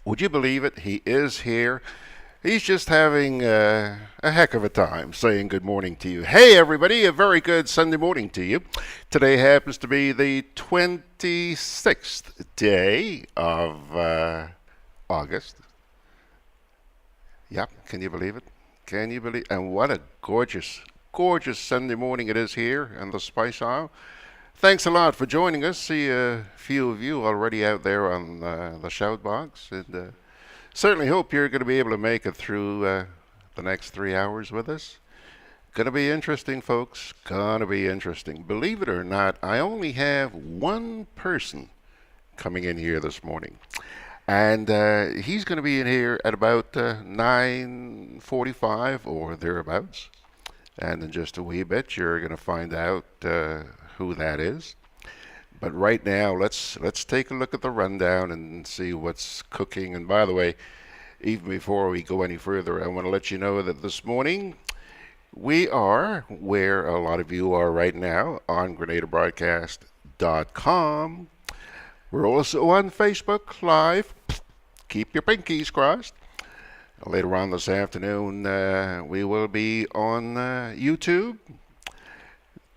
Would you believe it? He is here. He's just having a heck of a time saying good morning to you. Hey, everybody, a very good Sunday morning to you. Today happens to be the 26th day of August. Yep, can you believe it? Can you believe? And what a gorgeous, gorgeous Sunday morning it is here in the Spice Isle. Thanks a lot for joining us. See a few of you already out there on the shout box, and certainly hope you're going to be able to make it through the next 3 hours with us. Going to be interesting, folks. Going to be interesting. Believe it or not, I only have one person coming in here this morning, and he's going to be in here at about 9:45 or thereabouts. And in just a wee bit, you're going to find out who that is. But right now, let's take a look at the rundown and see what's cooking. And by the way, even before we go any further, I want to let you know that this morning we are where a lot of you are right now on GrenadaBroadcast.com. We're also on Facebook Live. Keep your pinkies crossed. Later on this afternoon, we will be on YouTube.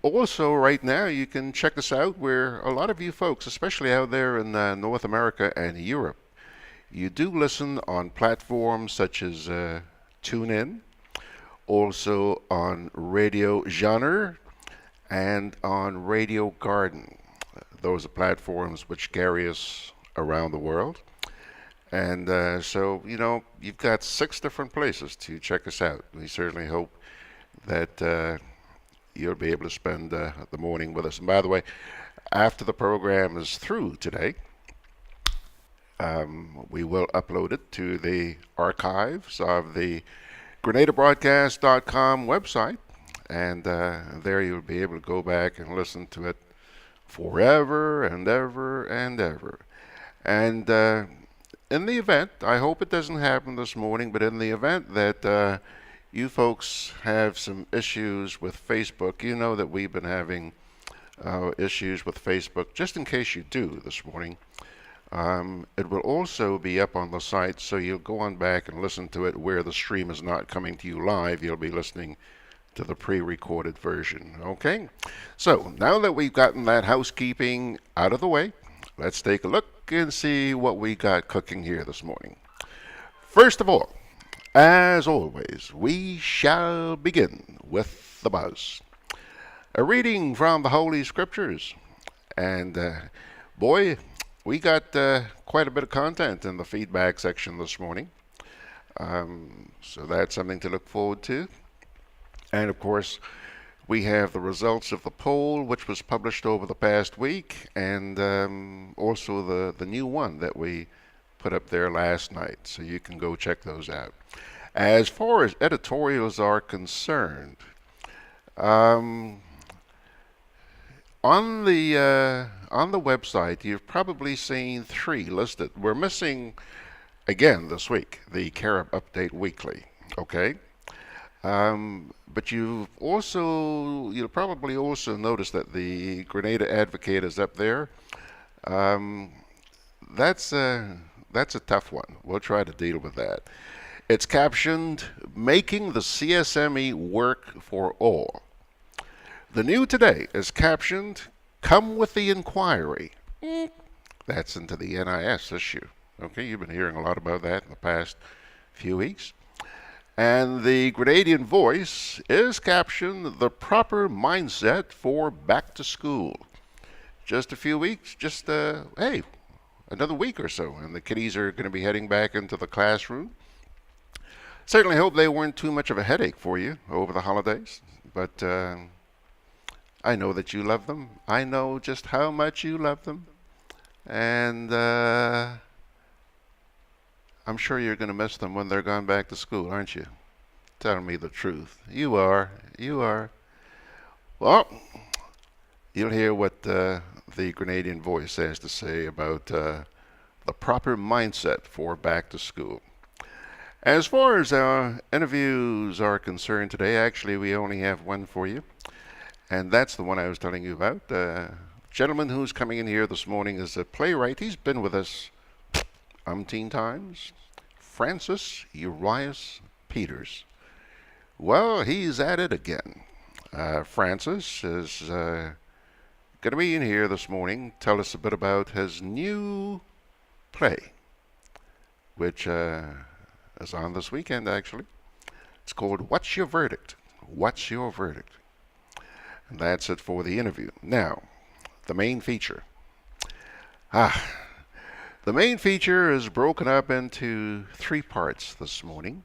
Also, right now, you can check us out where a lot of you folks, especially out there in North America and Europe, you do listen on platforms such as TuneIn, also on Radio Genre, and on Radio Garden. Those are platforms which carry us around the world. And so, you've got 6 different places to check us out. We certainly hope that you'll be able to spend the morning with us. And by the way, after the program is through today, we will upload it to the archives of the GrenadaBroadcast.com website. And there you'll be able to go back and listen to it forever and ever and ever. And in the event, I hope it doesn't happen this morning, but in the event that you folks have some issues with Facebook, you know that we've been having issues with Facebook. Just in case you do this morning, it will also be up on the site, so you'll go on back and listen to it where the stream is not coming to you live. You'll be listening to the pre-recorded version. Okay? So now that we've gotten that housekeeping out of the way, let's take a look and see what we got cooking here this morning. First of all, as always, we shall begin with the buzz. A reading from the Holy Scriptures. And boy, we got quite a bit of content in the feedback section this morning. So that's something to look forward to. And of course, we have the results of the poll, which was published over the past week, and also the new one that we put up there last night. So you can go check those out. As far as editorials are concerned, on the website, you've probably seen 3 listed. We're missing again this week the Carib Update Weekly. Okay. But you'll probably also notice that the Grenada Advocate is up there. That's a tough one. We'll try to deal with that. It's captioned, Making the CSME Work for All. The new today is captioned, Come with the Inquiry. That's into the NIS issue. Okay, you've been hearing a lot about that in the past few weeks. And the Grenadian Voice is captioned, The Proper Mindset for Back to School. Just a few weeks, another week or so, and the kiddies are going to be heading back into the classroom. Certainly hope they weren't too much of a headache for you over the holidays, but I know that you love them. I know just how much you love them, and I'm sure you're going to miss them when they're gone back to school, aren't you? Tell me the truth. You are. You are. Well, you'll hear what the Grenadian Voice has to say about the proper mindset for back to school. As far as our interviews are concerned today, actually we only have one for you, and that's the one I was telling you about. Gentleman who's coming in here this morning is a playwright. He's been with us umpteen times, Francis Urias Peters. Well, he's at it again. Francis is going to be in here this morning, tell us a bit about his new play, which is on this weekend actually. It's called What's Your Verdict? What's Your Verdict? And that's it for the interview. Now, the main feature. The main feature is broken up into three parts this morning.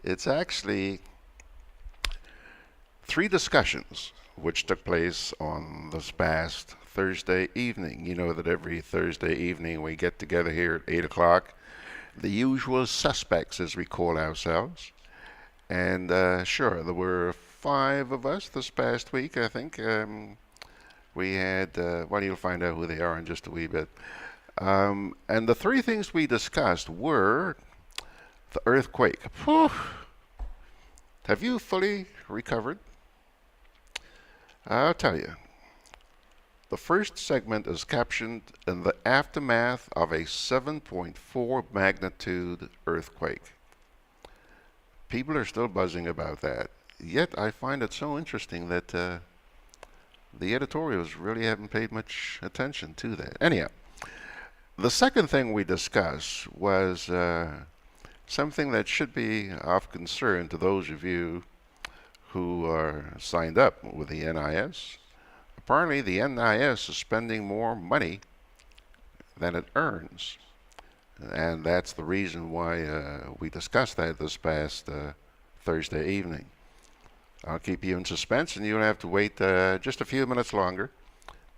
It's actually three discussions which took place on this past Thursday evening. You know that every Thursday evening we get together here at 8 o'clock, the usual suspects as we call ourselves. And sure, there were 5 of us this past week, I think. We had, well, you'll find out who they are in just a wee bit. And the three things we discussed were the earthquake. Whew. Have you fully recovered? I'll tell you. The first segment is captioned in the aftermath of a 7.4 magnitude earthquake. People are still buzzing about that. Yet I find it so interesting that the editorials really haven't paid much attention to that. Anyhow, the second thing we discussed was something that should be of concern to those of you who are signed up with the NIS. Apparently, the NIS is spending more money than it earns. And that's the reason why we discussed that this past Thursday evening. I'll keep you in suspense, and you'll have to wait just a few minutes longer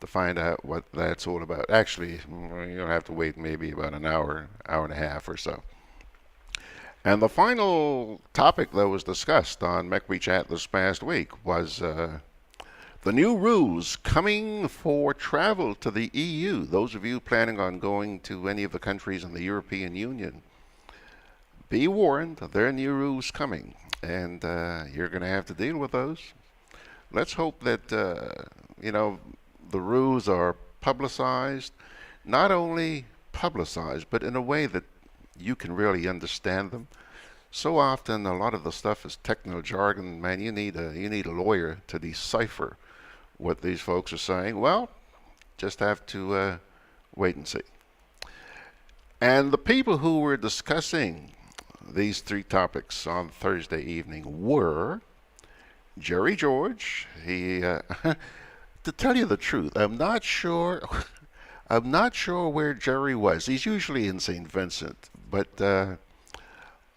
to find out what that's all about. Actually, you'll have to wait maybe about an hour, hour and a half or so. And the final topic that was discussed on McWe Chat this past week was the new rules coming for travel to the EU. Those of you planning on going to any of the countries in the European Union, be warned, there are new rules coming, and you're going to have to deal with those. Let's hope that, the rules are publicized, not only publicized, but in a way that you can really understand them. So often, a lot of the stuff is technical jargon. Man, you need a lawyer to decipher what these folks are saying. Well, just have to wait and see. And the people who were discussing these three topics on Thursday evening were Jerry George. He, to tell you the truth, I'm not sure where Jerry was. He's usually in St. Vincent, but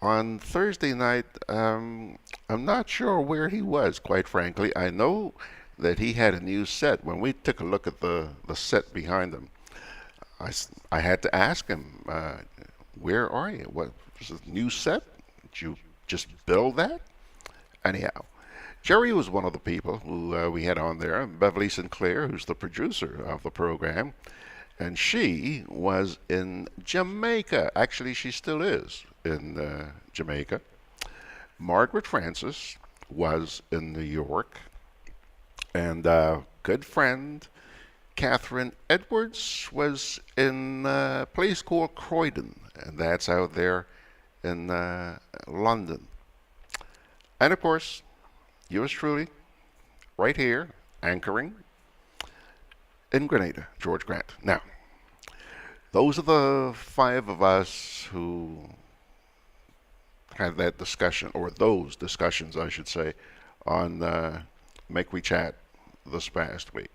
on Thursday night, I'm not sure where he was, quite frankly. I know that he had a new set. When we took a look at the set behind him, I had to ask him, where are you? What was a new set? Did you just build that? Anyhow, Jerry was one of the people who we had on there. Beverly Sinclair, who's the producer of the program, and she was in Jamaica. Actually, she still is in Jamaica. Margaret Francis was in New York. And good friend Catherine Edwards was in a place called Croydon, and that's out there in London. And of course, yours truly, right here, anchoring in Grenada, George Grant. Now, those are the 5 of us who had that discussion, or those discussions, I should say, on Make We Chat this past week.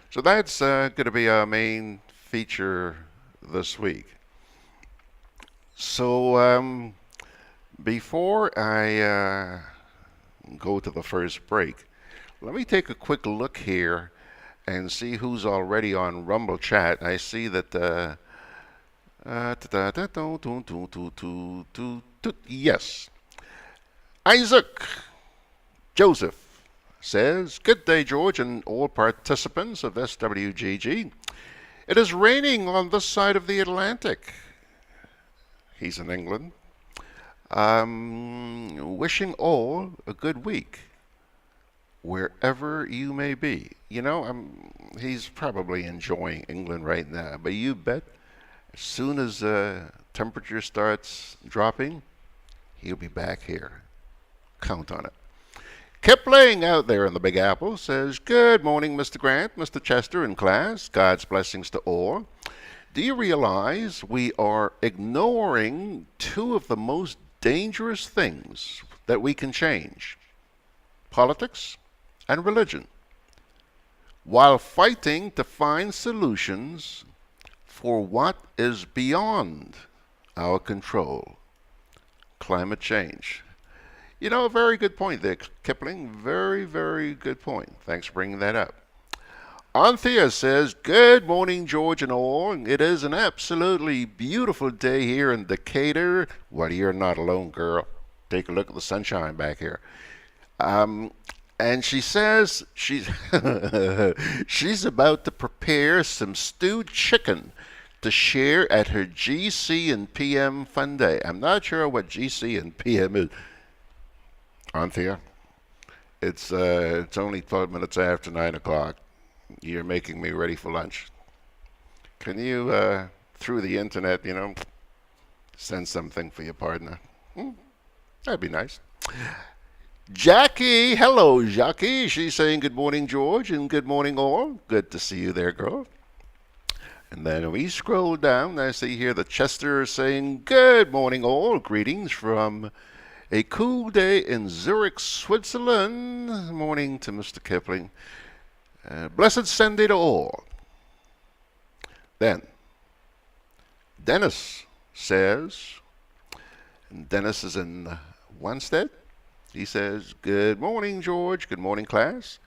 So that's going to be our main feature this week. So before I go to the first break, let me take a quick look here and see who's already on Rumble Chat. I see that yes, Isaac Joseph says, "Good day, George, and all participants of SWGG. It is raining on this side of the Atlantic." He's in England. Wishing all a good week, wherever you may be. You know, he's probably enjoying England right now, but you bet As soon as temperature starts dropping, he'll be back here. Count on it. Kipling out there in the Big Apple says, "Good morning, Mr. Grant, Mr. Chester, and class. God's blessings to all. Do you realize we are ignoring two of the most dangerous things that we can change? Politics and religion, while fighting to find solutions for what is beyond our control, climate change." You know, a very good point there, Kipling. Very, very good point. Thanks for bringing that up. Anthea says, "Good morning, George and all. It is an absolutely beautiful day here in Decatur." Well, you're not alone, girl. Take a look at the sunshine back here. And she says she's she's about to prepare some stewed chicken to share at her GC and PM Fun Day. I'm not sure what GC and PM is. Anthea, it's only 12 minutes after 9 o'clock. You're making me ready for lunch. Can you, through the internet, send something for your partner? That'd be nice. Jackie, hello, Jackie. She's saying good morning, George, and good morning, all. Good to see you there, girl. And then we scroll down. I see here that Chester is saying, "Good morning, all. Greetings from a cool day in Zurich, Switzerland." Morning to Mr. Kipling. Blessed Sunday to all. Then, Dennis says, and Dennis is in Wanstead. He says, "Good morning, George. Good morning, class.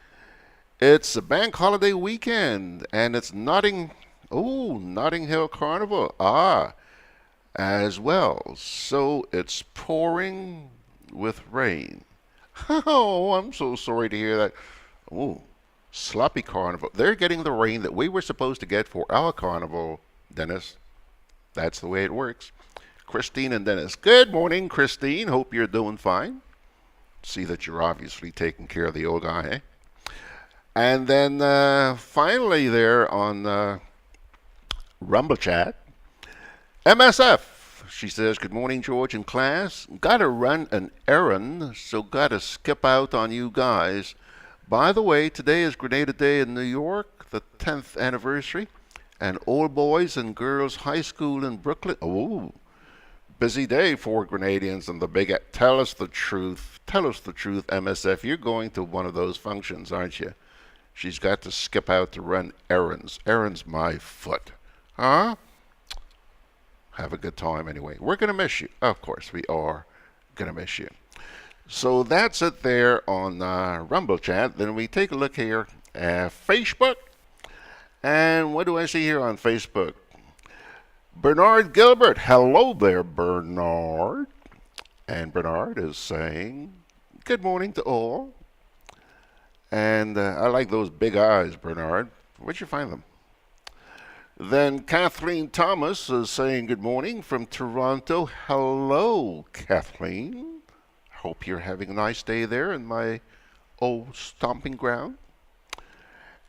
It's a bank holiday weekend, and it's Notting Hill Carnival. As well. So it's pouring with rain." Oh, I'm so sorry to hear that. Oh, sloppy carnival. They're getting the rain that we were supposed to get for our carnival, Dennis. That's the way it works. Christine and Dennis. Good morning, Christine. Hope you're doing fine. See that you're obviously taking care of the old guy, eh? And then finally there on Rumble Chat, MSF. She says, "Good morning, George and class. Gotta run an errand, so gotta skip out on you guys. By the way, today is Grenada Day in New York, the 10th anniversary, and Old Boys and Girls High School in Brooklyn." Oh, busy day for Grenadians and the big. Tell us the truth. Tell us the truth, MSF. You're going to one of those functions, aren't you? She's got to skip out to run errands. Errands my foot. Huh? Have a good time anyway. We're going to miss you. Of course, we are going to miss you. So that's it there on Rumble Chat. Then we take a look here at Facebook. And what do I see here on Facebook? Bernard Gilbert. Hello there, Bernard. And Bernard is saying, "Good morning to all." And I like those big eyes, Bernard. Where'd you find them? Then Kathleen Thomas is saying good morning from Toronto. Hello, Kathleen. Hope you're having a nice day there in my old stomping ground.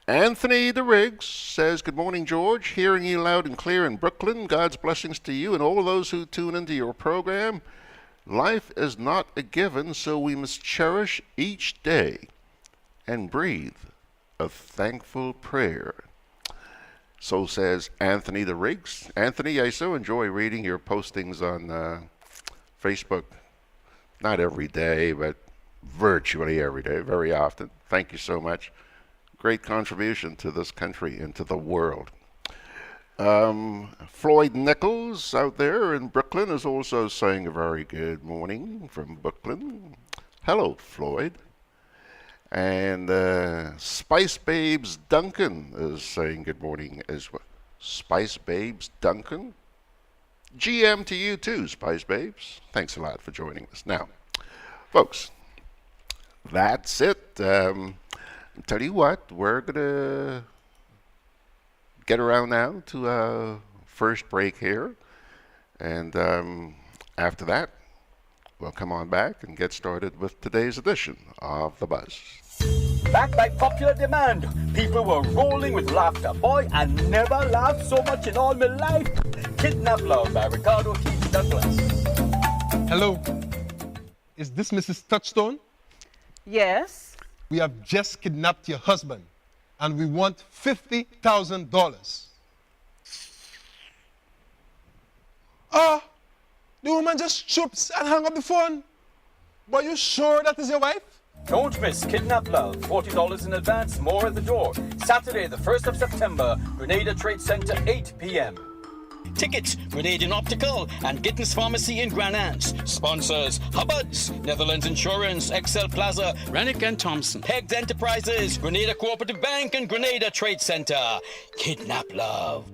Anthony DeRiggs says, "Good morning, George. Hearing you loud and clear in Brooklyn. God's blessings to you and all those who tune into your program. Life is not a given, so we must cherish each day and breathe a thankful prayer." So says Anthony DeRiggs. Anthony, I so enjoy reading your postings on Facebook. Not every day, but virtually every day, very often. Thank you so much. Great contribution to this country and to the world. Floyd Nichols out there in Brooklyn is also saying a very good morning from Brooklyn. Hello, Floyd. And Spice Babes Duncan is saying good morning as well. Spice Babes Duncan? GM to you too, Spice Babes. Thanks a lot for joining us. Now, folks, that's it. Tell you what, we're going to get around now to our first break here. And after that, we'll come on back and get started with today's edition of The Buzz. Backed by popular demand, people were rolling with laughter. Boy, I never laughed so much in all my life. Kidnap Love by Ricardo T. Douglas. Hello, is this Mrs. Touchstone? Yes. We have just kidnapped your husband and we want $50,000. Ah, the woman just chirps and hung up the phone. But you sure that is your wife? Don't miss Kidnap Love. $40 in advance, more at the door. Saturday, the 1st of September, Grenada Trade Center, 8 p.m. Tickets, Grenadian Optical and Gittins Pharmacy in Granance. Sponsors, Hubbard's, Netherlands Insurance, Excel Plaza, Rennick and Thompson, Pegged Enterprises, Grenada Cooperative Bank and Grenada Trade Center. Kidnap Love.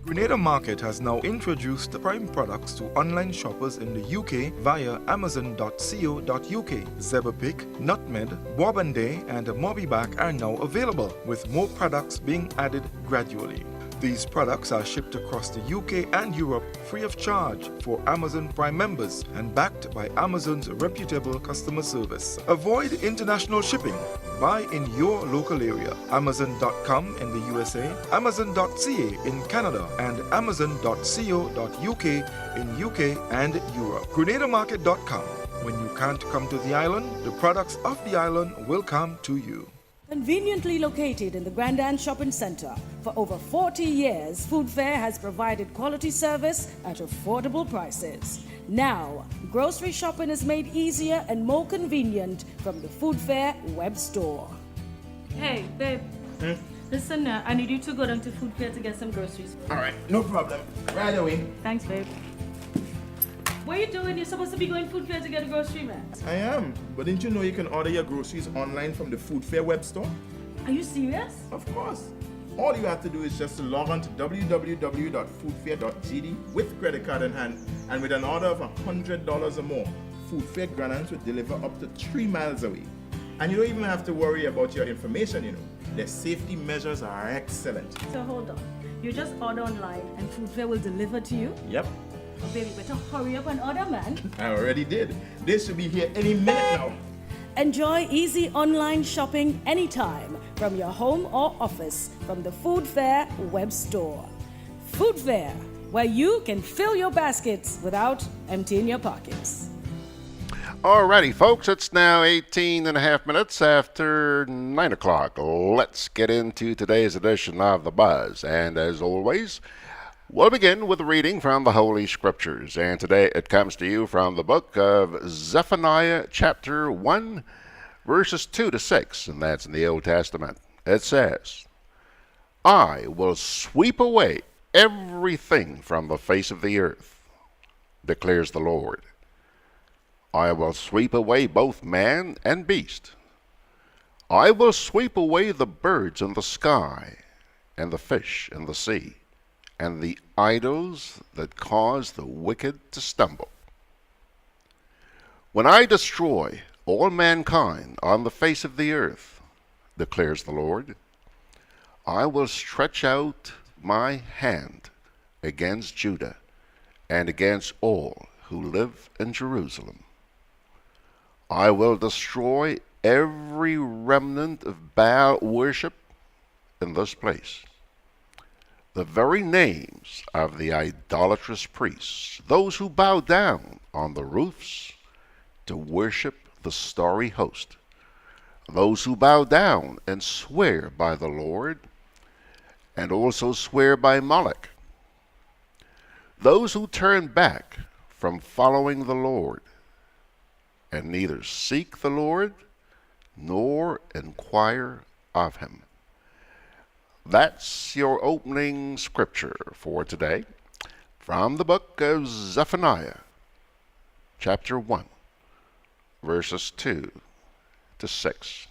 Grenada Market has now introduced Prime products to online shoppers in the UK via amazon.co.uk. Zebrapick, Nutmed, Bourbon and Mobiback are now available, with more products being added gradually. These products are shipped across the UK and Europe free of charge for Amazon Prime members and backed by Amazon's reputable customer service. Avoid international shipping. Buy in your local area. Amazon.com in the USA, Amazon.ca in Canada, and Amazon.co.uk in UK and Europe. GrenadaMarket.com. When you can't come to the island, the products of the island will come to you. Conveniently located in the Grenada Shopping Center, for over 40 years, Food Fair has provided quality service at affordable prices. Now, grocery shopping is made easier and more convenient from the Food Fair web store. Hey, babe. Listen, I need you to go down to Food Fair to get some groceries. All right, no problem. Right away. Thanks, babe. What are you doing? You're supposed to be going Food Fair to get a grocery, man. I am, but didn't you know you can order your groceries online from the Food Fair web store? Are you serious? Of course. All you have to do is just to log on to www.foodfair.gd with credit card in hand, and with an order of $100 or more, Food Fair Grenada will deliver up to 3 miles away. And you don't even have to worry about your information, you know. Their safety measures are excellent. So hold on. You just order online and Food Fair will deliver to you? Yep, Oh, baby, better hurry up and order, man. I already did. They should be here any minute now. Enjoy easy online shopping anytime from your home or office from the Food Fair web store. Food Fair, where you can fill your baskets without emptying your pockets. Alrighty, folks, it's now 18 and a half minutes after 9 o'clock. Let's get into today's edition of The Buzz. And as always, we'll begin with a reading from the Holy Scriptures. And today it comes to you from the book of Zephaniah, chapter 1, verses 2 to 6. And that's in the Old Testament. It says, I will sweep away everything from the face of the earth, declares the Lord. I will sweep away both man and beast. I will sweep away the birds in the sky, and the fish in the sea, and the idols that cause the wicked to stumble. When I destroy all mankind on the face of the earth, declares the Lord, I will stretch out my hand against Judah and against all who live in Jerusalem. I will destroy every remnant of Baal worship in this place. The very names of the idolatrous priests, those who bow down on the roofs to worship the starry host, those who bow down and swear by the Lord, and also swear by Moloch, those who turn back from following the Lord, and neither seek the Lord nor inquire of him. That's your opening scripture for today from the book of Zephaniah, chapter 1, verses 2 to 6.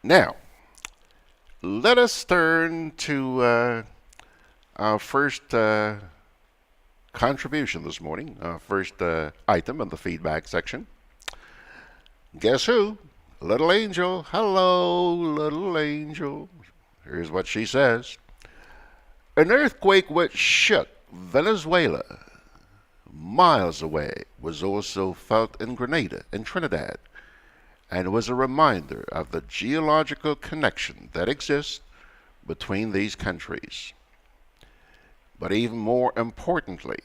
Now, let us turn to our first contribution this morning, first item in the feedback section. Guess who? Little Angel. Hello, little Angel. Here's what she says. An earthquake which shook Venezuela miles away was also felt in Grenada, in Trinidad, and was a reminder of the geological connection that exists between these countries. But even more importantly,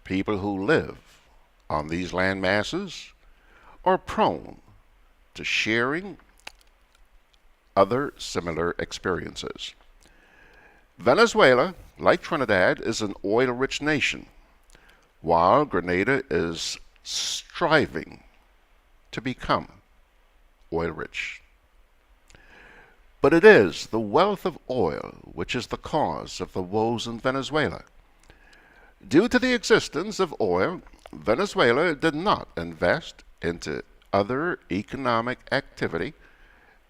people who live on these land masses are prone to sharing other similar experiences. Venezuela, like Trinidad, is an oil-rich nation, while Grenada is striving to become oil-rich. But it is the wealth of oil which is the cause of the woes in Venezuela. Due to the existence of oil, Venezuela did not invest into other economic activity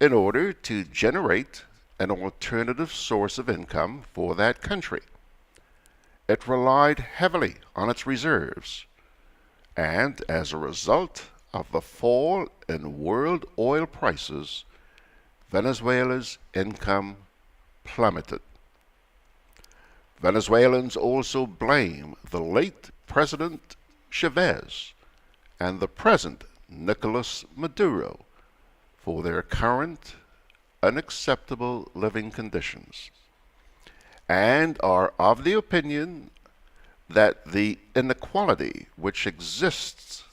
in order to generate an alternative source of income for that country. It relied heavily on its reserves, and as a result of the fall in world oil prices, Venezuela's income plummeted. Venezuelans also blame the late President Chavez and the present Nicolas Maduro for their current unacceptable living conditions, and are of the opinion that the inequality which exists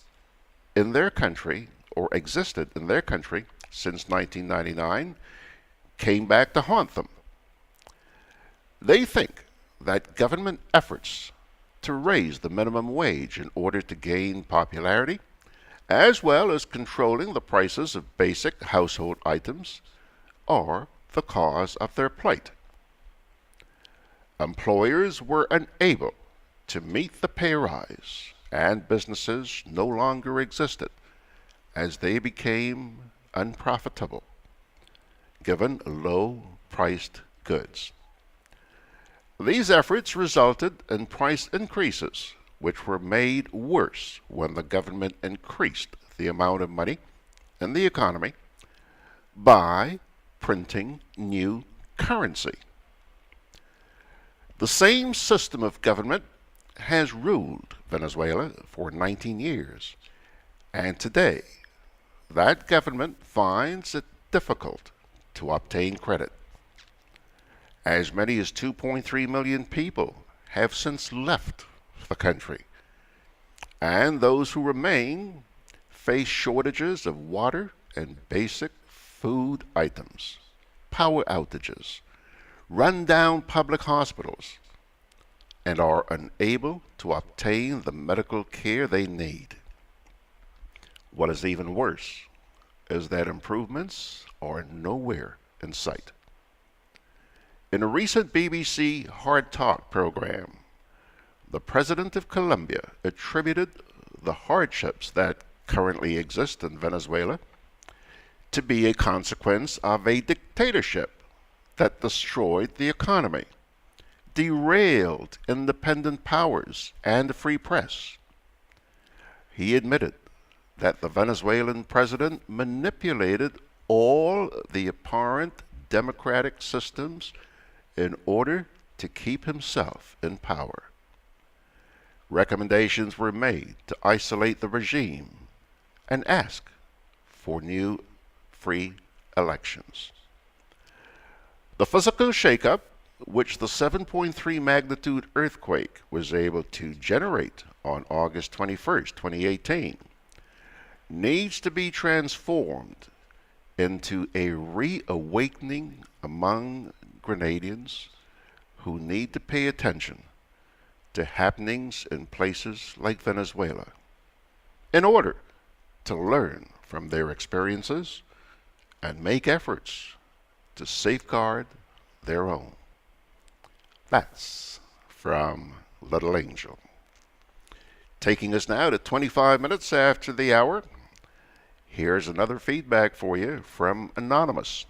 in their country, or existed in their country since 1999, came back to haunt them. They think that government efforts to raise the minimum wage in order to gain popularity, as well as controlling the prices of basic household items, are the cause of their plight. Employers were unable to meet the pay rise, and businesses no longer existed as they became unprofitable, given low-priced goods. These efforts resulted in price increases, which were made worse when the government increased the amount of money in the economy by printing new currency. The same system of government has ruled Venezuela for 19 years, and today that government finds it difficult to obtain credit. As many as 2.3 million people have since left the country, and those who remain face shortages of water and basic food items, power outages, run-down public hospitals, and are unable to obtain the medical care they need. What is even worse is that improvements are nowhere in sight. In a recent BBC Hard Talk program, the President of Colombia attributed the hardships that currently exist in Venezuela to be a consequence of a dictatorship that destroyed the economy, derailed independent powers and the free press. He admitted that the Venezuelan president manipulated all the apparent democratic systems in order to keep himself in power. Recommendations were made to isolate the regime and ask for new free elections. The physical shakeup which the 7.3 magnitude earthquake was able to generate on August 21, 2018, needs to be transformed into a reawakening among Grenadians who need to pay attention to happenings in places like Venezuela in order to learn from their experiences and make efforts to safeguard their own. That's from Little Angel. Taking us now to 25 minutes after the hour, here's another feedback for you from Anonymous.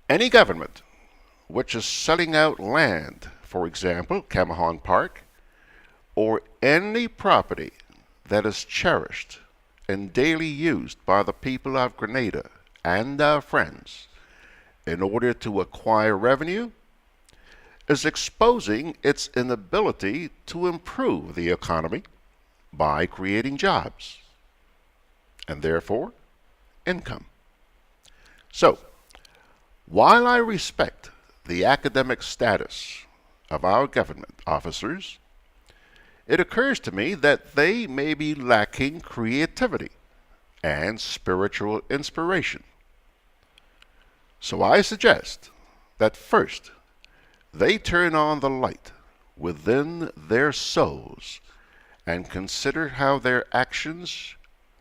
Any government which is selling out land, for example, Camahan Park, or any property that is cherished and daily used by the people of Grenada and our friends in order to acquire revenue, is exposing its inability to improve the economy by creating jobs and therefore income. So, while I respect the academic status of our government officers, it occurs to me that they may be lacking creativity and spiritual inspiration. So I suggest that first they turn on the light within their souls and consider how their actions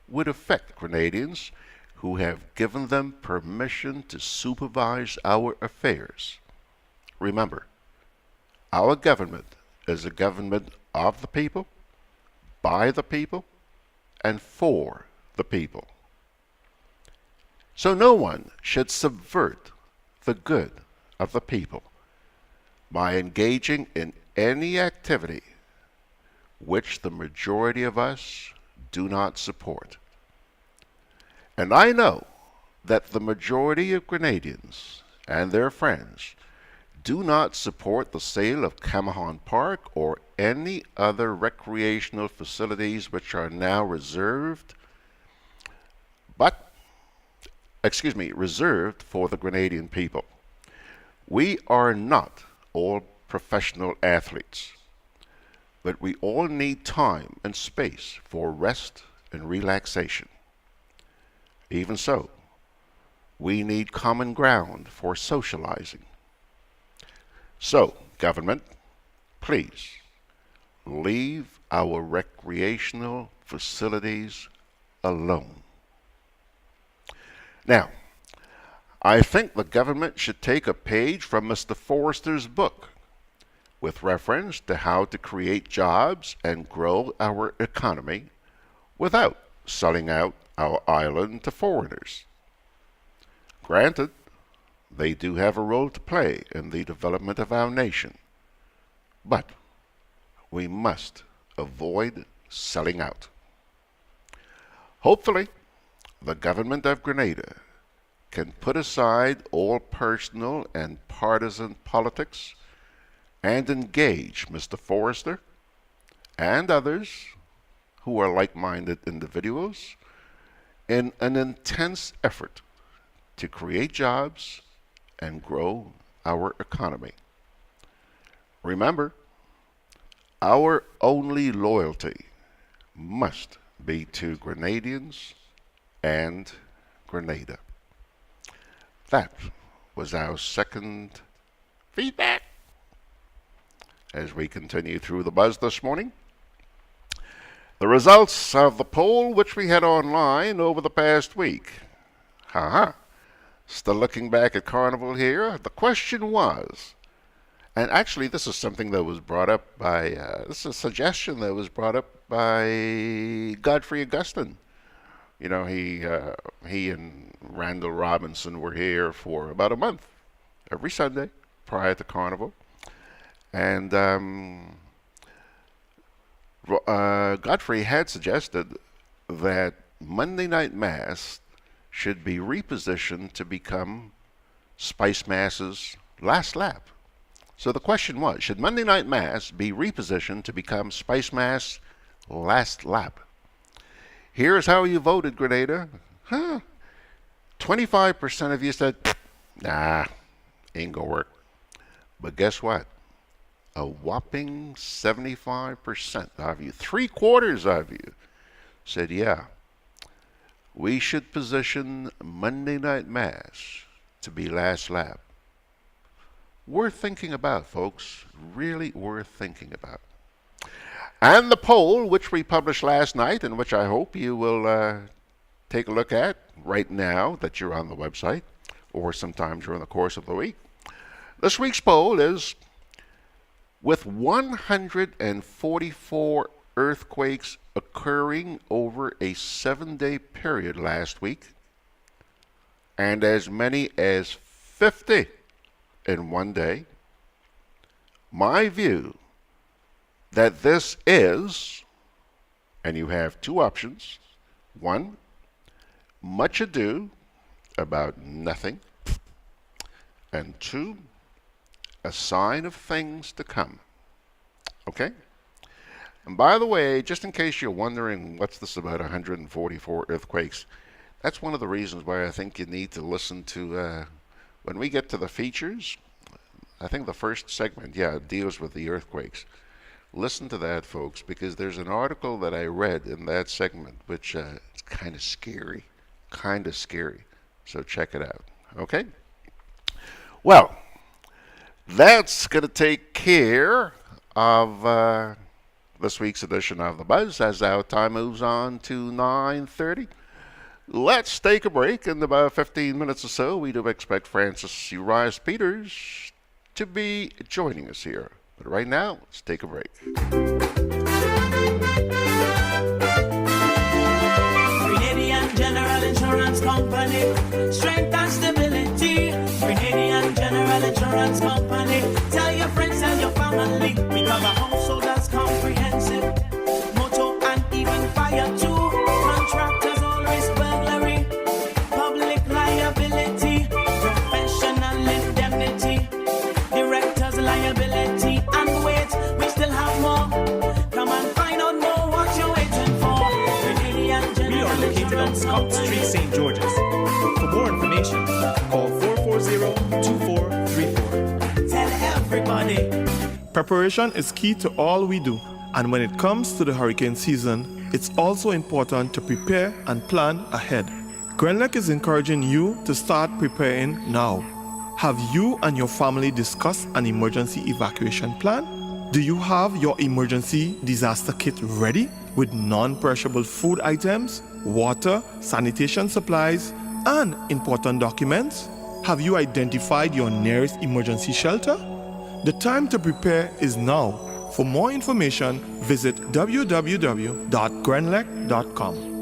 would affect Grenadians who have given them permission to supervise our affairs. Remember, our government is a government of the people, by the people, and for the people. So no one should subvert the good of the people by engaging in any activity which the majority of us do not support. And I know that the majority of Grenadians and their friends do not support the sale of Camahan Park or any other recreational facilities which are now reserved for the Grenadian people. We are not all professional athletes, but we all need time and space for rest and relaxation. Even so, we need common ground for socializing. So, government, please leave our recreational facilities alone. Now, I think the government should take a page from Mr. Forrester's book with reference to how to create jobs and grow our economy without selling out our island to foreigners. Granted, they do have a role to play in the development of our nation, but we must avoid selling out. Hopefully, the government of Grenada can put aside all personal and partisan politics and engage Mr. Forrester and others who are like-minded individuals in an intense effort to create jobs and grow our economy. Remember, our only loyalty must be to Grenadians and Grenada. That was our second feedback. As we continue through the buzz this morning, the results of the poll which we had online over the past week. Still looking back at Carnival here. The question was, and actually this is something that was brought up by, this is a suggestion that was brought up by Godfrey Augustin. You know, he and Randall Robinson were here for about a month, every Sunday prior to Carnival. And Godfrey had suggested that Monday Night Mass should be repositioned to become Spice Mass's last lap. So the question was, should Monday Night Mass be repositioned to become Spice Mass last lap? Here's how you voted, Grenada. 25% of you said, nah, ain't gonna work. But guess what? A whopping 75% of you, 3/4 of you, said, yeah, we should position Monday Night Mass to be last lap. Worth thinking about, folks. Really worth thinking about. And the poll, which we published last night, and which I hope you will take a look at right now that you're on the website, or sometime during the course of the week. This week's poll is, with 144 earthquakes occurring over a 7-day period last week, and as many as 50 in one day, my view that this is, and you have two options. One, much ado about nothing. And two, a sign of things to come. Okay? And by the way, just in case you're wondering what's this about 144 earthquakes, that's one of the reasons why I think you need to listen to, when we get to the features, I think the first segment, yeah, deals with the earthquakes. Listen to that, folks, because there's an article that I read in that segment which it's kind of scary. Kind of scary. So check it out. Okay? Well, that's going to take care of this week's edition of The Buzz as our time moves on to 9:30. Let's take a break. In about 15 minutes or so, we do expect Francis Urias Peters to be joining us here. But right now, let's take a break. Grenadian General Insurance Company, strength and stability. Grenadian General Insurance Company, tell your friends, tell your family. We cover householders comprehensive, motor and even fire too. Contractors all risk burglary, public liability, professional indemnity, directors liability, and wait, we still have more. Come and find out more what you're waiting for. Grenadian General We are located on Scott Street, St. George's. For more information, call 440-2434. Tell everybody. Preparation is key to all we do, and when it comes to the hurricane season, it's also important to prepare and plan ahead. Grenlec is encouraging you to start preparing now. Have you and your family discussed an emergency evacuation plan? Do you have your emergency disaster kit ready with non-perishable food items, water, sanitation supplies, and important documents? Have you identified your nearest emergency shelter? The time to prepare is now. For more information, visit www.grenlec.com.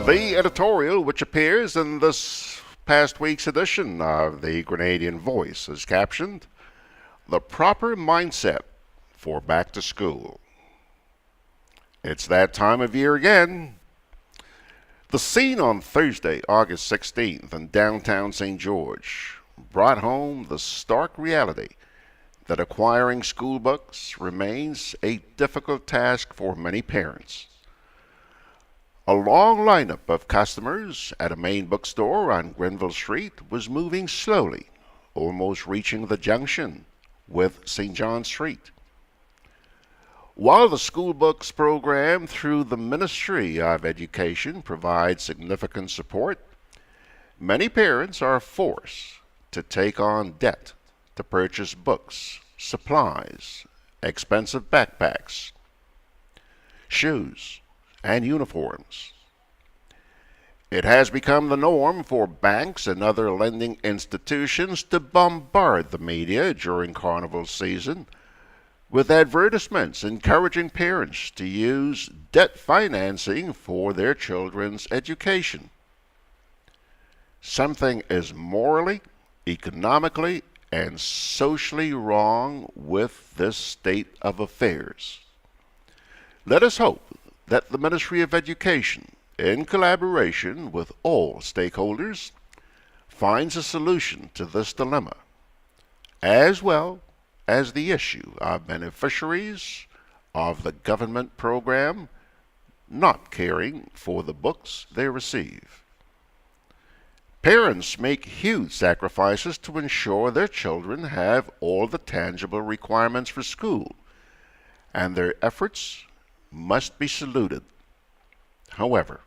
The editorial, which appears in this past week's edition of the Grenadian Voice, is captioned, "The Proper Mindset for Back to School." It's that time of year again. The scene on Thursday, August 16th in downtown St. George brought home the stark reality that acquiring school books remains a difficult task for many parents. A long lineup of customers at a main bookstore on Grenville Street was moving slowly, almost reaching the junction with St. John Street. While the school books program through the Ministry of Education provides significant support, many parents are forced to take on debt to purchase books, supplies, expensive backpacks, shoes, and uniforms. It has become the norm for banks and other lending institutions to bombard the media during carnival season with advertisements encouraging parents to use debt financing for their children's education. Something is morally, economically, and socially wrong with this state of affairs. Let us hope that the Ministry of Education, in collaboration with all stakeholders, finds a solution to this dilemma, as well as the issue of beneficiaries of the government program not caring for the books they receive. Parents make huge sacrifices to ensure their children have all the tangible requirements for school, and their efforts must be saluted. However,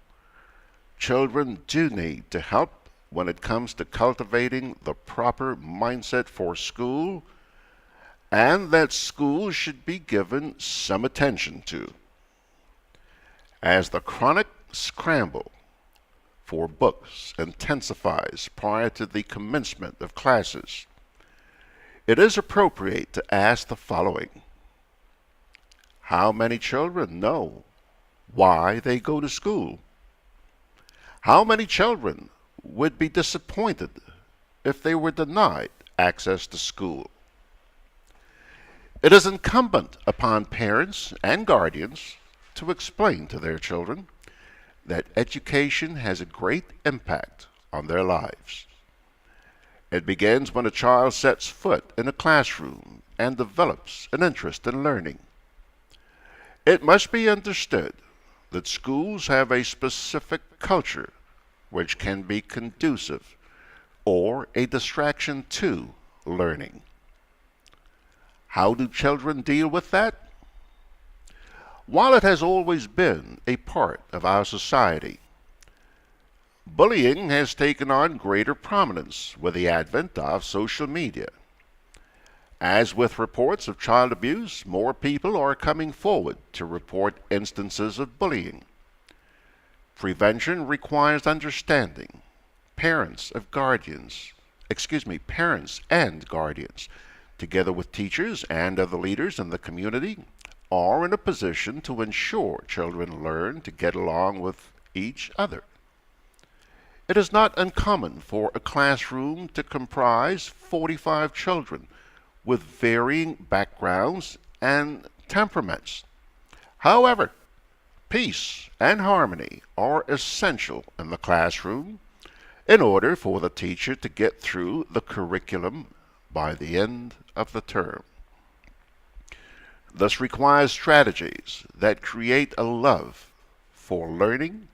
children do need to help when it comes to cultivating the proper mindset for school, and that school should be given some attention to. As the chronic scramble for books intensifies prior to the commencement of classes, it is appropriate to ask the following. How many children know why they go to school? How many children would be disappointed if they were denied access to school? It is incumbent upon parents and guardians to explain to their children that education has a great impact on their lives. It begins when a child sets foot in a classroom and develops an interest in learning. It must be understood that schools have a specific culture which can be conducive or a distraction to learning. How do children deal with that? While it has always been a part of our society, bullying has taken on greater prominence with the advent of social media. As with reports of child abuse, more people are coming forward to report instances of bullying. Prevention requires understanding. Parents and guardians, together with teachers and other leaders in the community, are in a position to ensure children learn to get along with each other. It is not uncommon for a classroom to comprise 45 children with varying backgrounds and temperaments. However, peace and harmony are essential in the classroom in order for the teacher to get through the curriculum by the end of the term. This requires strategies that create a love for learning,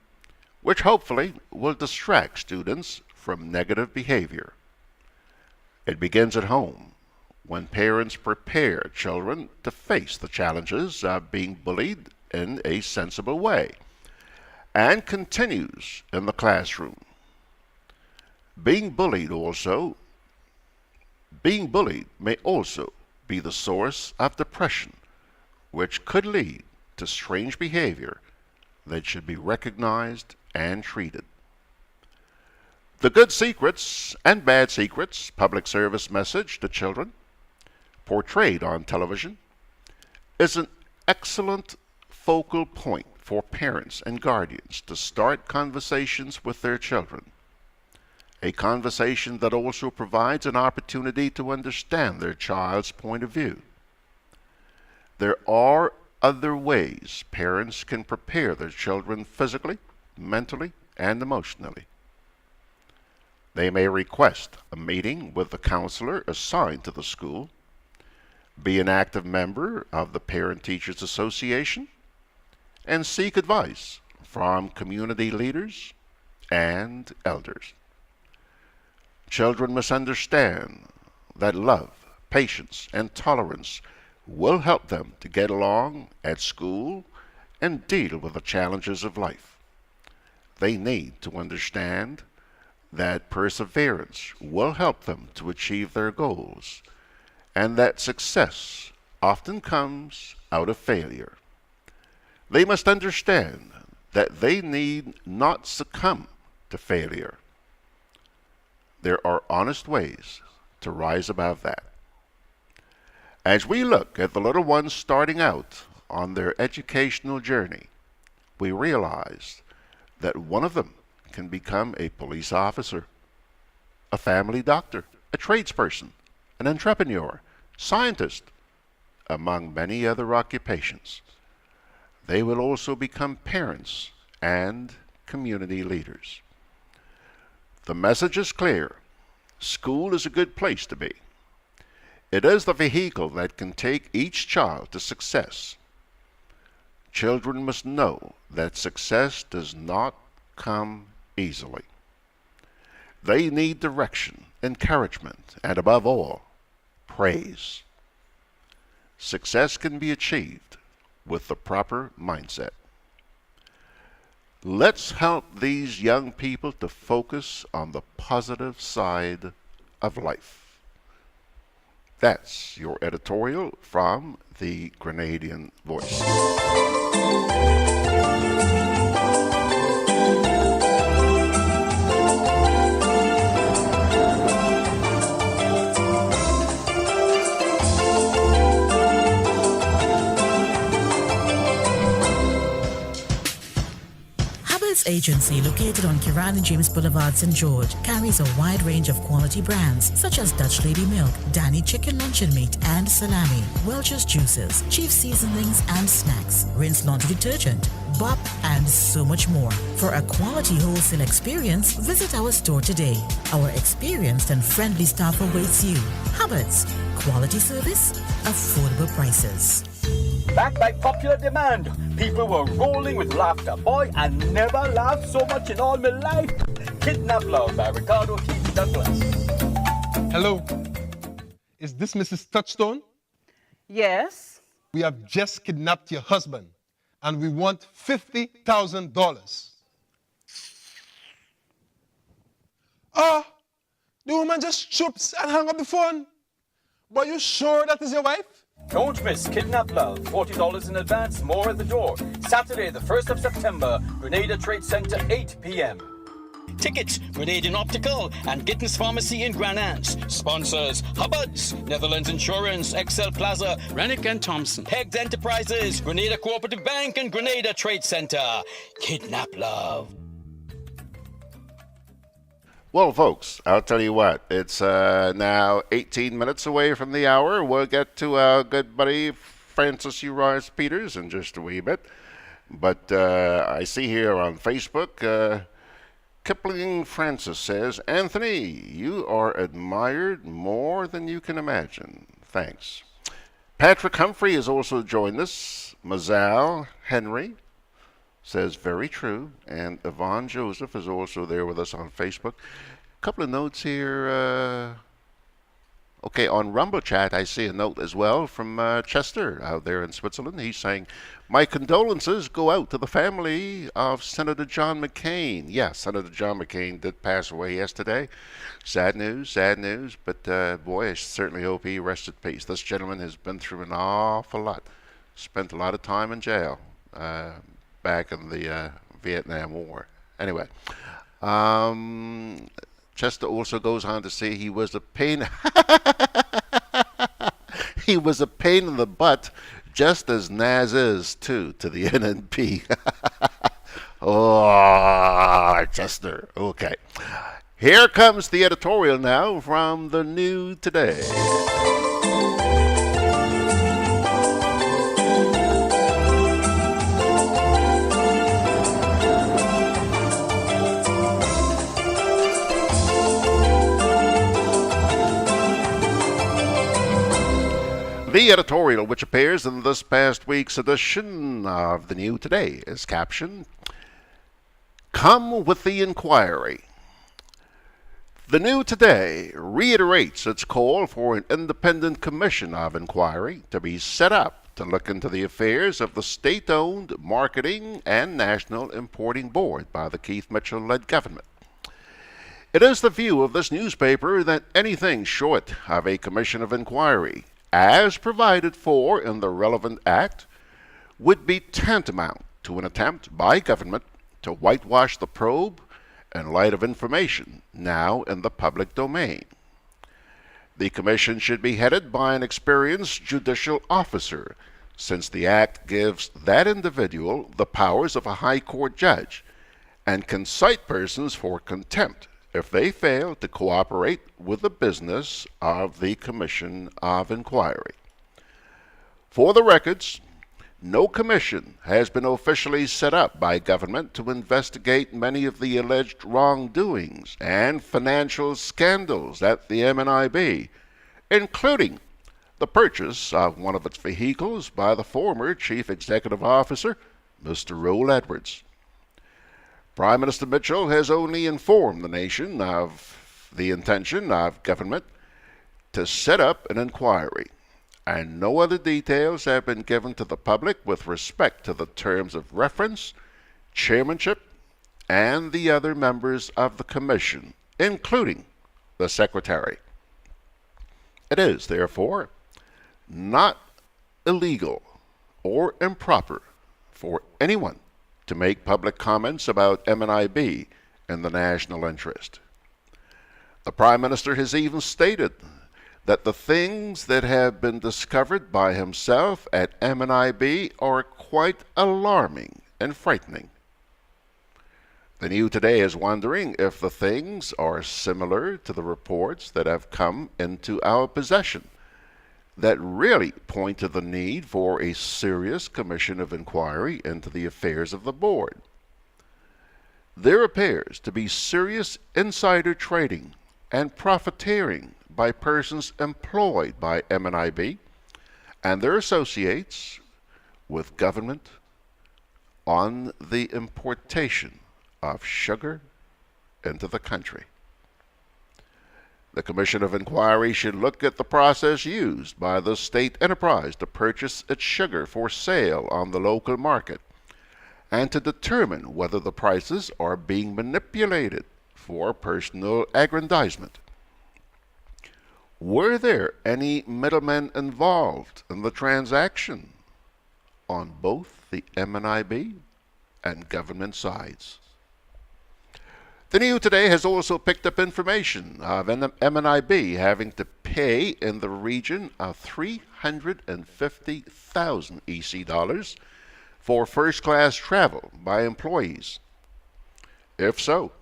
which hopefully will distract students from negative behavior. It begins at home, when parents prepare children to face the challenges of being bullied in a sensible way, and continues in the classroom. Being bullied may also be the source of depression, which could lead to strange behavior that should be recognized and treated. The Good Secrets and Bad Secrets public service message to children, portrayed on television, is an excellent focal point for parents and guardians to start conversations with their children. A conversation that also provides an opportunity to understand their child's point of view. There are other ways parents can prepare their children physically, mentally, and emotionally. They may request a meeting with the counselor assigned to the school, be an active member of the Parent-Teachers Association, and seek advice from community leaders and elders. Children must understand that love, patience, and tolerance will help them to get along at school and deal with the challenges of life. They need to understand that perseverance will help them to achieve their goals, and that success often comes out of failure. They must understand that they need not succumb to failure. There are honest ways to rise above that. As we look at the little ones starting out on their educational journey, we realize that one of them can become a police officer, a family doctor, a tradesperson, an entrepreneur, scientist, among many other occupations. They will also become parents and community leaders. The message is clear. School is a good place to be. It is the vehicle that can take each child to success. Children must know that success does not come easily. They need direction, encouragement, and above all, praise. Success can be achieved with the proper mindset. Let's help these young people to focus on the positive side of life. That's your editorial from the Grenadian Voice. Agency, located on Kiran and James Boulevard, St. George, carries a wide range of quality brands such as Dutch Lady Milk, Danny Chicken Luncheon Meat and Salami, Welch's Juices, Chief Seasonings and Snacks, Rinse Laundry Detergent, Bop and and so much more. For a quality wholesale experience, visit our store today. Our experienced and friendly staff awaits you. Hubbard's, quality service, affordable prices. Backed by popular demand, people were rolling with laughter. Boy, I never laughed so much in all my life. Kidnap Love by Ricardo Keith Douglas. Hello. Is this Mrs. Touchstone? Yes. We have just kidnapped your husband, and we want $50,000. Ah, the woman just tripped and hung up the phone. But you sure that is your wife? Don't miss Kidnap Love, $40 in advance, more at the door. Saturday, the 1st of September, Grenada Trade Center, 8 p.m. Tickets, Grenadian Optical and Gittins Pharmacy in Granans. Sponsors, Hubbard's, Netherlands Insurance, XL Plaza, Rennick and Thompson, Pegged Enterprises, Grenada Cooperative Bank and Grenada Trade Center. Kidnap Love. Well, folks, I'll tell you what. It's now 18 minutes away from the hour. We'll get to our good buddy Francis Urias Peters in just a wee bit. But I see here on Facebook, Kipling Francis says, Anthony, you are admired more than you can imagine. Thanks. Patrick Humphrey has also joined us. Mazal Henry says, very true. And Yvonne Joseph is also there with us on Facebook. A couple of notes here. Okay, on Rumble Chat, I see a note as well from Chester out there in Switzerland. He's saying, my condolences go out to the family of Senator John McCain. Yes, Senator John McCain did pass away yesterday. Sad news, but boy, I certainly hope he rested in peace. This gentleman has been through an awful lot. Spent a lot of time in jail back in the Vietnam War. Anyway, Chester also goes on to say he was a pain he was a pain in the butt, just as Naz is too to the NNP. Oh, Chester. Okay. Here comes the editorial now from the New Today. The editorial, which appears in this past week's edition of the New Today, is captioned, Come with the Inquiry. The New Today reiterates its call for an independent commission of inquiry to be set up to look into the affairs of the state-owned Marketing and National Importing Board by the Keith Mitchell-led government. It is the view of this newspaper that anything short of a commission of inquiry, as provided for in the relevant act, would be tantamount to an attempt by government to whitewash the probe in light of information now in the public domain. The commission should be headed by an experienced judicial officer, since the act gives that individual the powers of a high court judge and can cite persons for contempt if they fail to cooperate with the business of the Commission of Inquiry. For the records, no commission has been officially set up by government to investigate many of the alleged wrongdoings and financial scandals at the MNIB, including the purchase of one of its vehicles by the former Chief Executive Officer, Mr. Roel Edwards. Prime Minister Mitchell has only informed the nation of the intention of government to set up an inquiry, and no other details have been given to the public with respect to the terms of reference, chairmanship, and the other members of the commission, including the secretary. It is, therefore, not illegal or improper for anyone to make public comments about MNIB in the national interest. The Prime Minister has even stated that the things that have been discovered by himself at MNIB are quite alarming and frightening. The New Today is wondering if the things are similar to the reports that have come into our possession that really point to the need for a serious commission of inquiry into the affairs of the board, There appears to be serious insider trading and profiteering by persons employed by MNIB and their associates with government on the importation of sugar into the country. The Commission of Inquiry should look at the process used by the state enterprise to purchase its sugar for sale on the local market and to determine whether the prices are being manipulated for personal aggrandizement. Were there any middlemen involved in the transaction on both the MNIB and government sides? The New Today has also picked up information of MNIB having to pay in the region of 350,000 EC dollars for first-class travel by employees. If so,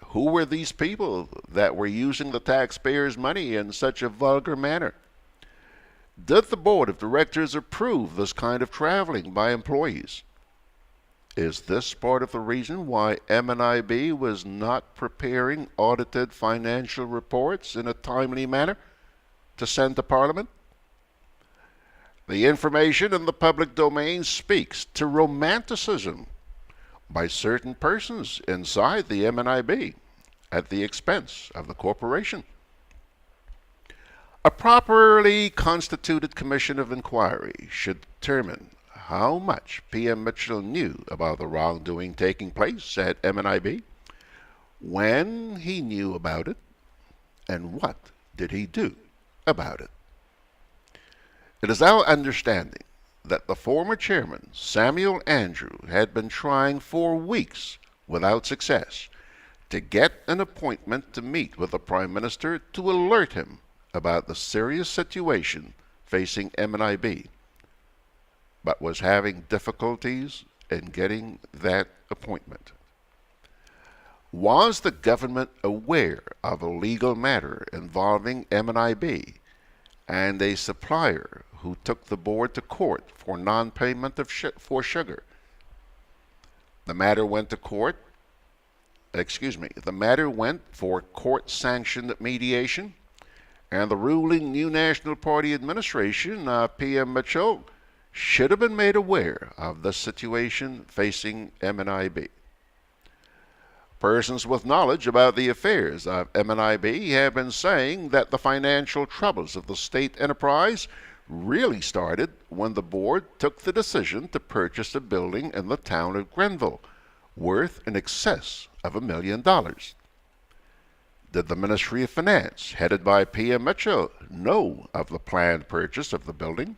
who were these people that were using the taxpayers' money in such a vulgar manner? Did the board of directors approve this kind of traveling by employees? Is this part of the reason why MNIB was not preparing audited financial reports in a timely manner to send to Parliament? The information in the public domain speaks to romanticism by certain persons inside the MNIB at the expense of the corporation. A properly constituted commission of inquiry should determine how much PM Mitchell knew about the wrongdoing taking place at MNIB, when he knew about it, and what did he do about it. It is our understanding that the former chairman, Samuel Andrew, had been trying for weeks without success to get an appointment to meet with the Prime Minister to alert him about the serious situation facing MNIB, but was having difficulties in getting that appointment. Was the government aware of a legal matter involving MNIB and a supplier who took the board to court for non-payment of for sugar? The matter went to court. The matter went for court-sanctioned mediation, and the ruling New National Party administration, PM Mitchell, should have been made aware of the situation facing MNIB. Persons with knowledge about the affairs of MNIB have been saying that the financial troubles of the state enterprise really started when the board took the decision to purchase a building in the town of Grenville, worth in excess of $1 million. Did the Ministry of Finance, headed by PM Mitchell, know of the planned purchase of the building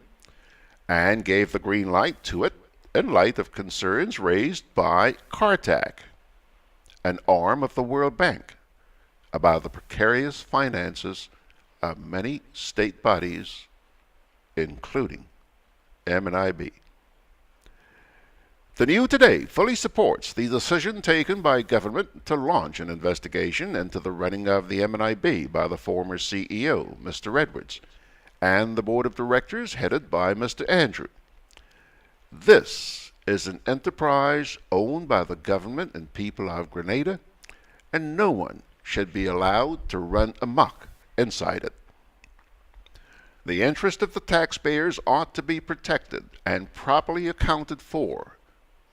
and gave the green light to it in light of concerns raised by CARTAC, an arm of the World Bank, about the precarious finances of many state bodies, including MNIB? The New Today fully supports the decision taken by government to launch an investigation into the running of the MNIB by the former CEO, Mr. Edwards, and the board of directors headed by Mr. Andrew. This is an enterprise owned by the government and people of Grenada, and no one should be allowed to run amok inside it. The interest of the taxpayers ought to be protected and properly accounted for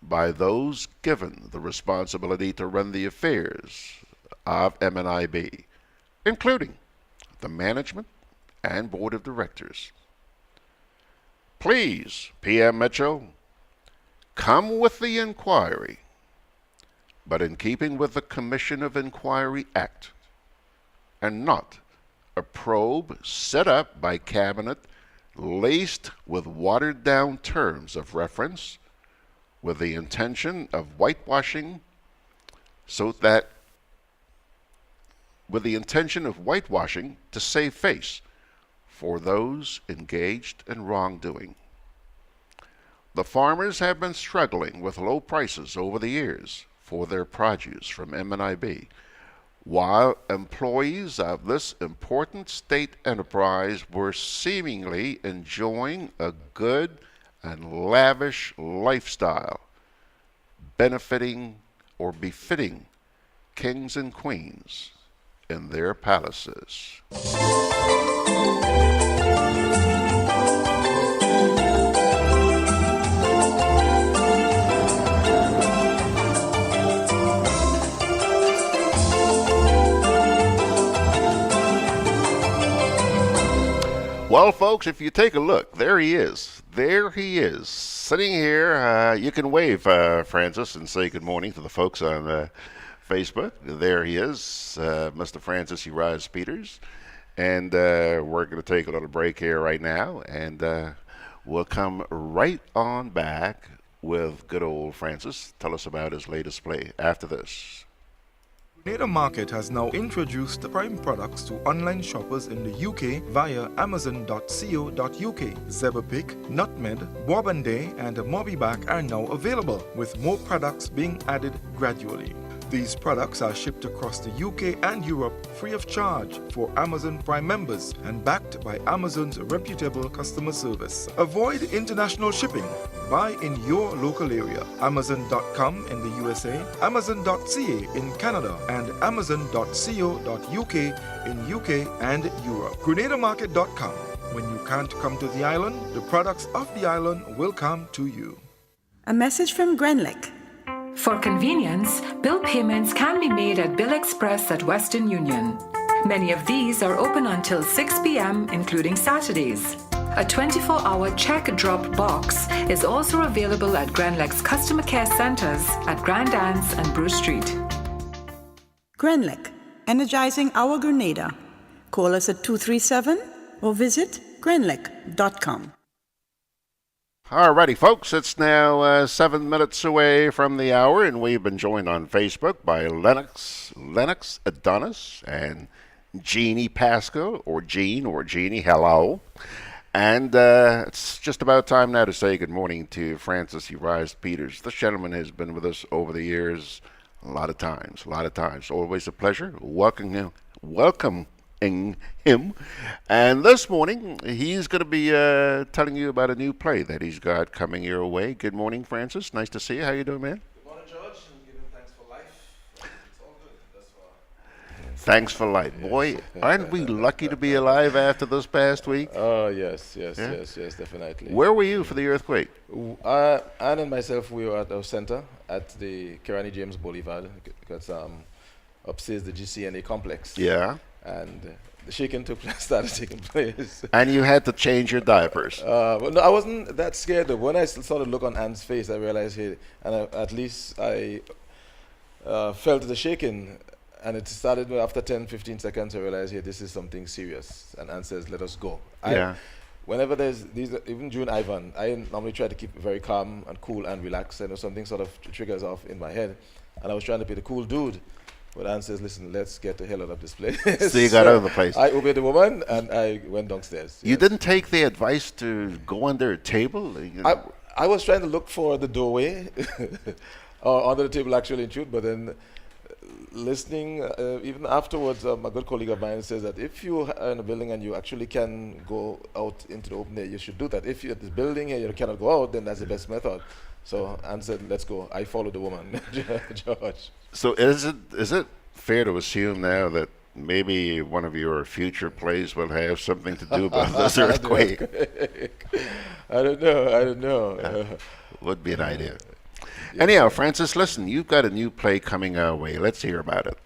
by those given the responsibility to run the affairs of MNIB, including the management and board of directors. Please, PM Mitchell, come with the inquiry, but in keeping with the Commission of Inquiry Act, and not a probe set up by Cabinet laced with watered-down terms of reference with the intention of whitewashing to save face for those engaged in wrongdoing. The farmers have been struggling with low prices over the years for their produce from MNIB, while employees of this important state enterprise were seemingly enjoying a good and lavish lifestyle, benefiting or befitting kings and queens in their palaces. Well, folks, if you take a look, there he is. There he is, sitting here. You can wave, Francis, and say good morning to the folks on Facebook. There he is, Mr. Francis Urias Peters. And we're going to take a little break here right now, and we'll come right on back with good old Francis. Tell us about his latest play after this. Grenada Market has now introduced the Prime products to online shoppers in the UK via amazon.co.uk. Zeberpick, Nutmeg, Wabande and Mobiback are now available, with more products being added gradually. These products are shipped across the UK and Europe free of charge for Amazon Prime members and backed by Amazon's reputable customer service. Avoid international shipping. Buy in your local area. Amazon.com in the USA, Amazon.ca in Canada, and Amazon.co.uk in UK and Europe. GrenadaMarket.com. When you can't come to the island, the products of the island will come to you. A message from Grenlec. For convenience, bill payments can be made at Bill Express at Western Union. Many of these are open until 6 p.m., including Saturdays. A 24-hour check drop box is also available at Grenlec's customer care centers at Grand Anse and Bruce Street. Grenlec, energizing our Grenada. Call us at 237 or visit grenlec.com. Alrighty, folks, it's now 7 minutes away from the hour, and we've been joined on Facebook by Lennox Adonis and Jeannie Pascal, or Jeannie, hello. And it's just about time now to say good morning to Francis Urias Peters. This gentleman has been with us over the years a lot of times. Always a pleasure welcoming him. And this morning, he's going to be telling you about a new play that he's got coming your way. Good morning, Francis. Nice to see you. How you doing, man? Good morning, George. I'm giving thanks for life. It's all good. That's why. Thanks for life. Boy, aren't we lucky to be alive after this past week? Oh, yes, definitely. Where were you for the earthquake? Ann and myself, we were at our center at the Kirani James Boulevard, because upstairs the GCNA complex. Yeah. And the shaking started taking place. And you had to change your diapers. Well, no, I wasn't that scared though. When I saw the look on Anne's face, I realized, hey, and at least I felt the shaking. And it started after 10, 15 seconds, I realized, hey, this is something serious. And Anne says, let us go. Whenever there's these, even during Ivan, I normally try to keep very calm and cool and relaxed. I know something sort of triggers off in my head. And I was trying to be the cool dude. But Anne says, listen, let's get the hell out of this place. So you got out of the place. I obeyed the woman and I went downstairs. You didn't take the advice to go under a table? I was trying to look for the doorway, or under the table actually in truth, but then listening, even afterwards, a good colleague of mine says that if you are in a building and you actually can go out into the open air, you should do that. If you're at this building here, you cannot go out, then that's the best method. So Anne said, let's go. I followed the woman, George. So is it fair to assume now that maybe one of your future plays will have something to do about this earthquake? I don't know. Would be an idea. Anyhow, Francis, listen, you've got a new play coming our way. Let's hear about it.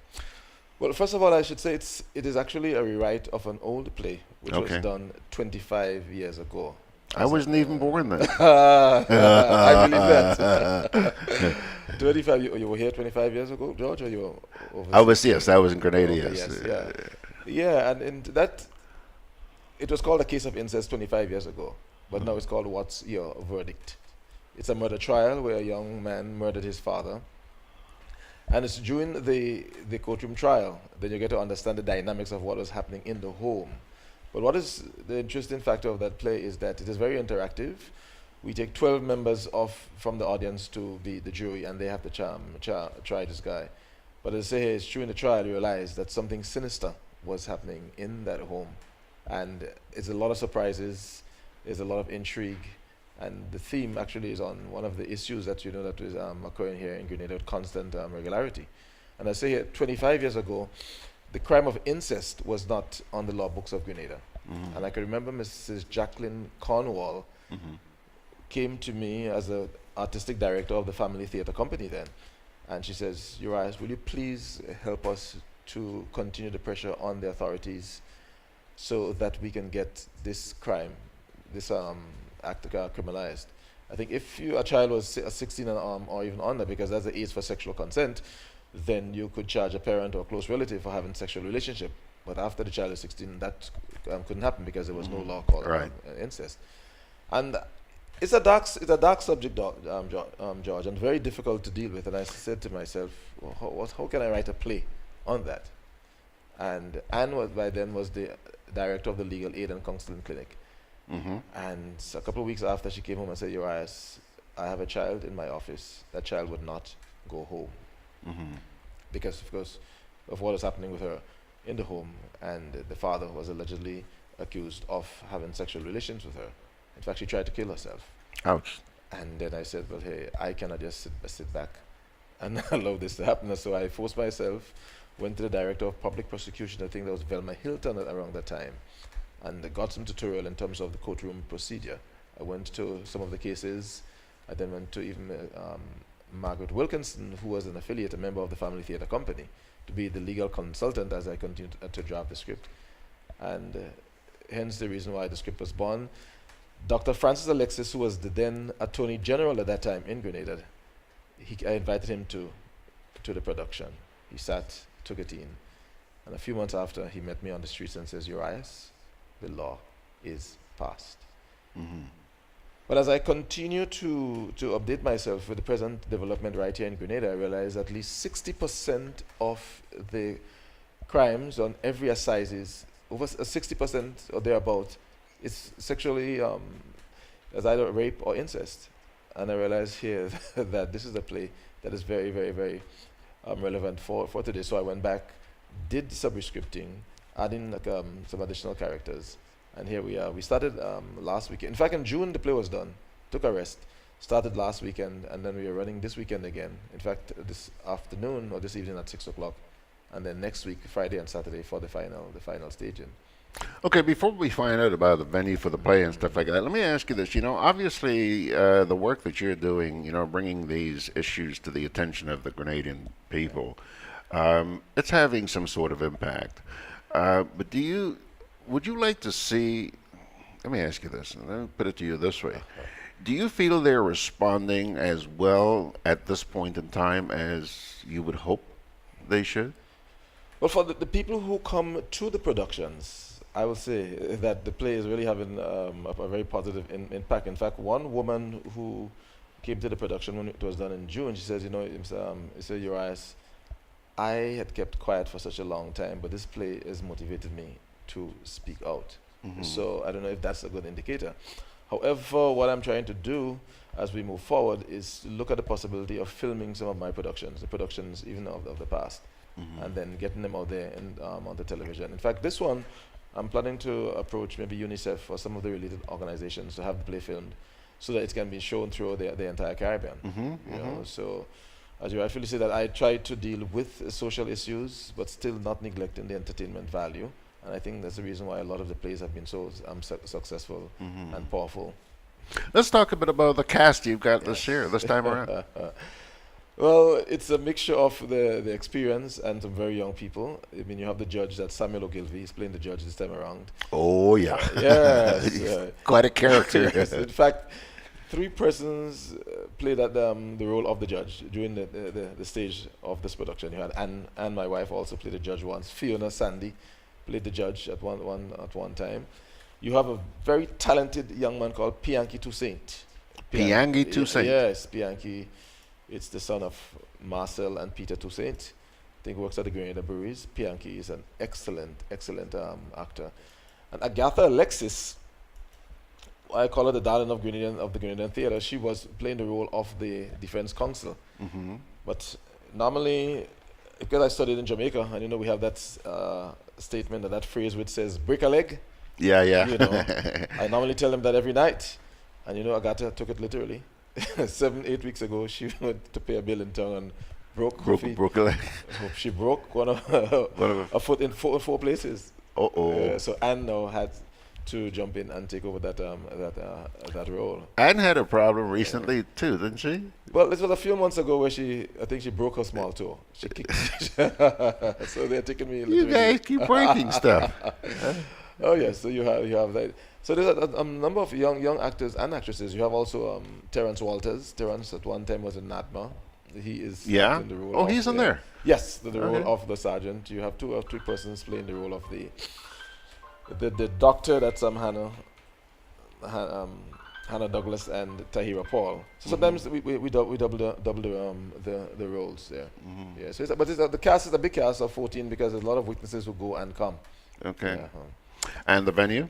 Well, first of all, I should say it is actually a rewrite of an old play, which was done 25 years ago. I wasn't even born then. I believe that. 25. You were here 25 years ago, George, or you were overseas? I was in Grenada, yes. Yeah, and in that, it was called a case of incest 25 years ago, but now it's called What's Your Verdict? It's a murder trial where a young man murdered his father. And it's during the courtroom trial that you get to understand the dynamics of what was happening in the home. But what is the interesting factor of that play is that it is very interactive. We take 12 members from the audience to be the jury, and they have to try this guy. But as I say, it's during the trial you realize that something sinister was happening in that home. And it's a lot of surprises, there's a lot of intrigue, And the theme actually is on one of the issues that that is occurring here in Grenada with constant regularity. And I say here, 25 years ago, the crime of incest was not on the law books of Grenada. And I can remember Mrs. Jacqueline Cornwall came to me as the artistic director of the family theater company then. And she says, Uriah, will you please help us to continue the pressure on the authorities so that we can get this crime, this act criminalized? I think if a child was 16 or even under, because that's the age for sexual consent, then you could charge a parent or a close relative for having sexual relationship. But after the child is 16, that couldn't happen because there was no law called incest. And it's a dark subject, George, and very difficult to deal with. And I said to myself, well, how can I write a play on that? And Anne by then was the director of the Legal Aid and Counseling Clinic. And a couple of weeks after, she came home and said, Uriah, I have a child in my office. That child would not go home. Because, of course, of what was happening with her in the home. And the father was allegedly accused of having sexual relations with her. In fact, she tried to kill herself. Ouch. And then I said, well, hey, I cannot just sit back and allow this to happen. So I forced myself, went to the director of public prosecution, I think that was Velma Hilton around that time, and got some tutorial in terms of the courtroom procedure. I went to some of the cases. I then went to even Margaret Wilkinson, who was an affiliate, a member of the Family Theatre Company, to be the legal consultant as I continued to draft the script. And hence the reason why the script was born. Dr. Francis Alexis, who was the then Attorney General at that time in Grenada, I invited him to the production. He sat, took it in, and a few months after, he met me on the streets and says, Uriah, the law is passed. But as I continue to update myself with the present development right here in Grenada, I realize at least 60% of the crimes on every assizes, over 60% or thereabout, is sexually as either rape or incest. And I realize here that this is a play that is very, very, very relevant for today. So I went back, did sub-scripting, adding some additional characters. And here we are. We started last weekend. In fact, in June, the play was done. Took a rest. Started last weekend, and then we are running this weekend again. In fact, this afternoon or this evening at 6 o'clock. And then next week, Friday and Saturday for the final staging. Okay, before we find out about the venue for the play and stuff like that, let me ask you this. Obviously, the work that you're doing, bringing these issues to the attention of the Grenadian people, it's having some sort of impact. But would you like to see, let me ask you this, and I'll put it to you this way. Do you feel they're responding as well at this point in time as you would hope they should? Well, for the people who come to the productions, I will say that the play is really having a very positive impact. In fact, one woman who came to the production when it was done in June, she says, Uriah, I had kept quiet for such a long time, but this play has motivated me to speak out. So I don't know if that's a good indicator. However, what I'm trying to do as we move forward is to look at the possibility of filming some of my productions, the productions even of the past, and then getting them out there and on the television. In fact, this one, I'm planning to approach maybe UNICEF or some of the related organizations to have the play filmed so that it can be shown through the entire Caribbean. So as you rightfully say, that I try to deal with social issues, but still not neglecting the entertainment value. And I think that's the reason why a lot of the plays have been so successful and powerful. Let's talk a bit about the cast you've got this time around. Well, it's a mixture of the experience and some very young people. I mean, you have the judge, that's Samuel Ogilvy. He's playing the judge this time around. Oh, yeah. Yes. Quite a character. Yes. In fact, 3 persons played the role of the judge during the stage of this production. You had Anne, my wife, also played the judge once. Fiona Sandy played the judge at one time. You have a very talented young man called Pianki Toussaint. Pianki Toussaint? Yes, Pianki. It's the son of Marcel and Peter Toussaint. I think he works at the Grenada Breweries. Pianki is an excellent actor. And Agatha Alexis, I call her the darling of the Grenadian theatre. She was playing the role of the defense counsel. But normally, because I studied in Jamaica, and we have that statement, that phrase which says "break a leg." Yeah. I normally tell them that every night. And Agatha took it literally. 7-8 weeks ago, she went to pay a bill in town and broke her feet. Broke a leg. She broke one of a foot in four places. So Anne now had to jump in and take over that role. Anne had a problem recently too, didn't she? Well, this was a few months ago where I think she broke her small toe. She kicked. So they're taking me. You guys keep breaking stuff. Oh yes, so you have that. So there's a number of young actors and actresses. You have also Terrence Walters. Terrence at one time was in NADMA. He is in the role. He's in there. Yes, the role of the sergeant. You have 2 or 3 persons playing the role of the doctor. That's Hannah Douglas and Tahira Paul. So sometimes we double the roles there. Yeah. So the cast is a big cast of 14 because there's a lot of witnesses who go and come. Okay. Yeah, And the venue?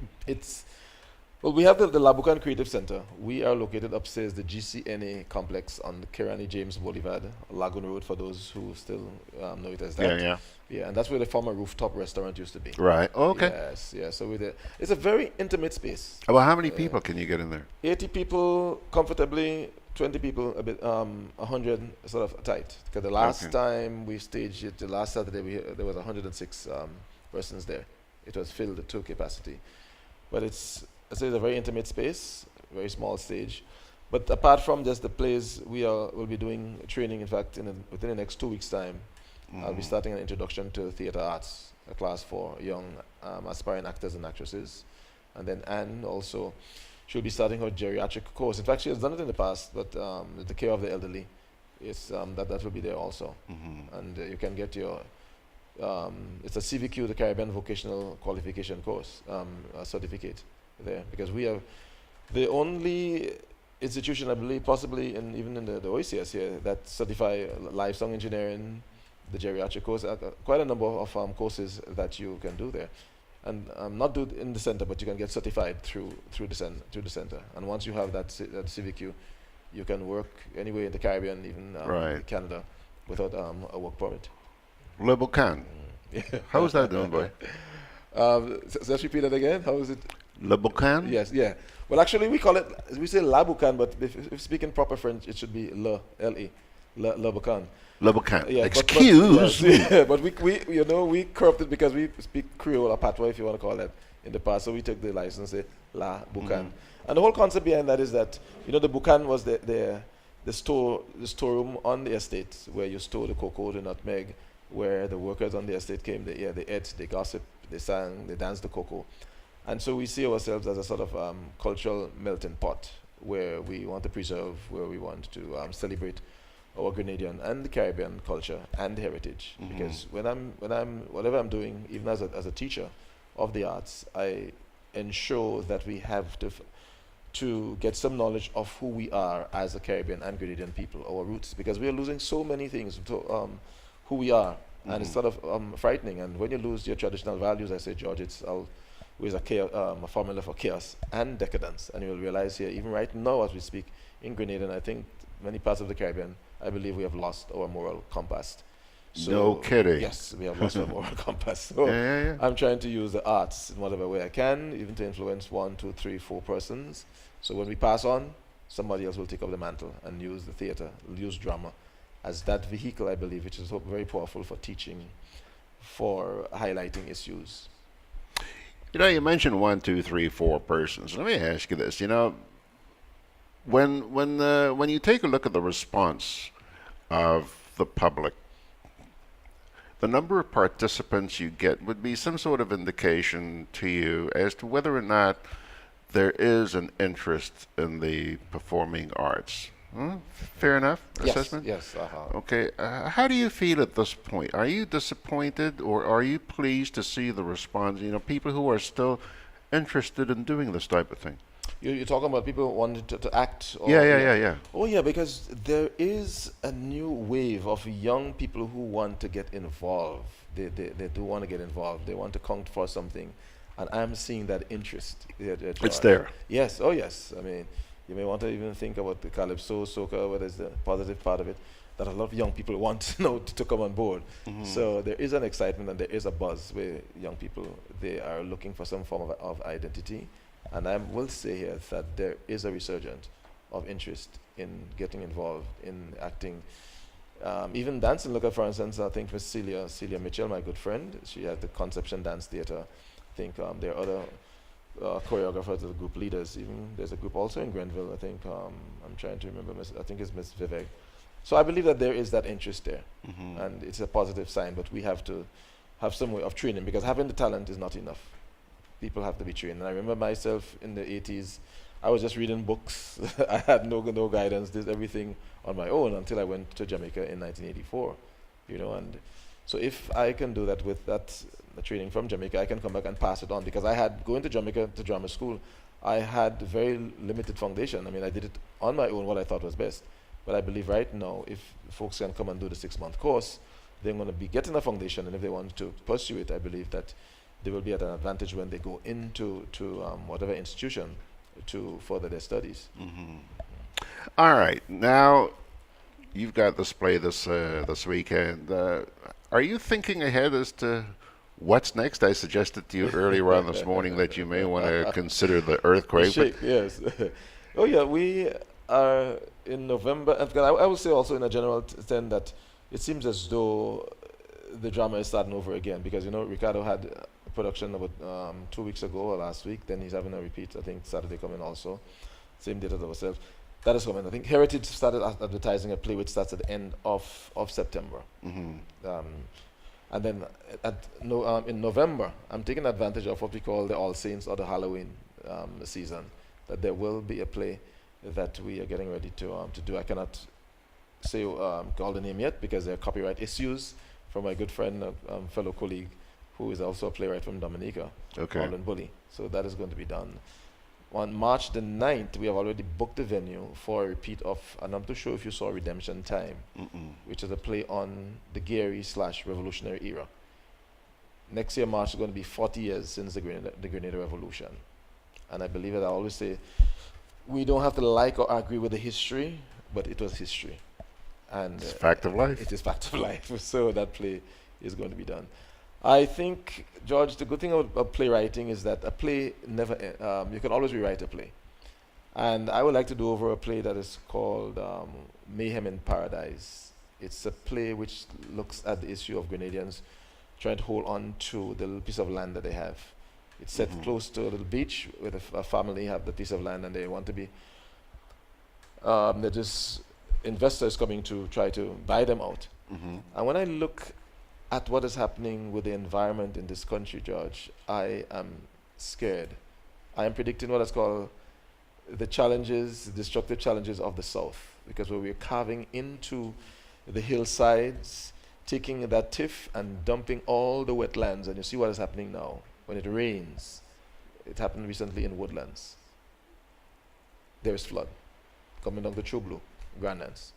We have the Labucan Creative Center. We are located upstairs the GCNA complex on the Kirani James Boulevard, Lagoon Road, for those who still know it as that. Yeah, and that's where the former rooftop restaurant used to be. Right. Okay. Yes. Yeah. So it's a very intimate space. Well, how many people can you get in there? 80 people comfortably. 20 people a bit. 100 sort of tight. Because the last time we staged it, the last Saturday, there was 106 persons there. It was filled to capacity, but it's a very intimate space, very small stage. But apart from just the plays, will be doing training. In fact, within the next 2 weeks' time, I'll be starting an introduction to theatre arts, a class for young aspiring actors and actresses. And then Anne also, she'll be starting her geriatric course. In fact, she has done it in the past, but the care of the elderly, that will be there also. And you can get your it's a CVQ, the Caribbean Vocational Qualification Course, certificate there, because we have the only institution, I believe, possibly even in the OECS here, that certify livestock engineering, the geriatric course, quite a number of courses that you can do there, and not do it in the center, but you can get certified through the center. And once you have that CVQ, you can work anywhere in the Caribbean, even Canada, without a work permit. Le Boucan. How is that doing, boy? Let's repeat that again. How is it? Le Boucan? Yes, yeah. Well, actually, we say La Boucan, but if speaking proper French, it should be Le, L-E, Le Boucan. Le Boucan. Yeah, Excuse me. Yeah, but we corrupted because we speak Creole or Patois, if you want to call that, in the past. So we took the license, say La Boucan. And the whole concept behind that is that, the Boucan was the storeroom on the estate where you store the cocoa, the nutmeg, where the workers on the estate came, they ate, they gossiped, they sang, they danced the cocoa. And so we see ourselves as a sort of cultural melting pot where we want to preserve, where we want to celebrate our Grenadian and the Caribbean culture and heritage. Because whatever I'm doing, even as a teacher of the arts, I ensure that we have to get some knowledge of who we are as a Caribbean and Grenadian people, our roots, because we are losing so many things to who we are, and it's sort of frightening. And when you lose your traditional values, I say, George, it's always a formula for chaos and decadence. And you will realize here, even right now as we speak, in Grenada, and I think many parts of the Caribbean, I believe we have lost our moral compass. So no kidding. Yes, we have lost our moral compass. So I'm trying to use the arts in whatever way I can, even to influence 1, 2, 3, 4 persons. So when we pass on, somebody else will take up the mantle and use the theatre, use drama as that vehicle, I believe, which is very powerful for teaching, for highlighting issues. You mentioned 1, 2, 3, 4 persons. Let me ask you this. When you take a look at the response of the public, the number of participants you get would be some sort of indication to you as to whether or not there is an interest in the performing arts. Fair enough assessment? Yes. Okay. How do you feel at this point? Are you disappointed or are you pleased to see the response? People who are still interested in doing this type of thing. You're talking about people wanting to act? Yeah. Oh, yeah, because there is a new wave of young people who want to get involved. They do want to get involved. They want to count for something. And I'm seeing that interest. It's there. Yes. Oh, yes. I mean, you may want to even think about the calypso, soca, what is the positive part of it, that a lot of young people want to come on board. So there is an excitement and there is a buzz where young people, they are looking for some form of identity And I will say here that there is a resurgence of interest in getting involved in acting. Even dancing, look at, for instance, I think Miss Celia Mitchell, my good friend, she had the Conception Dance Theatre. I think there are other choreographers, the group leaders. Even there's a group also in Grenville, I think, I'm trying to remember, I think it's Miss Vivek. So I believe that there is that interest there, and it's a positive sign, but we have to have some way of training, because having the talent is not enough. People have to be trained. And I remember myself in the 80s, I was just reading books. I had no guidance, did everything on my own until I went to Jamaica in 1984, you know. And so if I can do that with that training from Jamaica, I can come back and pass it on, because I had, going to Jamaica to drama school, I had very limited foundation. I mean, I did it on my own, what I thought was best. But I believe right now, if folks can come and do the 6-month course, they're going to be getting a foundation, and if they want to pursue it, I believe that they will be at an advantage when they go into whatever institution to further their studies. All right, now you've got this play this weekend. Are you thinking ahead as to what's next? I suggested to you earlier on this morning that you may want to consider the earthquake. Yes. Oh yeah, we are in November. And I will say also in a general sense that it seems as though the drama is starting over again, because you know Ricardo had a production about 2 weeks ago or last week. Then he's having a repeat. I think Saturday coming also. Same date as ourselves. That is coming. I think Heritage started advertising a play which starts at the end of September. And then in November, I'm taking advantage of what we call the All Saints or the Halloween season. That there will be a play that we are getting ready to do. I cannot say call the name yet, because there are copyright issues from my good friend, fellow colleague, who is also a playwright from Dominica, Marlon Bully. So that is going to be done. On March the 9th, we have already booked the venue for a repeat of, and I'm not sure if you saw Redemption Time, which is a play on the Gary/Revolutionary era. Next year, March, is going to be 40 years since the Grenada Revolution. And I believe that I always say, we don't have to like or agree with the history, but it was history. And it's fact of life. It is fact of life. So that play is going to be done. I think, George, the good thing about playwriting is that a play never, you can always rewrite a play. And I would like to do over a play that is called Mayhem in Paradise. It's a play which looks at the issue of Grenadians trying to hold on to the little piece of land that they have. It's set close to a little beach where a family have the piece of land, and they want to be, they're just investors coming to try to buy them out. And when I look at what is happening with the environment in this country, George, I am scared. I am predicting what is called the challenges, the destructive challenges of the South, because we're carving into the hillsides, taking that tiff and dumping all the wetlands, and you see what is happening now. When it rains, it happened recently in Woodlands. There is flood coming down the True Blue, Grandlands.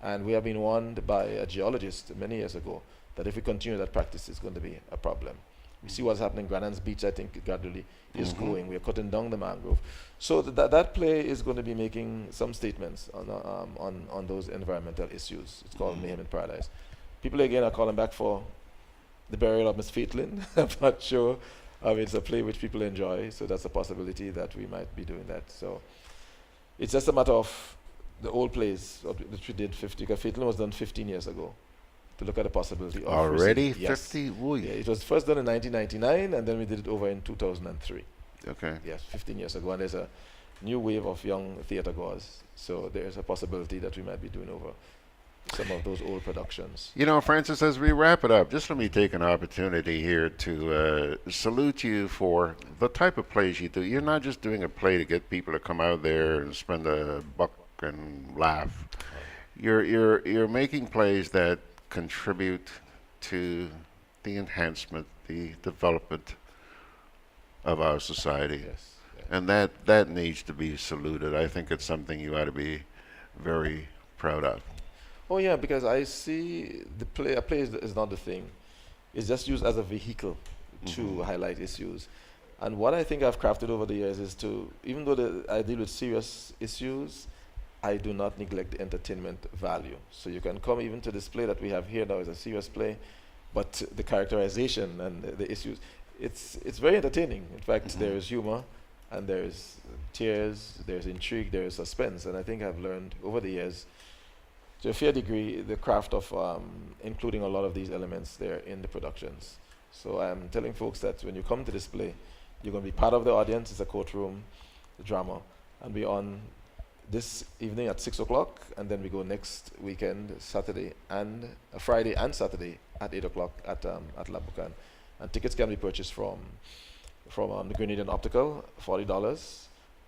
And we have been warned by a geologist many years ago that if we continue that practice, it's going to be a problem. We see what's happening. Grandlands Beach, I think, gradually is growing. We are cutting down the mangrove. So that play is going to be making some statements on those environmental issues. It's called Mayhem in Paradise. People again are calling back for the burial of Miss Faitlin. I'm not sure. It's a play which people enjoy, so that's a possibility that we might be doing that. So it's just a matter of the old plays which we did 50, because Faitlin was done 15 years ago. To look at the possibility of already 50. Yes. Yeah, it was first done in 1999, and then we did it over in 2003. Okay. Yes, 15 years ago, and there's a new wave of young theatre goers. So there's a possibility that we might be doing over some of those old productions. You know, Francis, as we wrap it up, just let me take an opportunity here to salute you for the type of plays you do. You're not just doing a play to get people to come out there and spend a buck and laugh. You're making plays that contribute to the enhancement, the development of our society. Yes. And that needs to be saluted. I think it's something you ought to be very proud of. Oh yeah, because I see a play is not the thing. It's just used as a vehicle to highlight issues. And what I think I've crafted over the years is to, even though I deal with serious issues, I do not neglect the entertainment value. So you can come even to this play that we have here now is a serious play, but the characterization and the issues, it's very entertaining. In fact, there is humor, and there's tears, there's intrigue, there's suspense, and I think I've learned over the years, to a fair degree, the craft of including a lot of these elements there in the productions. So I'm telling folks that when you come to this play, you're going to be part of the audience. It's a courtroom drama, and we're on this evening at 6 o'clock, and then we go next weekend, Saturday and Friday and Saturday at 8 o'clock at La Bucan. And tickets can be purchased from the Grenadian Optical, $40,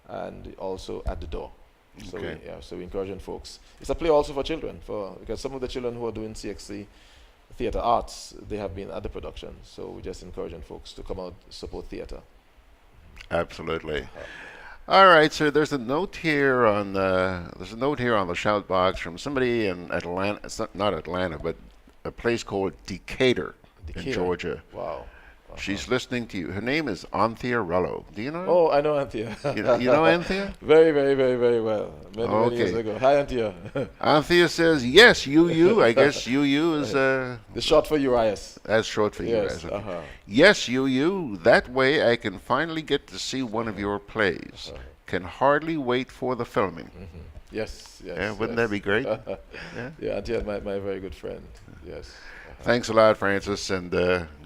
and also at the door. So Okay. so we encouraging folks. It's a play also for children, because some of the children who are doing CXC theatre arts, they have been at the production. So we're just encouraging folks to come out, support theatre. Absolutely. All right, so there's a note here on the shout box from somebody in Atlanta. It's not Atlanta, but a place called Decatur in Decatur. Georgia. Wow. She's listening to you. Her name is Anthea Rello. Do you know her? Oh, I know Anthea. You know Anthea? Very, very, very, very well. Many years ago. Hi, Anthea. Anthea says, yes, UU. I guess UU is... the short for Urias. That's short for Yes, Urias. Okay. uh-huh. Yes, UU. That way I can finally get to see one of your plays. Can hardly wait for the filming. Yes, yes. Yeah, wouldn't yes. that be great? Yeah, Anthea, my very good friend. Yes. Thanks a lot, Francis, and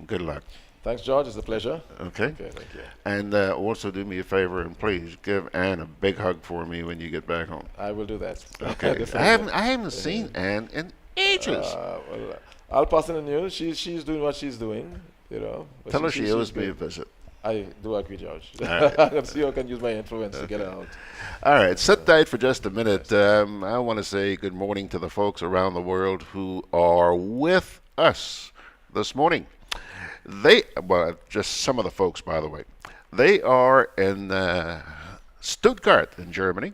good luck. Thanks, George. It's a pleasure. Okay. Okay, thank you. And also do me a favor and please give Anne a big hug for me when you get back home. I will do that. Okay. Definitely. I haven't seen Anne in ages. Well, I'll pass on the news. She's doing what she's doing, you know. But Tell her she owes she's me a good. visit. I do agree, George. All right. I can see how I can use my influence to get her out. All right, sit tight for just a minute. I want to say good morning to the folks around the world who are with us this morning. Just some of the folks, by the way. They are in Stuttgart in Germany.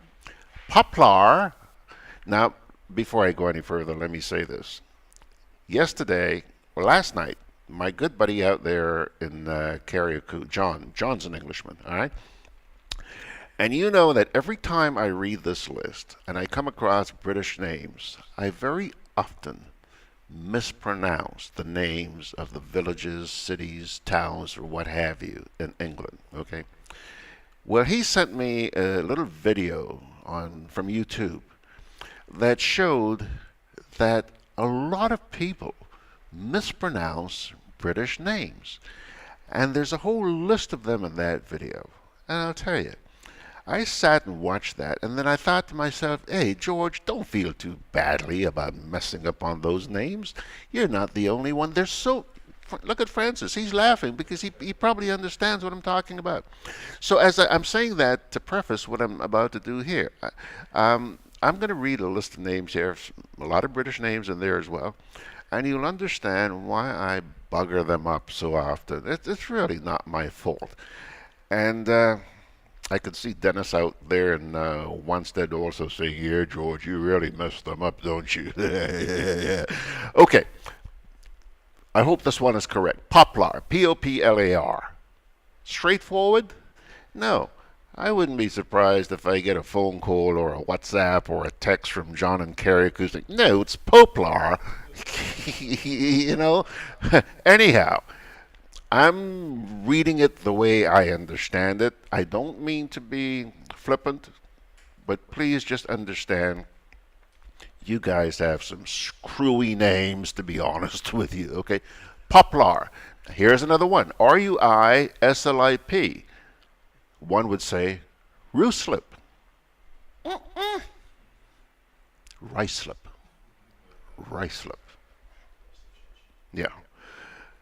Poplar. Now, before I go any further, let me say this. Last night, my good buddy out there in Carriacou, John's an Englishman, all right? And you know that every time I read this list and I come across British names, I very often mispronounce the names of the villages, cities, towns, or what have you in England, okay? Well, he sent me a little video from YouTube that showed that a lot of people mispronounce British names. And there's a whole list of them in that video. And I'll tell you, I sat and watched that, and then I thought to myself, hey, George, don't feel too badly about messing up on those names. You're not the only one. They're so... Look at Francis. He's laughing because he probably understands what I'm talking about. So as I'm saying that to preface what I'm about to do here, I'm going to read a list of names here, a lot of British names in there as well, and you'll understand why I bugger them up so often. It's really not my fault. And I could see Dennis out there in Wanstead also saying, yeah, George, you really messed them up, don't you? Yeah. Okay. I hope this one is correct. Poplar, Poplar. Straightforward? No. I wouldn't be surprised if I get a phone call or a WhatsApp or a text from John and Carrie who's like, no, it's Poplar. You know? Anyhow, I'm reading it the way I understand it. I don't mean to be flippant, but please just understand you guys have some screwy names, to be honest with you, okay? Poplar. Here's another one. Ruislip. One would say Ruislip. Ruislip. Yeah.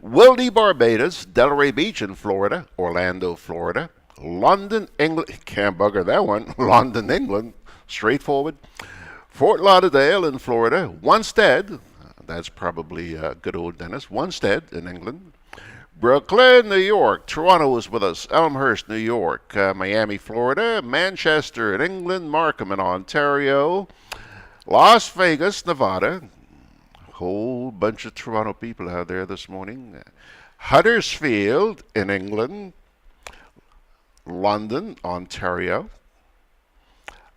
Wildy, Barbados, Delray Beach in Florida, Orlando, Florida, London, England, can't bugger that one, London, England, straightforward, Fort Lauderdale in Florida, Wanstead, that's probably good old Dennis, Wanstead in England, Brooklyn, New York, Toronto is with us, Elmhurst, New York, Miami, Florida, Manchester in England, Markham in Ontario, Las Vegas, Nevada, whole bunch of Toronto people out there this morning. Huddersfield in England, London, Ontario,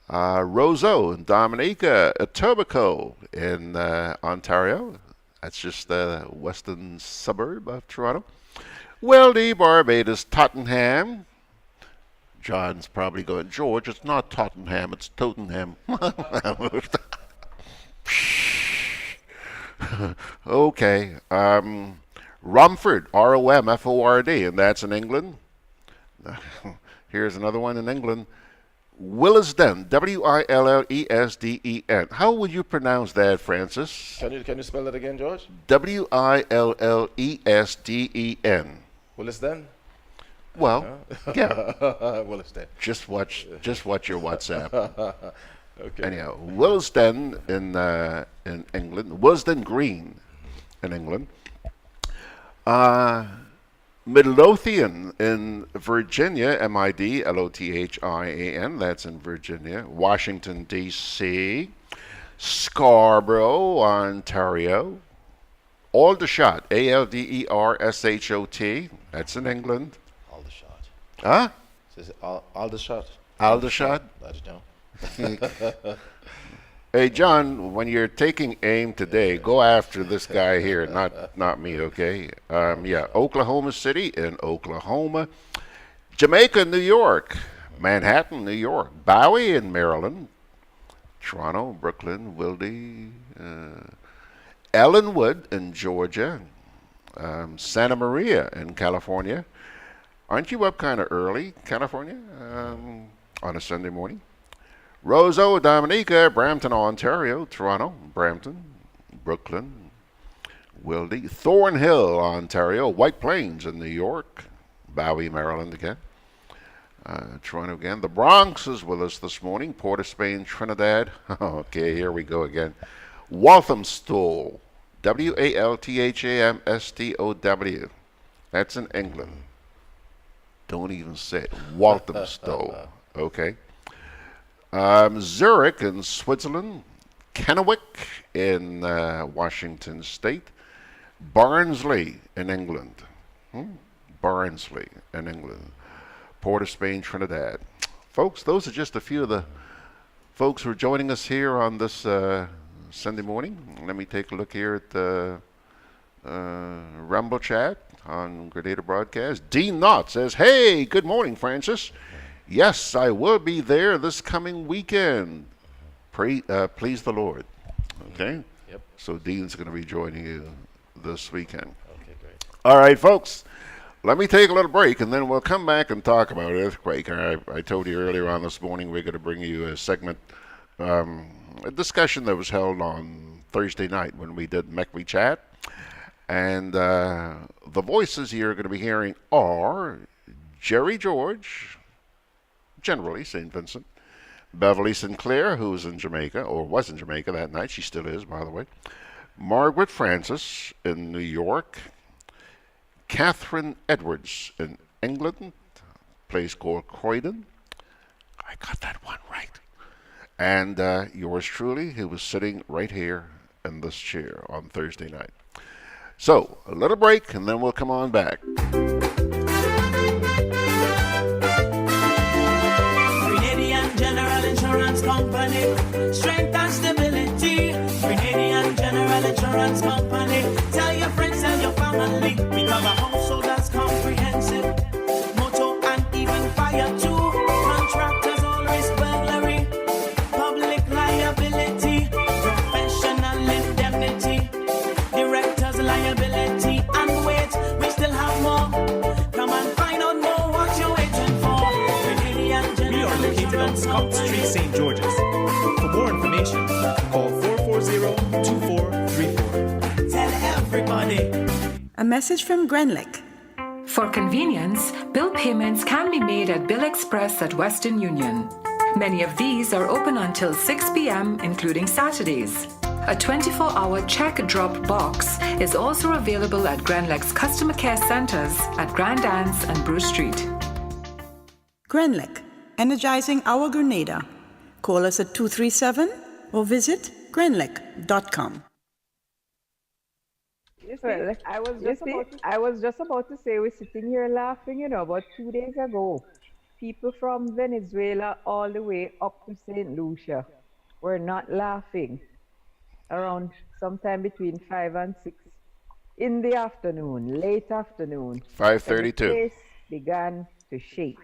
Roseau in Dominica, Etobicoke in Ontario. That's just the western suburb of Toronto. Weldy, Barbados, Tottenham, John's probably going, George, it's not Tottenham, it's Tottenham. Okay. Romford, Romford, and that's in England. Here's another one in England. Willesden, Willesden. How would you pronounce that, Francis? Can you spell that again, George? Willesden. Willesden? Well, yeah. Willesden. Just watch your WhatsApp. Okay. Anyhow, Willesden in England, Willesden Green in England. Midlothian in Virginia, Midlothian, that's in Virginia. Washington, D.C. Scarborough, Ontario. Aldershot, Aldershot, that's in England. Aldershot. Huh? Aldershot. Aldershot? I don't know. Hey, John, when you're taking aim today, go after this guy here, not me, okay? Yeah, Oklahoma City in Oklahoma. Jamaica, New York. Manhattan, New York. Bowie in Maryland. Toronto, Brooklyn, Wilde. Ellenwood in Georgia. Santa Maria in California. Aren't you up kind of early, California, on a Sunday morning? Roseau, Dominica, Brampton, Ontario, Toronto, Brampton, Brooklyn, Wilde, Thornhill, Ontario, White Plains in New York, Bowie, Maryland again, Toronto again. The Bronx is with us this morning, Port of Spain, Trinidad. Okay, here we go again. Walthamstow, Walthamstow. That's in England. Don't even say it. Walthamstow. Okay. Zurich in Switzerland, Kennewick in Washington State, Barnsley in England, Barnsley in England, Port of Spain, Trinidad. Folks, those are just a few of the folks who are joining us here on this Sunday morning. Let me take a look here at the Rumble chat on Grenada Broadcast. Dean Knott says, hey, good morning, Francis. Yes, I will be there this coming weekend. Please the Lord. Okay? Yep. So Dean's going to be joining you this weekend. Okay, great. All right, folks. Let me take a little break, and then we'll come back and talk about earthquake. I told you earlier on this morning we're going to bring you a segment, a discussion that was held on Thursday night when we did MECWE Chat. And the voices you're going to be hearing are Jerry George, generally St. Vincent, Beverly Sinclair, who's in Jamaica, or was in Jamaica that night. She still is, by the way. Margaret Francis in New York. Catherine Edwards in England, place called Croydon. I got that one right. And yours truly, who was sitting right here in this chair on Thursday night. So, a little break, and then we'll come on back. Grenadian General Insurance Company, strength and stability. Grenadian General Insurance Company, tell your friends, tell your family. We cover household that's comprehensive, motor and even fire too. Contractors all risk burglary, public liability, professional indemnity, directors liability, and wait, we still have more. Come and find out more what you're waiting for. Grenadian General We are located on Scott Street, St. George's. For more information, call 440-2434. Tell everybody. A message from Grenlick. For convenience, bill payments can be made at Bill Express at Western Union. Many of these are open until 6 p.m., including Saturdays. A 24-hour check drop box is also available at Grenlick's customer care centers at Grand Anse and Bruce Street. Grenlick, energizing our Grenada. Call us at 237 or visit grenlick.com. Well, I was just about to say we're sitting here laughing, but 2 days ago, people from Venezuela all the way up to St. Lucia were not laughing around sometime between 5 and 6 in the afternoon, late afternoon. 5:32. The place began to shake.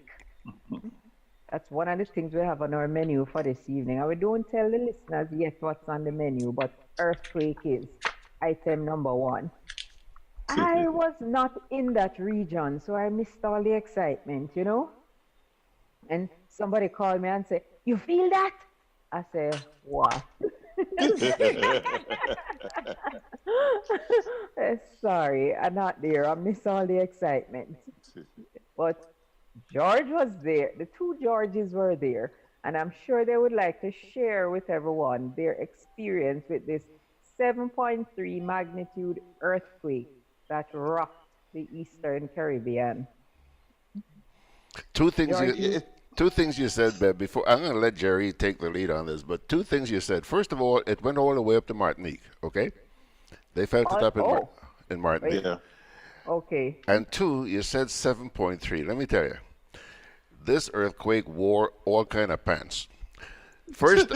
That's one of the things we have on our menu for this evening. And we don't tell the listeners yet what's on the menu, but earthquake is item number one. I was not in that region, so I missed all the excitement, you know? And somebody called me and said, "You feel that?" I said, "What?" Sorry, I'm not there. I missed all the excitement. But George was there. The two Georges were there. And I'm sure they would like to share with everyone their experience with this 7.3 magnitude earthquake that rocked the Eastern Caribbean. Two things George, you two things you said, Bev, before I'm going to let Jerry take the lead on this, but two things you said. First of all, it went all the way up to Martinique, okay? They felt it up in Martinique. Yeah. Okay. And two, you said 7.3. Let me tell you, this earthquake wore all kind of pants. First,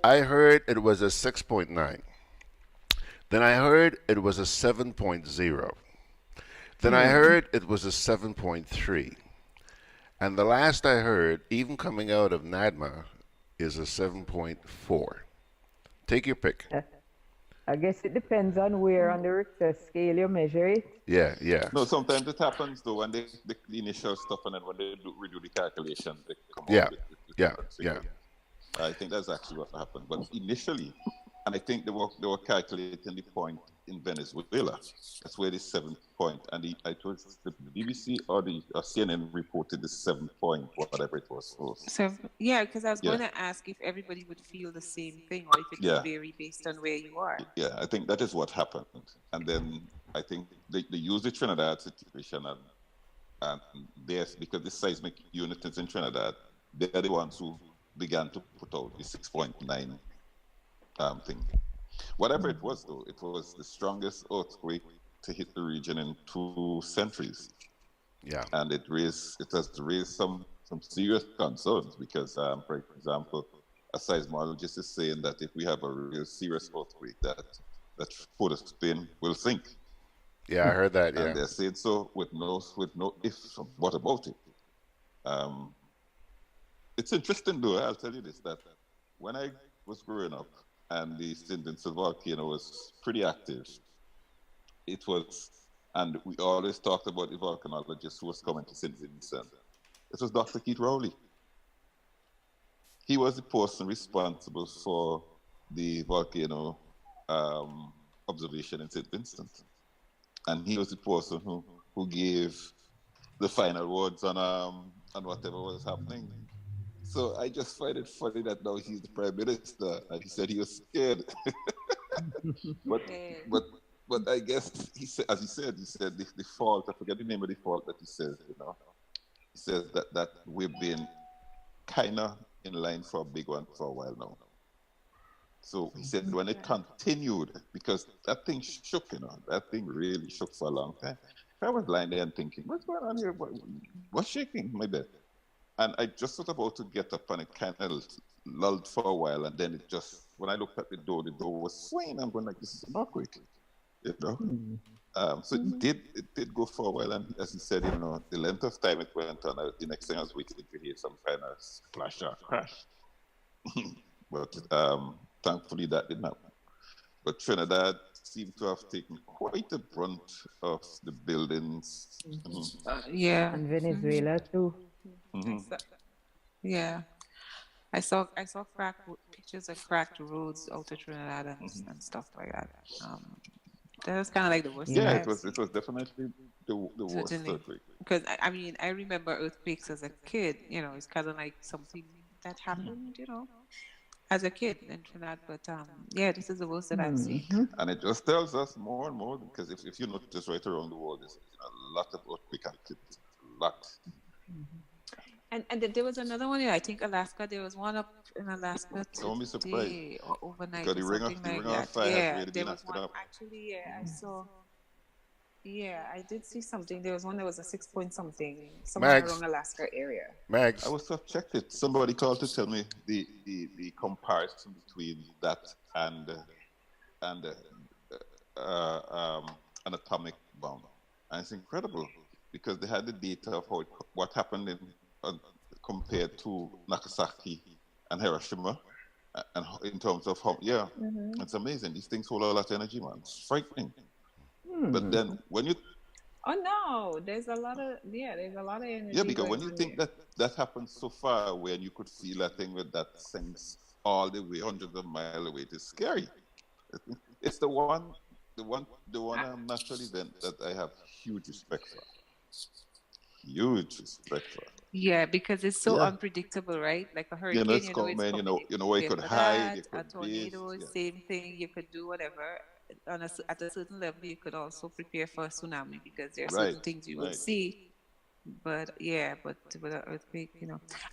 I heard it was a 6.9. Then I heard it was a 7.0. Then I heard it was a 7.3. And the last I heard, even coming out of NADMA, is a 7.4. Take your pick. I guess it depends on where on the Richter scale you measure it. Yeah. No, sometimes it happens though when they the initial stuff and then when they redo the calculation, they come Yeah, out with yeah, different yeah. figures. I think that's actually what happened. But initially, and I think they were calculating the point in Venezuela. That's where the 7 point, and I told the BBC or the CNN reported the 7 point, whatever it was. So yeah, because I was Yeah. going to ask if everybody would feel the same thing or if it Yeah. would vary based on where you are. Yeah, I think that is what happened. And then I think they used the Trinidad situation and there's because the seismic unit is in Trinidad, they're the ones who began to put out the 6.9 thing. Whatever it was though, it was the strongest earthquake to hit the region in 2 centuries. Yeah. And it has raised some serious concerns because, for example, a seismologist is saying that if we have a real serious earthquake, that Port of Spain will sink. Yeah, I heard that. And Yeah. they're saying so with no ifs. What about it? It's interesting though. I'll tell you this: that when I was growing up and the St. Vincent volcano was pretty active, it was, and we always talked about the volcanologist who was coming to St. Vincent. It was Dr. Keith Rowley. He was the person responsible for the volcano observation in St. Vincent. And he was the person who gave the final words on whatever was happening. So I just find it funny that now he's the prime minister and he said he was scared. but I guess he said, as he said the fault, I forget the name of the fault that he says, He says that we've been kind of in line for a big one for a while now. So he said when it continued, because that thing shook, that thing really shook for a long time. I was lying there and thinking, what's going on here? What's shaking my bed? And I just was about to get up and it kind of lulled for a while. And then it just, when I looked at the door was swaying. I'm going like, this is an earthquake, So it did go for a while. And as he said, the length of time it went on, the next thing I was waiting to hear some kind of splash or crash. But thankfully that didn't happen. But Trinidad seemed to have taken quite a brunt of the buildings. Yeah. And Venezuela too. Yeah. I saw pictures of cracked roads out of Trinidad and stuff like that. That was kind of like the worst. Yeah, it was definitely the worst earthquake. Because I remember earthquakes as a kid. It's kind of like something that happened. As a kid in Trinidad. But yeah, this is the worst that I've seen. And it just tells us more and more because if you notice right around the world, there's a lot of earthquake activity. A lot. And there was another one. I think Alaska. There was one up in Alaska Don't be surprised. or overnight Because or something like that. fire has Yeah, really there been was acted one. up. Actually, yeah, I saw. Yeah, I did see something. There was one that was a 6 point something somewhere Max. around Alaska area. Max. I was to have checked it. Somebody called to tell me the comparison between that and an atomic bomb, and it's incredible because they had the data of what happened in compared to Nagasaki and Hiroshima, and in terms of how, yeah, Mm-hmm. it's amazing. These things hold a lot of energy, man. It's frightening. But Hmm. then when you, Oh no, there's a lot of yeah, energy because going when you on think there. that that happens so far away and you could feel that thing with that sense all the way hundreds of miles away, it is scary. It's the one natural event that I have huge respect for. Huge respect for. Yeah, because it's so Yeah. unpredictable, right? Like a You know, hurricane, it's you know it's coming, coming, you could where you prepare could for hide, you that. A could this, tornado, yeah. same thing, you could do whatever. At a certain level, you could also prepare for a tsunami because there are Right, certain things you will right. see. But yeah, but with an earthquake,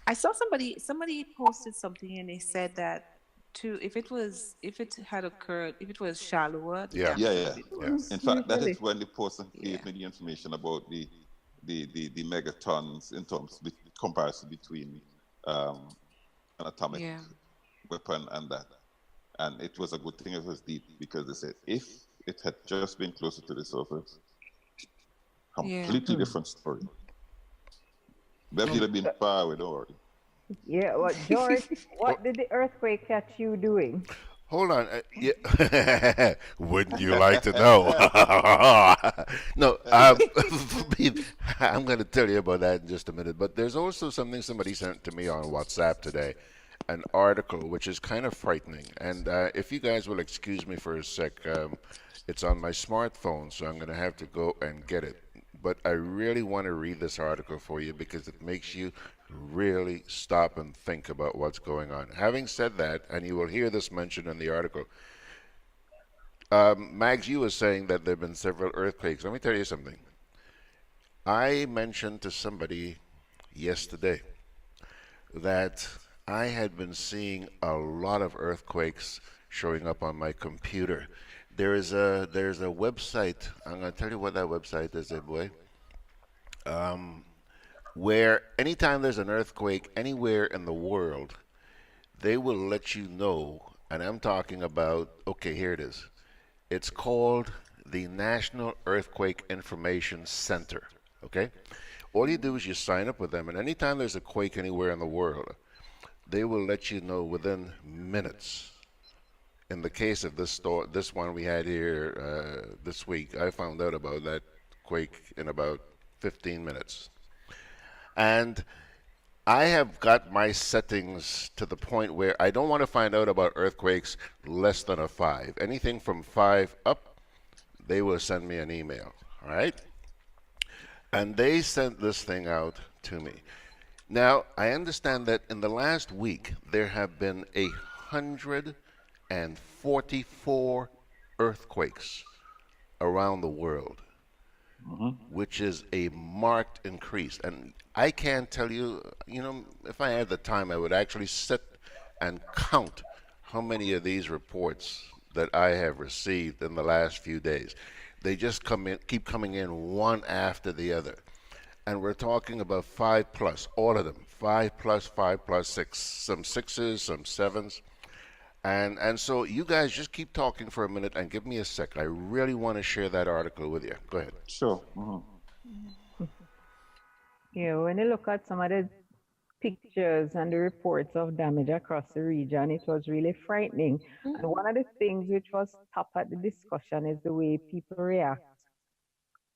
I saw somebody posted something and they said that to if it had occurred, if it was shallower, the Yeah. Yeah, damage would yeah, have been yeah. In worse. fact, that Usually. is when the person Yeah, gave me the information about the megatons in terms of comparison between um, an atomic yeah, weapon and that. And it was a good thing it was deep because they said if it had just been closer to the surface, yeah. completely Hmm. different story. Beverly Um, had been so- far away, don't worry. yeah, well, George, Oh, what did the earthquake catch you doing? hold on. Yeah. Wouldn't you like to know? No, I'm going to tell you about that in just a minute. But there's also something somebody sent to me on WhatsApp today, an article which is kind of frightening. And if you guys will excuse me for a sec, it's on my smartphone, so I'm going to have to go and get it. But I really want to read this article for you because it makes you really stop and think about what's going on. Having said that, and you will hear this mentioned in the article, Mags, you were saying that there have been several earthquakes. Let me tell you something. I mentioned to somebody yesterday that I had been seeing a lot of earthquakes showing up on my computer. There's a website. I'm gonna tell you what that website is, boy. Um, where anytime there's an earthquake anywhere in the world, they will let you know. And I'm talking about, okay, here it is. It's called the National Earthquake Information Center. Okay? All you do is you sign up with them, and anytime there's a quake anywhere in the world, they will let you know within minutes. In the case of this one we had here this week, I found out about that quake in about 15 minutes. And I have got my settings to the point where I don't want to find out about earthquakes less than a 5. Anything from 5 up, they will send me an email. All right? And they sent this thing out to me. Now, I understand that in the last week, there have been 144 earthquakes around the world, which is a marked increase. And I can't tell you, if I had the time, I would actually sit and count how many of these reports that I have received in the last few days. They just keep coming in one after the other. And we're talking about 5 plus, all of them. 5 plus 6, some sixes, some sevens. And so you guys just keep talking for a minute and give me a sec. I really want to share that article with you. Go ahead. Sure. When you look at some of the pictures and the reports of damage across the region, it was really frightening. And one of the things which was top at the discussion is the way people react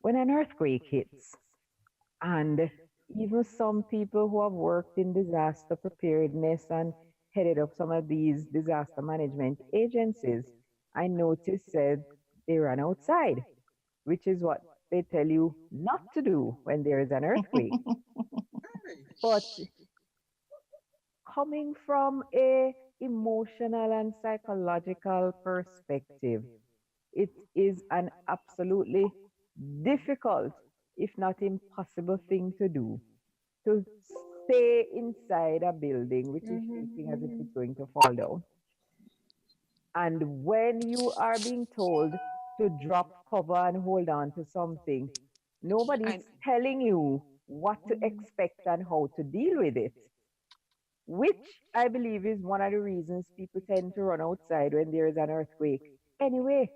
when an earthquake hits. And even some people who have worked in disaster preparedness and headed up some of these disaster management agencies, I noticed said they run outside, which is what they tell you not to do when there is an earthquake. But coming from a emotional and psychological perspective, it is an absolutely difficult, if not impossible thing to do, to stay inside a building which is shaking as if it's going to fall down. And when you are being told to drop cover and hold on to something, nobody's And telling you what to expect and how to deal with it, which I believe is one of the reasons people tend to run outside when there is an earthquake. Anyway,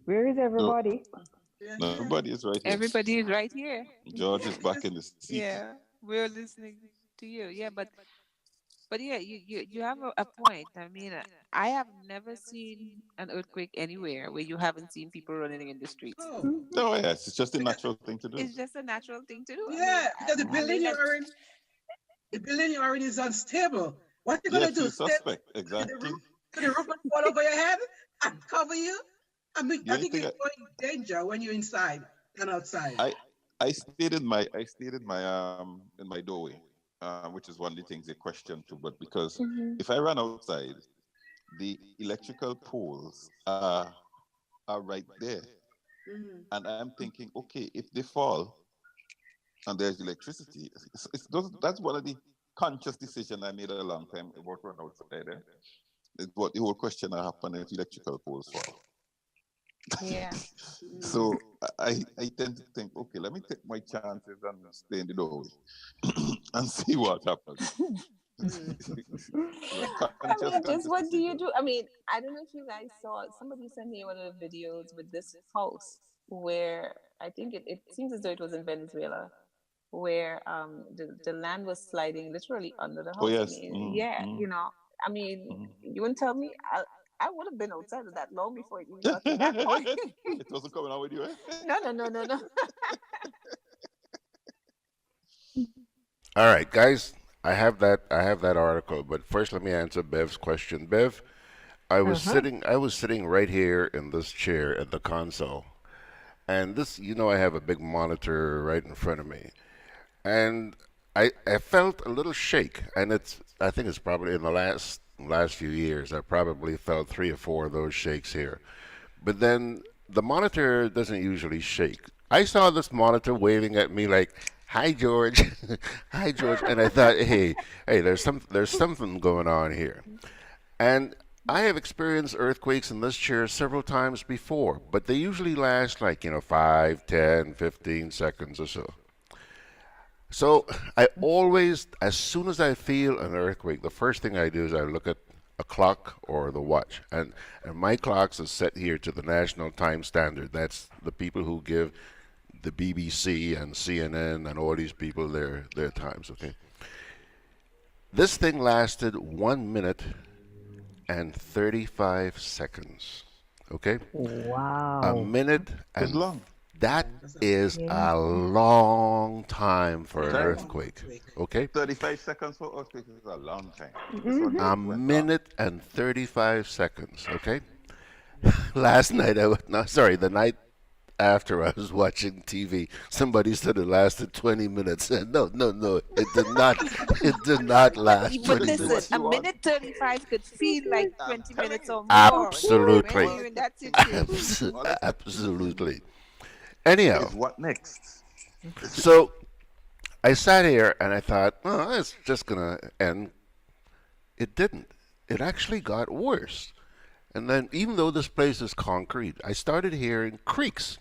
where is So, everybody? Nobody is right here. Everybody is right here. George is back in the seat. Yeah, we're listening to you. Yeah, but yeah, you have a point. I mean, I have never seen an earthquake anywhere where you haven't seen people running in the streets. No, yes, it's just a natural thing to do. It's just a natural thing to do. Yeah, because the building you're in is unstable. What you gonna Yes, do? you're suspect. Exactly. The roof gonna fall over your head and cover you? I mean, The I only think thing you're in danger when you're inside than outside. I stayed in my in my doorway, which is one of the things they question too. But because if I run outside, the electrical poles are right there, and I'm thinking, okay, if they fall and there's electricity, that's one of the conscious decision I made a long time about run outside. It's what the whole question that happened if electrical poles fall. Yeah. So I tend to think, okay, let me take my chances and stay in the doorway and see what happens. I mean, just what do you do? I mean, I don't know if you guys saw, somebody sent me one of the videos with this house where I think it seems as though it was in Venezuela, where the land was sliding literally under the house. Oh, yes. I mean, you know, I mean, you wouldn't tell me. I would have been outside of that long before it even got to that point. It wasn't coming out with you, eh? No. All right, guys, I have that article, but first let me answer Bev's question. Bev, I was sitting right here in this chair at the console. And this, I have a big monitor right in front of me. And I felt a little shake, and I think it's probably in the last few years I probably felt 3 or 4 of those shakes here. But then the monitor doesn't usually shake. I saw this monitor waving at me like, "Hi George." "Hi George." And I thought, hey, there's something going on here. And I have experienced earthquakes in this chair several times before, but they usually last like, 5, 10, 15 seconds or so. So I always, as soon as I feel an earthquake, the first thing I do is I look at a clock or the watch. And my clocks are set here to the National Time Standard. That's the people who give the BBC and CNN and all these people their times, okay? This thing lasted 1 minute and 35 seconds, okay? Wow. A minute and long. That is a long time for an earthquake, okay? 35 seconds for earthquake is a long time. A minute and 35 seconds, okay? Last night, the night after I was watching TV, somebody said it lasted 20 minutes. No, it did not. It did not last 20 But minutes. listen, a minute 35 could feel like 20 minutes or more. Absolutely. When you're in that situation. Absolutely. Anyhow, what next? So I sat here and I thought, oh, it's just going to end. It didn't. It actually got worse. And then, even though this place is concrete, I started hearing creaks.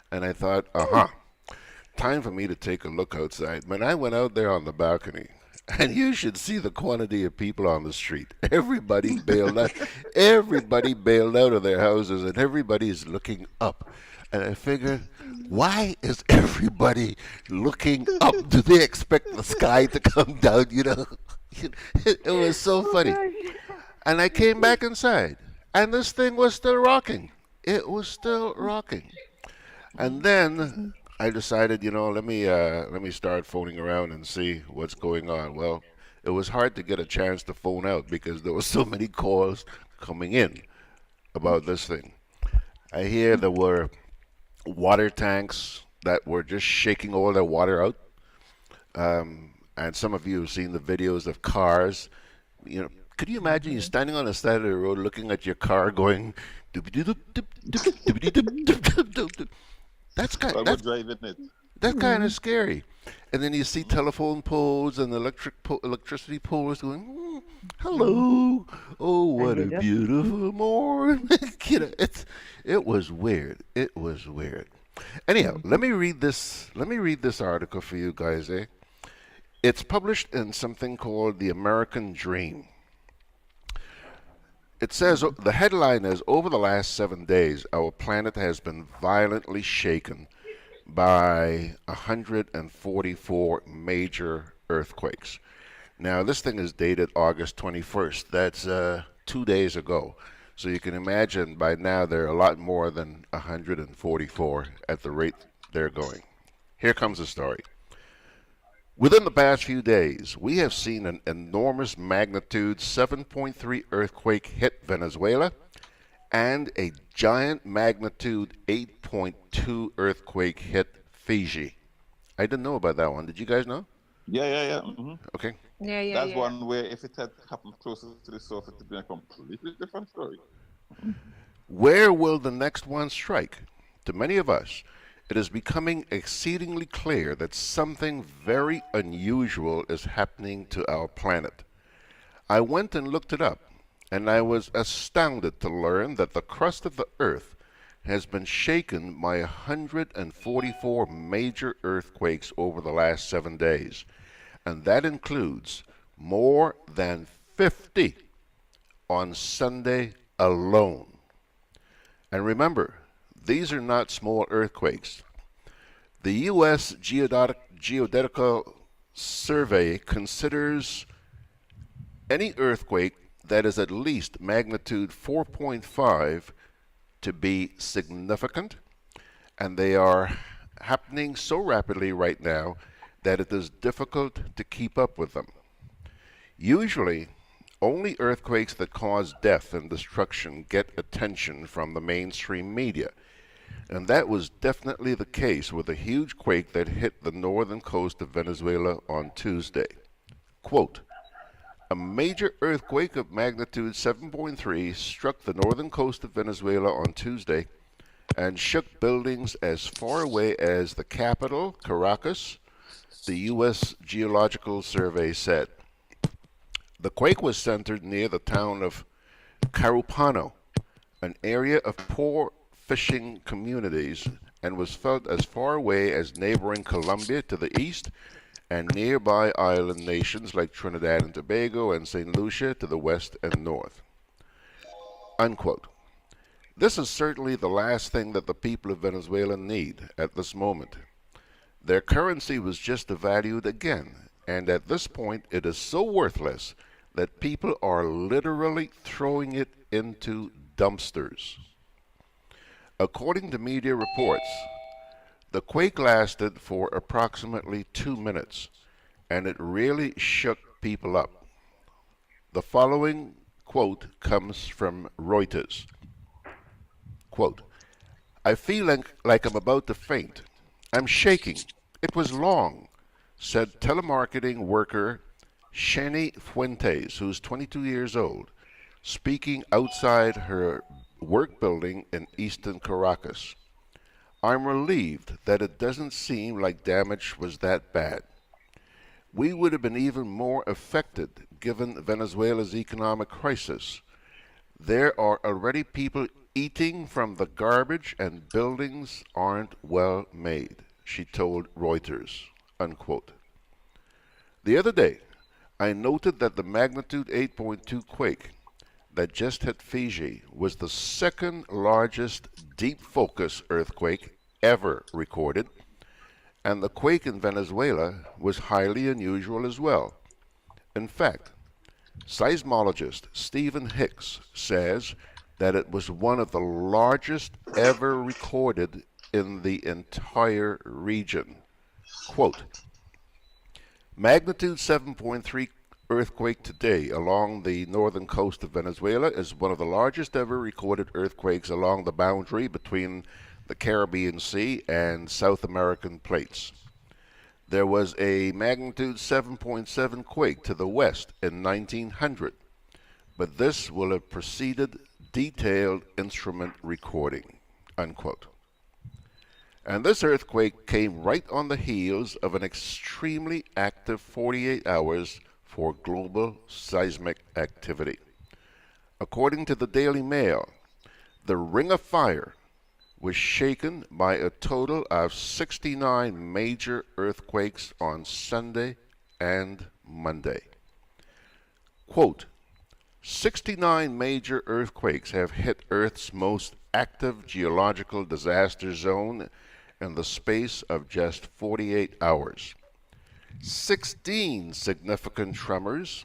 And I thought, time for me to take a look outside. When I went out there on the balcony, and you should see the quantity of people on the street. Everybody bailed out. Everybody bailed out of their houses, and everybody's looking up. And I figured, why is everybody looking up? Do they expect the sky to come down? It was so funny. And I came back inside, and this thing was still rocking. It was still rocking. And then I decided, let me start phoning around and see what's going on. Well, it was hard to get a chance to phone out because there were so many calls coming in about this thing. I hear there were water tanks that were just shaking all their water out. And some of you have seen the videos of cars. Could you imagine you standing on the side of the road looking at your car going, that's kind of scary. And then you see telephone poles and electricity poles going, hello, oh, what a beautiful morning. It was weird. It was weird. Anyhow, let me read this article for you guys, eh? It's published in something called The American Dream. It says the headline is over the last 7 days, our planet has been violently shaken by 144 major earthquakes. Now, this thing is dated August 21st. That's 2 days ago. So you can imagine by now there are a lot more than 144 at the rate they're going. Here comes the story. Within the past few days, we have seen an enormous magnitude 7.3 earthquake hit Venezuela and a giant magnitude 8.2 earthquake hit Fiji. I didn't know about that one. Did you guys know? Yeah. Mm-hmm. Okay. That's one where if it had happened closer to the surface, it would be a completely different story. Where will the next one strike? To many of us, it is becoming exceedingly clear that something very unusual is happening to our planet. I went and looked it up, and I was astounded to learn that the crust of the Earth has been shaken by 144 major earthquakes over the last 7 days, and that includes more than 50 on Sunday alone. And remember, these are not small earthquakes. The U.S. Geodetical Survey considers any earthquake that is at least magnitude 4.5 to be significant, and they are happening so rapidly right now that it is difficult to keep up with them. Usually, only earthquakes that cause death and destruction get attention from the mainstream media. And that was definitely the case with a huge quake that hit the northern coast of Venezuela on Tuesday. Quote, a major earthquake of magnitude 7.3 struck the northern coast of Venezuela on Tuesday and shook buildings as far away as the capital, Caracas, the U.S. Geological Survey said. The quake was centered near the town of Carupano, an area of poor fishing communities, and was felt as far away as neighboring Colombia to the east and nearby island nations like Trinidad and Tobago and St. Lucia to the west and north. Unquote. This is certainly the last thing that the people of Venezuela need at this moment. Their currency was just devalued again, and at this point it is so worthless that people are literally throwing it into dumpsters. According to media reports, the quake lasted for approximately 2 minutes, and it really shook people up. The following quote comes from Reuters. Quote, I feel like I'm about to faint. I'm shaking. It was long, said telemarketing worker Shani Fuentes, who's 22 years old, speaking outside her work building in eastern Caracas. I'm relieved that it doesn't seem like damage was that bad. We would have been even more affected given Venezuela's economic crisis. There are already people eating from the garbage and buildings aren't well made, she told Reuters, unquote. The other day, I noted that the magnitude 8.2 quake that just hit Fiji was the second largest deep focus earthquake ever recorded, and the quake in Venezuela was highly unusual as well. In fact, seismologist Stephen Hicks says that it was one of the largest ever recorded in the entire region. Quote, magnitude 7.3 earthquake today along the northern coast of Venezuela is one of the largest ever recorded earthquakes along the boundary between the Caribbean Sea and South American plates. There was a magnitude 7.7 quake to the west in 1900, but this will have preceded detailed instrument recording, unquote. And this earthquake came right on the heels of an extremely active 48 hours for global seismic activity. According to the Daily Mail, the Ring of Fire was shaken by a total of 69 major earthquakes on Sunday and Monday. Quote, 69 major earthquakes have hit Earth's most active geological disaster zone in the space of just 48 hours. 16 significant tremors,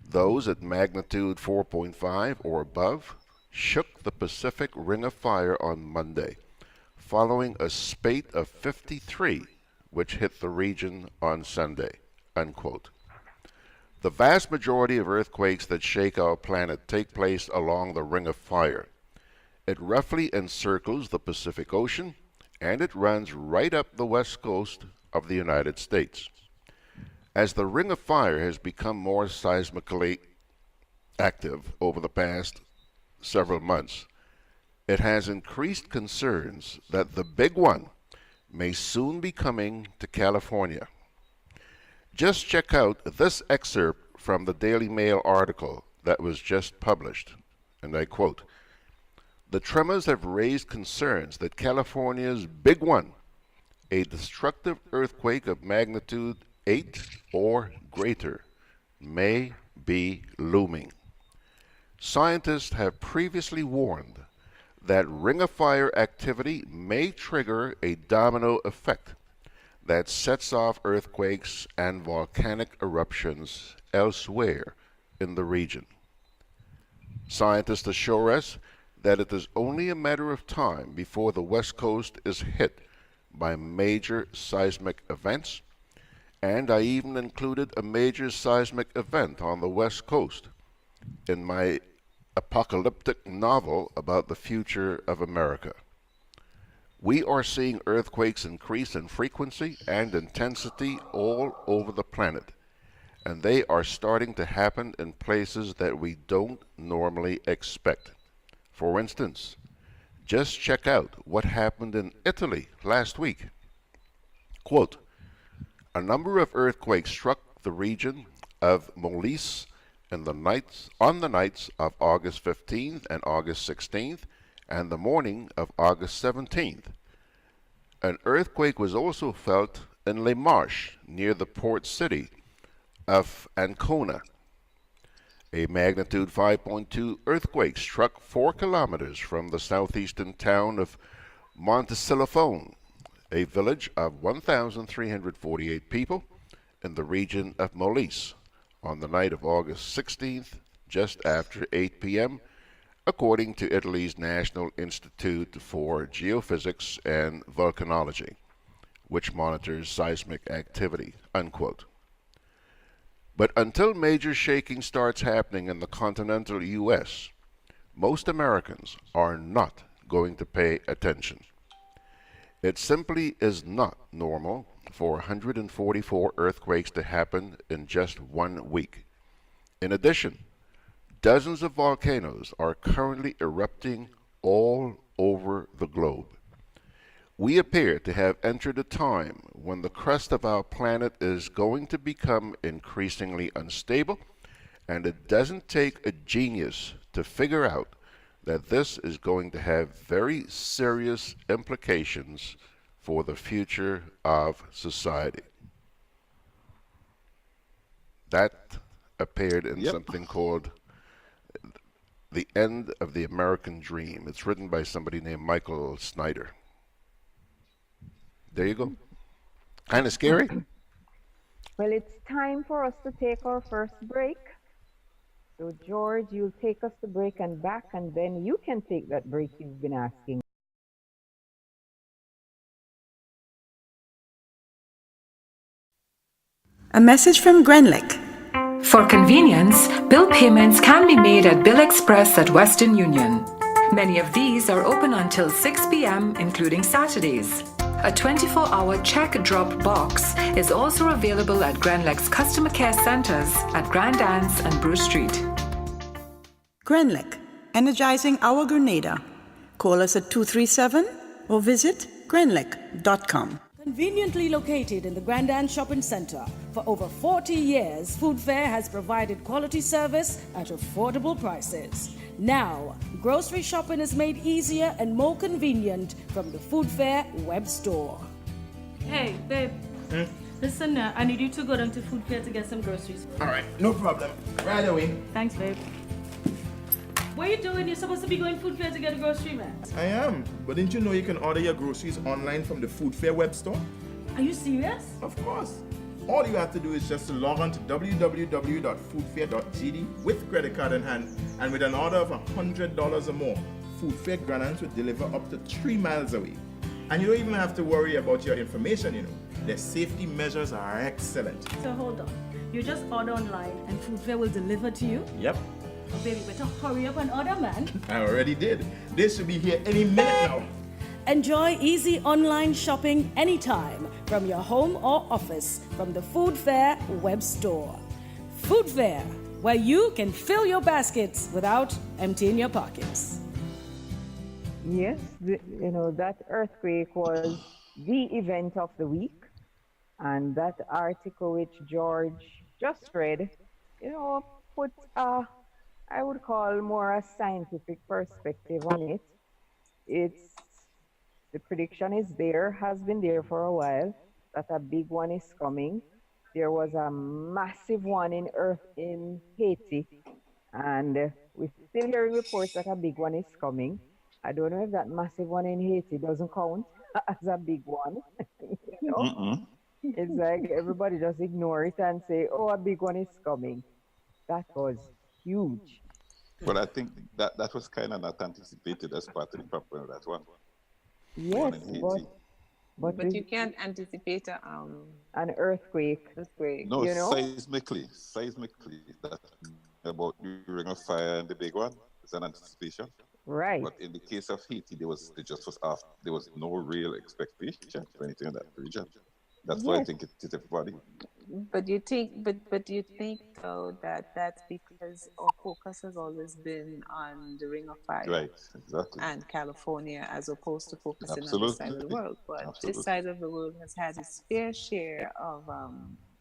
those at magnitude 4.5 or above, shook the Pacific Ring of Fire on Monday, following a spate of 53 which hit the region on Sunday. Unquote. The vast majority of earthquakes that shake our planet take place along the Ring of Fire. It roughly encircles the Pacific Ocean, and it runs right up the west coast of the United States. As the Ring of Fire has become more seismically active over the past several months, it has increased concerns that the big one may soon be coming to California. Just check out this excerpt from the Daily Mail article that was just published, and I quote, "The tremors have raised concerns that California's big one, a destructive earthquake of magnitude 8 or greater, may be looming." Scientists have previously warned that Ring of Fire activity may trigger a domino effect that sets off earthquakes and volcanic eruptions elsewhere in the region. Scientists assure us that it is only a matter of time before the West Coast is hit by major seismic events, and I even included a major seismic event on the West Coast in my apocalyptic novel about the future of America. We are seeing earthquakes increase in frequency and intensity all over the planet, and they are starting to happen in places that we don't normally expect. For instance, just check out what happened in Italy last week. Quote, "A number of earthquakes struck the region of Molise on the nights of August 15th and August 16th, and the morning of August 17th. An earthquake was also felt in Les Marches, near the port city of Ancona. A magnitude 5.2 earthquake struck 4 kilometers from the southeastern town of Montesilifone, a village of 1,348 people in the region of Molise, on the night of August 16th, just after 8 p.m., according to Italy's National Institute for Geophysics and Volcanology, which monitors seismic activity." Unquote. But until major shaking starts happening in the continental U.S., most Americans are not going to pay attention. It simply is not normal for 144 earthquakes to happen in just 1 week. In addition, dozens of volcanoes are currently erupting all over the globe. We appear to have entered a time when the crust of our planet is going to become increasingly unstable, and it doesn't take a genius to figure out that this is going to have very serious implications for the future of society. That appeared in something called The End of the American Dream. It's written by somebody named Michael Snyder. There you go. Kind of scary. Well, it's time for us to take our first break. So, George, you'll take us to break and back, and then you can take that break you've been asking. A message from Grenlick. For convenience, bill payments can be made at Bill Express at Western Union. Many of these are open until 6 p.m., including Saturdays. A 24-hour check drop box is also available at Grenlick's customer care centers at Grand Anse and Bruce Street. Grenlick, energizing our Grenada. Call us at 237 or visit grenlick.com. Conveniently located in the Grand Anse Shopping Center, for over 40 years, Food Fair has provided quality service at affordable prices. Now, grocery shopping is made easier and more convenient from the Food Fair web store. Hey, babe. Listen, I need you to go down to Food Fair to get some groceries. All right, no problem. Right away. Thanks, babe. What are you doing? You're supposed to be going food fair to get a grocery, man. I am, but didn't you know you can order your groceries online from the Food Fair web store? Are you serious? Of course. All you have to do is just to log on to www.foodfair.gd with credit card in hand, and with an order of $100 or more, Food Fair Grenada will deliver up to 3 miles away. And you don't even have to worry about your information, you know. Their safety measures are excellent. So hold on. You just order online and Food Fair will deliver to you? Yep, Oh, baby, better hurry up and order, man. I already did. They should be here any minute now. Enjoy easy online shopping anytime from your home or office from the Food Fair web store. Food Fair, where you can fill your baskets without emptying your pockets. Yes, that earthquake was the event of the week. And that article which George just read, put I would call more a scientific perspective on it. The prediction is there, has been there for a while, that a big one is coming. There was a massive one in Haiti, and we're still hearing reports that a big one is coming. I don't know if that massive one in Haiti doesn't count as a big one. It's like everybody just ignore it and say, oh, a big one is coming. That was huge. But I think that was kind of not anticipated as part of the problem of that one. Yes, but you can't anticipate an earthquake. No, seismically, that's about the Ring of Fire and the big one. It's an anticipation. Right. But in the case of Haiti, there was no real expectation for anything in that region. That's why I think it hit everybody. But you think though that that's because our focus has always been on the Ring of Fire, right? Exactly. And California, as opposed to focusing on this side of the world. But this side of the world has had its fair share of,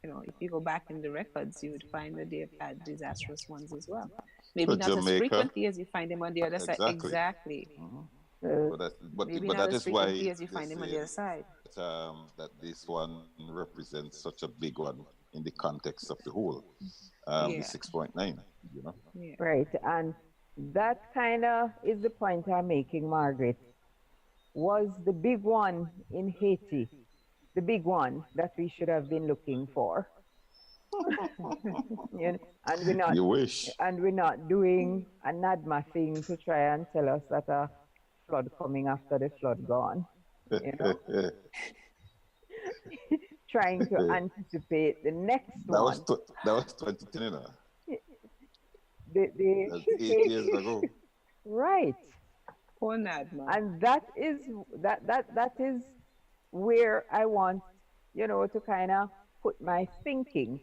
if you go back in the records, you would find that they've had disastrous ones as well. Maybe not Jamaica, as frequently as you find them on the other side. Exactly. But maybe not that as is why frequently as you find them on the other side. That this one represents such a big one in the context of the whole, the 6.9, Yeah. Right, and that kind of is the point I'm making, Margaret. Was the big one in Haiti the big one that we should have been looking for? And we're not. You wish. And we're not doing a NADMA thing to try and tell us that a flood coming after the flood gone. Trying to anticipate the next one. That was 2010, you know. That's 8 years ago. Right. Poor NADMA. And that is where I want, to kind of put my thinking.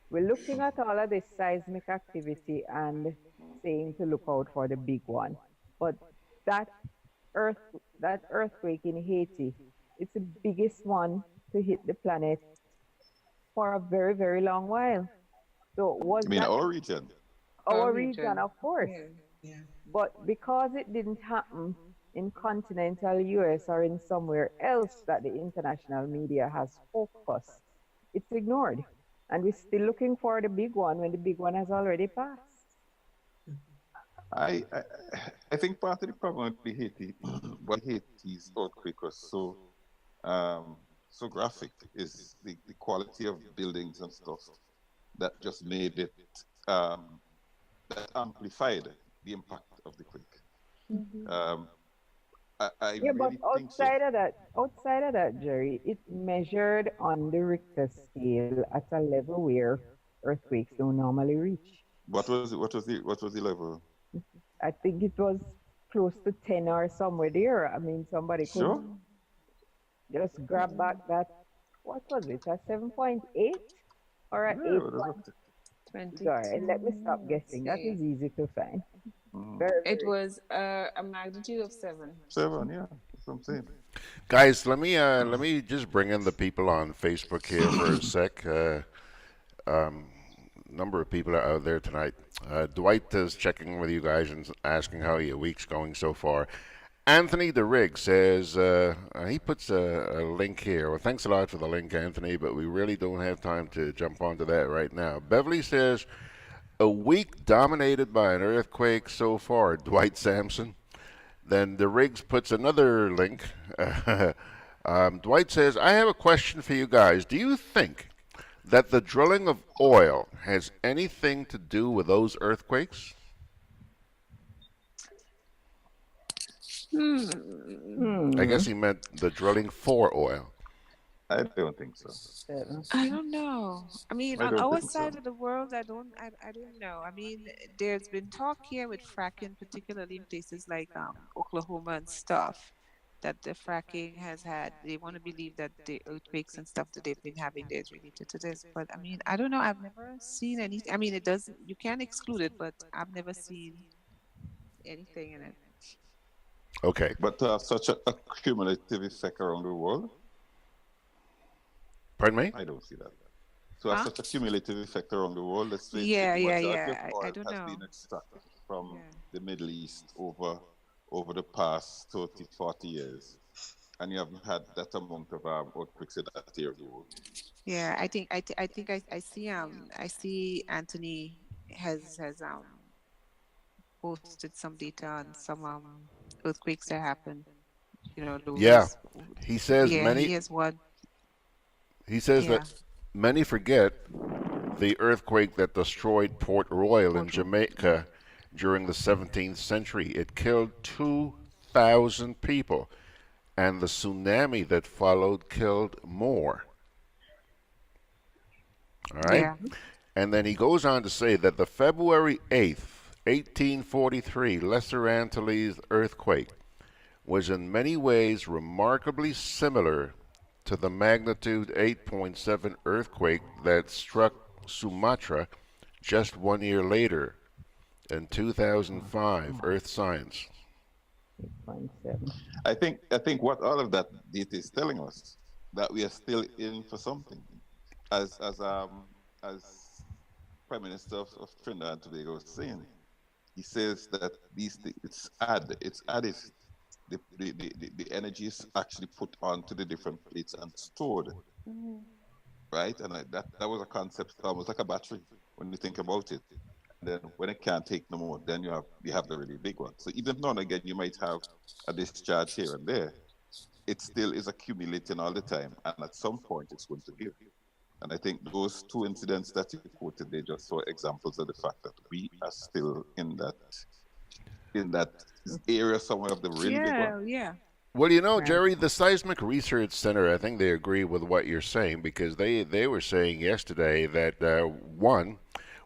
We're looking at all of this seismic activity and saying to look out for the big one. But that earthquake in Haiti, it's the biggest one to hit the planet for a very, very long while. So our region? Our region, of course. Yeah. But because it didn't happen in continental US or in somewhere else that the international media has focused, it's ignored. And we're still looking for the big one when the big one has already passed. I think part of the problem with Haiti, but Haiti's earthquake was so graphic, is the quality of buildings and stuff that just made it, that amplified the impact of the quake. Mm-hmm. I yeah, really but outside of that, Jerry, it measured on the Richter scale at a level where earthquakes don't normally reach. What was the level? I think it was close to 10 or somewhere there. I mean, somebody could just grab back that. What was it? A 7.8 or an 8? Sorry, let me stop guessing. That is easy to find. It was a magnitude of 7. 7, yeah. That's what I'm saying. Guys, let me just bring in the people on Facebook here for a sec. Number of people are out there tonight. Dwight is checking with you guys and asking how your week's going so far. Anthony the Rig says, he puts a link here. Well, thanks a lot for the link, Anthony, but we really don't have time to jump onto that right now. Beverly says, a week dominated by an earthquake so far, Dwight Sampson. Then the Riggs puts another link. Dwight says, I have a question for you guys. Do you think that the drilling of oil has anything to do with those earthquakes? I guess he meant the drilling for oil. I don't think so. I don't know. I mean, I on don't our think so. side of the world, I don't know. I mean, there's been talk here with fracking, particularly in places like Oklahoma and stuff, that the fracking has had. They want to believe that the earthquakes and stuff that they've been having there is related to this. But I mean, I don't know. I've never seen any. I mean, it doesn't. You can't exclude it, but I've never seen anything in it. Okay. But to have such a cumulative effect around the world, Pardon me? I don't see that. To have Huh? such a cumulative effect around the world, let's face Yeah, it, the yeah, majority of yeah. I oil don't has know. been extracted from the Middle East over the past 30, 40 years. And you haven't had that amount of earthquakes in that area of the world. Yeah, I see Anthony has posted some data on some earthquakes that happened. You know, Yeah. those. He says Yeah, many he has one. he says Yeah. that many forget the earthquake that destroyed Port Royal in Jamaica during the 17th century. It killed 2,000 people, and the tsunami that followed killed more. All right? Yeah. And then he goes on to say that the February 8th, 1843 Lesser Antilles earthquake was in many ways remarkably similar to the magnitude 8.7 earthquake that struck Sumatra just 1 year later in 2005. Earth Science. 8.7. I think what all of that data is telling us that we are still in for something. As Prime Minister of Trinidad and Tobago was saying, he says that it's added. The energy is actually put onto the different plates and stored, right? And that was a concept almost like a battery when you think about it. And then when it can't take no more, then you have the really big one. So even now and again you might have a discharge here and there, it still is accumulating all the time, and at some point it's going to give. And I think those two incidents that you quoted, they just saw examples of the fact that we are still in that area somewhere of the really big Yeah, one. yeah. Well, Right. Jerry, the Seismic Research Center, I think they agree with what you're saying because they were saying yesterday that, one,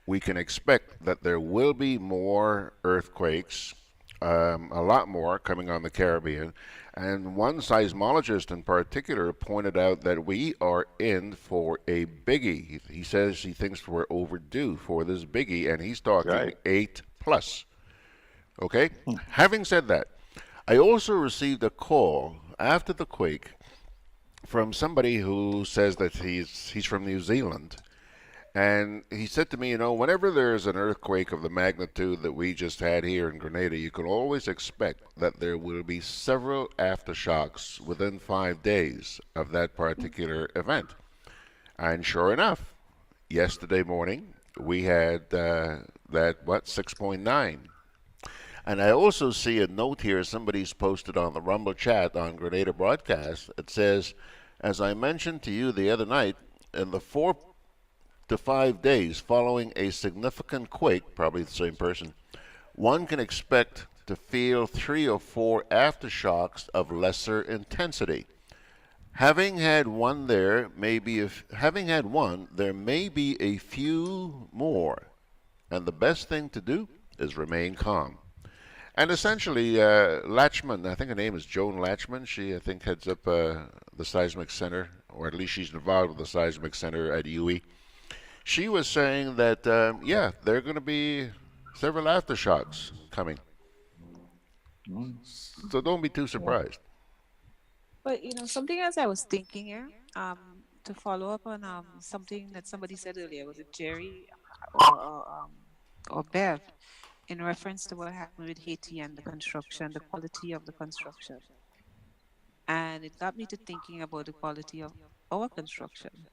we can expect that there will be more earthquakes, a lot more coming on the Caribbean. And one seismologist in particular pointed out that we are in for a biggie. He says he thinks we're overdue for this biggie, and he's talking Right. 8 plus. Okay? Having said that, I also received a call after the quake from somebody who says that he's from New Zealand. And he said to me, whenever there's an earthquake of the magnitude that we just had here in Grenada, you can always expect that there will be several aftershocks within 5 days of that particular event. And sure enough, yesterday morning we had 6.9. And I also see a note here somebody's posted on the Rumble chat on Grenada Broadcast. It says, as I mentioned to you the other night, in the 4 to 5 days following a significant quake, probably the same person, one can expect to feel 3 or 4 aftershocks of lesser intensity. Having had one, there may be a few more, and the best thing to do is remain calm. And essentially, Latchman, I think her name is Joan Latchman. She, I think, heads up the Seismic Center, or at least she's involved with the Seismic Center at UE. She was saying that, there are going to be several aftershocks coming. So don't be too surprised. But something else I was thinking here, to follow up on something that somebody said earlier, was it Jerry or Bev, in reference to what happened with Haiti and the construction, the quality of the construction. And it got me to thinking about the quality of our construction.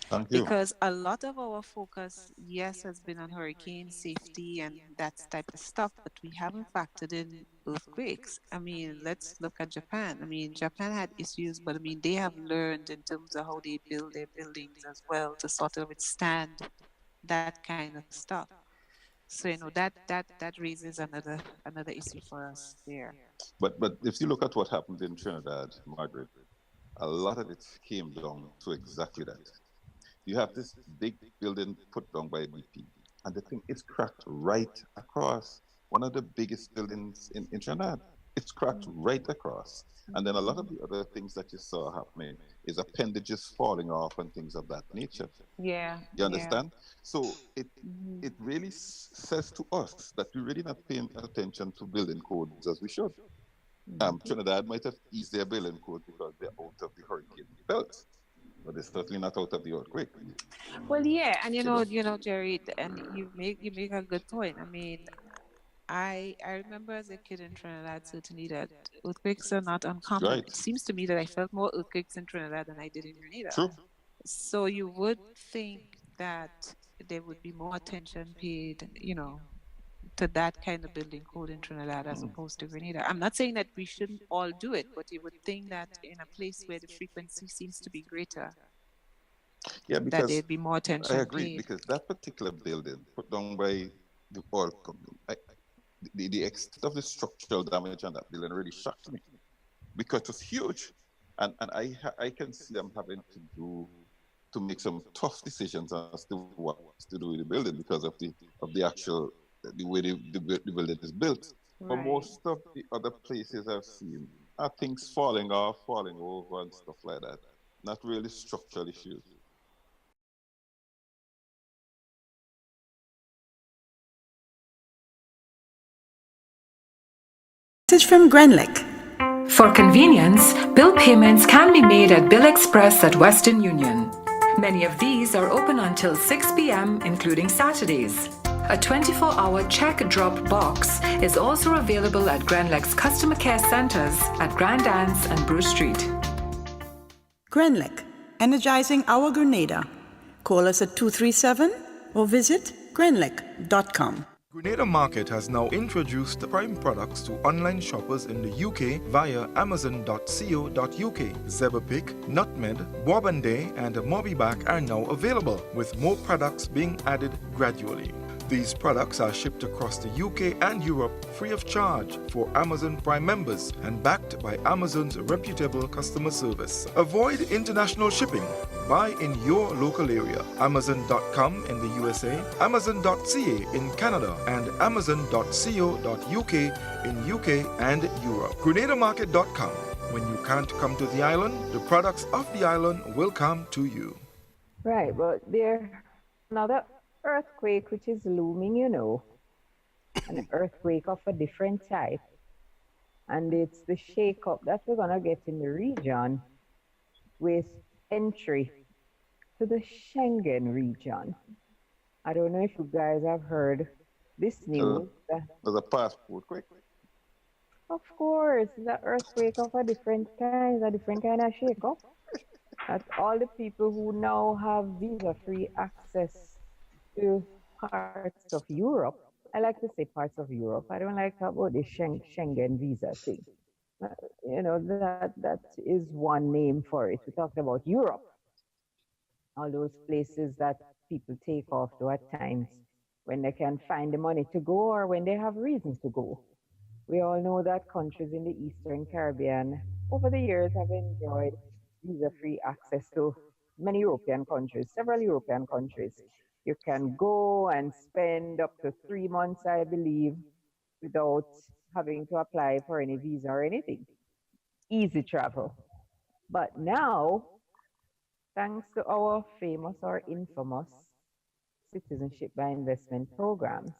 Thank you. Because a lot of our focus, yes, has been on hurricane safety and that type of stuff, but we haven't factored in earthquakes. I mean, let's look at Japan. I mean, Japan had issues, but I mean, they have learned in terms of how they build their buildings as well to sort of withstand that kind of stuff. So that raises another issue for us there. But if you look at what happened in Trinidad, Margaret, a lot of it came down to exactly that. You have this big building put down by BP, and the thing is cracked right across. One of the biggest buildings in Trinidad. It's cracked right across. And then a lot of the other things that you saw happening is appendages falling off and things of that nature. Yeah, You yeah. understand? So it really says to us that we're really not paying attention to building codes as we should. Trinidad might have eased their building code because they're out of the hurricane belt, but they're certainly not out of the earthquake. Well, yeah, and Jerry, and you make a good point. I mean, I remember as a kid in Trinidad certainly that earthquakes are not uncommon. Right. It seems to me that I felt more earthquakes in Trinidad than I did in Grenada. True. So you would think that there would be more attention paid, to that kind of building code in Trinidad as opposed to Grenada. I'm not saying that we shouldn't all do it, but you would think that in a place where the frequency seems to be greater, Yeah, that because there'd be more I attention agree, paid. because that particular building put down by the oil company, the extent of the structural damage on that building really shocked me because it was huge. And I can see them having to make some tough decisions as to what to do with the building because of the actual the way the building is built. But Right. most of the other places I've seen are things falling off, falling over, and stuff like that. Not really structural issues. Message from Grenlick. For convenience, bill payments can be made at Bill Express at Western Union. Many of these are open until 6 p.m., including Saturdays. A 24-hour check drop box is also available at Grenlick's customer care centers at Grand Anse and Bruce Street. Grenlick, energizing our Grenada. Call us at 237 or visit grenlick.com. Grenada Market has now introduced the Prime products to online shoppers in the UK via amazon.co.uk. Zeberpick, Nutmeg, Bourbonday, and Mobiback are now available, with more products being added gradually. These products are shipped across the UK and Europe free of charge for Amazon Prime members and backed by Amazon's reputable customer service. Avoid international shipping. Buy in your local area. Amazon.com in the USA, Amazon.ca in Canada, and Amazon.co.uk in UK and Europe. GrenadaMarket.com. When you can't come to the island, the products of the island will come to you. Right, but there's another earthquake which is looming, an earthquake of a different type. And it's the shake-up that we're going to get in the region with entry to the Schengen region. I don't know if you guys have heard this news. There's a passport quick. Of course, the earthquake of a different kind of shake-up. That all the people who now have visa-free access to parts of Europe. I like to say parts of Europe. I don't like to talk about the Schengen visa thing. That is one name for it. We talked about Europe. All those places that people take off to at times when they can find the money to go or when they have reason to go. We all know that countries in the Eastern Caribbean over the years have enjoyed visa-free access to many European countries, several European countries. You can go and spend up to 3 months, I believe, without having to apply for any visa or anything. Easy travel. But now, thanks to our famous or infamous citizenship by investment programs,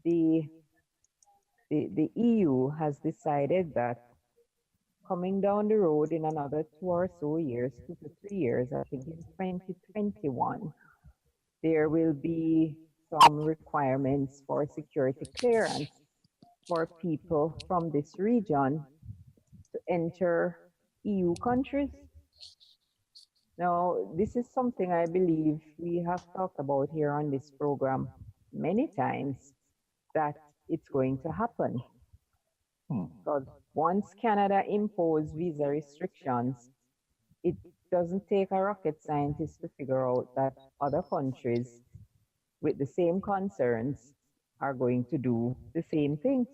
the EU has decided that coming down the road in another 2 or so years, 2 to 3 years, I think in 2021, there will be some requirements for security clearance for people from this region to enter EU countries. Now, this is something I believe we have talked about here on this program many times, that it's going to happen. Because once Canada imposed visa restrictions, it doesn't take a rocket scientist to figure out that other countries with the same concerns are going to do the same things.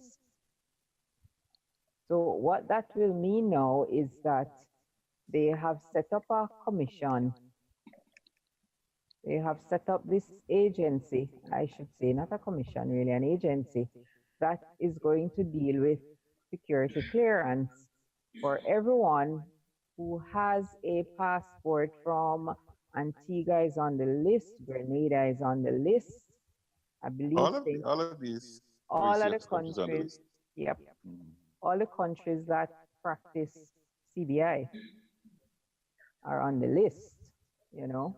So what that will mean now is that they have set up a commission. They have set up this agency, I should say, not a commission, really, an agency that is going to deal with security clearance for everyone who has a passport from Antigua is on the list, Grenada is on the list, I believe All of these all crazy of the stuff is on the countries, list. yep, all the countries that practice CBI are on the list, you know.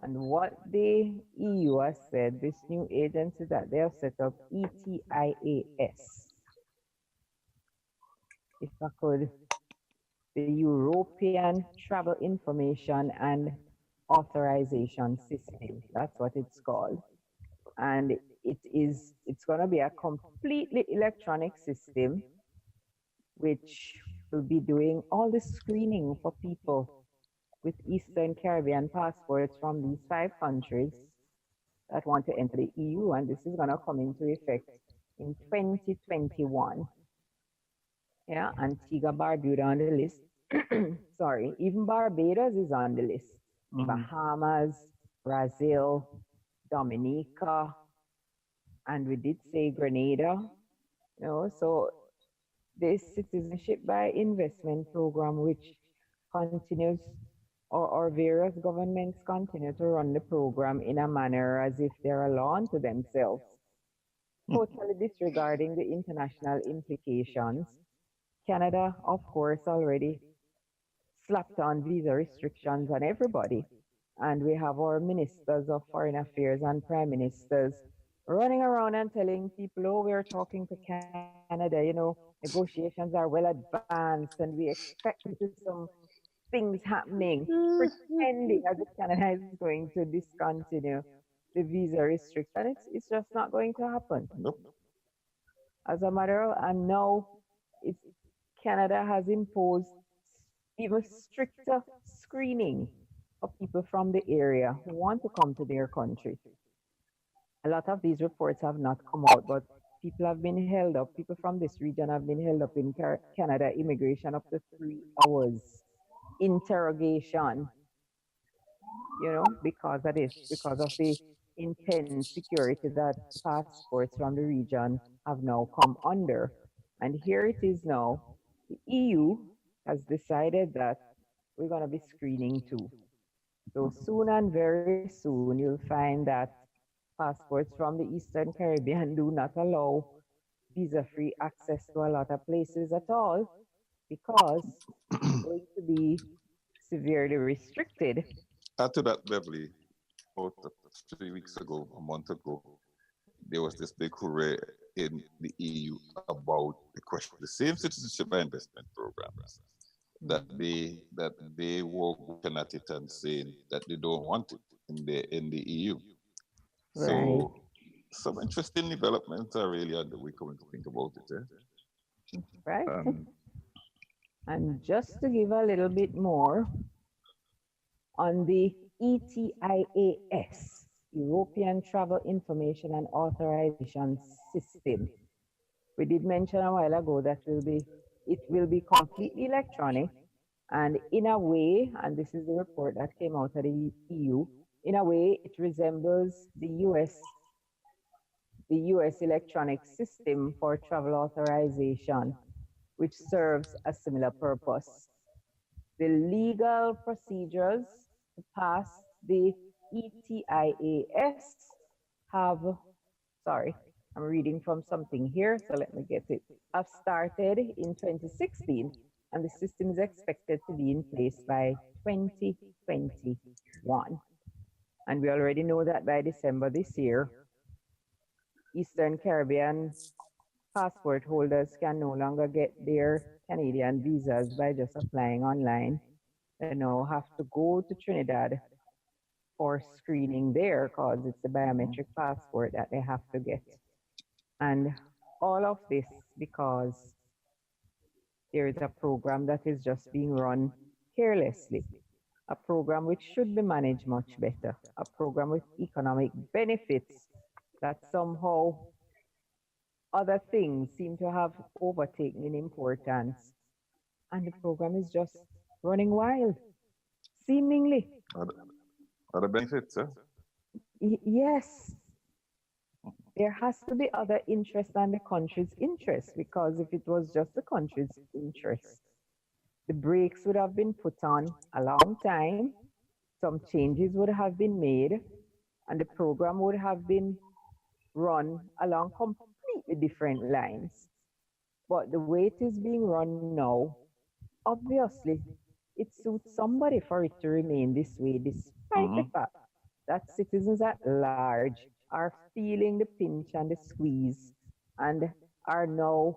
And what the EU has said, this new agency that they have set up, ETIAS, if I could, the European Travel Information and Authorization System. That's what it's called. And it's going to be a completely electronic system which will be doing all the screening for people with Eastern Caribbean passports from these 5 countries that want to enter the EU. And this is going to come into effect in 2021. Yeah, Antigua, Barbuda on the list. Sorry, even Barbados is on the list. Bahamas, Brazil, Dominica, and we did say Grenada. You know, so this citizenship by investment program, which continues, or various governments continue to run the program in a manner as if they're a law unto themselves, totally disregarding the international implications. Canada, of course, already slapped on visa restrictions on everybody. And we have our ministers of foreign affairs and prime ministers running around and telling people, oh, we're talking to Canada, negotiations are well advanced and we expect to see some things happening, pretending as if Canada is going to discontinue the visa restriction. It's just not going to happen. As a matter of, and now it's, Canada has imposed even stricter screening of people from the area who want to come to their country. A lot of these reports have not come out, but people have been held up. People from this region have been held up in Canada immigration up to 3 hours. Interrogation, because of this, because of the intense security that passports from the region have now come under. And here it is now. The EU has decided that we're going to be screening too. So soon and very soon, you'll find that passports from the Eastern Caribbean do not allow visa-free access to a lot of places at all, because it's going to be severely restricted. Add to that, Beverly, about 3 weeks ago, a month ago, there was this big hooray in the EU about the question, the same citizenship by investment programs, that they were looking at it and saying that they don't want it in the EU. So some interesting developments are really on the way coming to think about it. Right. And just to give a little bit more on the ETIAS, European Travel Information and Authorization System. We did mention a while ago that it will be completely electronic, and in a way, and this is the report that came out of the EU, in a way it resembles the US electronic system for travel authorization, which serves a similar purpose. The legal procedures to pass the ETIAS have, sorry, I'm reading from something here, so let me get it. Have started in 2016, and the system is expected to be in place by 2021. And we already know that by December this year, Eastern Caribbean passport holders can no longer get their Canadian visas by just applying online. they now have to go to Trinidad for screening there because it's a biometric passport that they have to get. And all of this because there is a program that is just being run carelessly, a program which should be managed much better, a program with economic benefits that somehow other things seem to have overtaken in importance. And the program is just running wild, seemingly. Other benefits, huh? Yes, there has to be other interest than the country's interest, because if it was just the country's interest, the brakes would have been put on a long time, some changes would have been made, and the program would have been run along completely different lines. But the way it is being run now, obviously, it suits somebody for it to remain this way, despite the fact that citizens at large are feeling the pinch and the squeeze and are now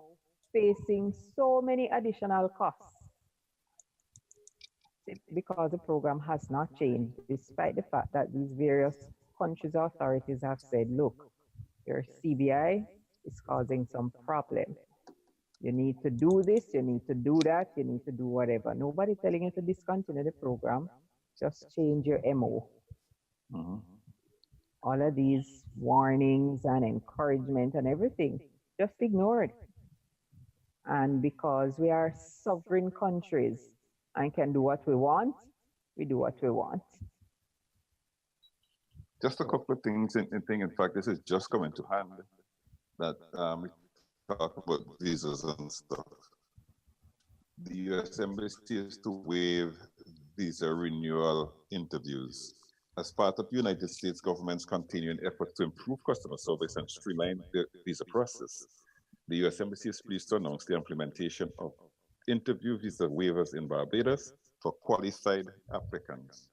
facing so many additional costs because the program has not changed, despite the fact that these various countries' authorities have said, look, your CBI is causing some problem. You need to do this, you need to do that, you need to do whatever. Nobody telling you to discontinue the program, just change your MO. All of these warnings and encouragement and everything, just ignored. And because we are sovereign countries and can do what we want, we do what we want. Just a couple of things. In fact, this is just coming to hand that we talk about visas and stuff. The U.S. Embassy is to waive visa renewal interviews as part of the United States government's continuing efforts to improve customer service and streamline the visa process. The U.S. Embassy is pleased to announce the implementation of interview visa waivers in Barbados for qualified applicants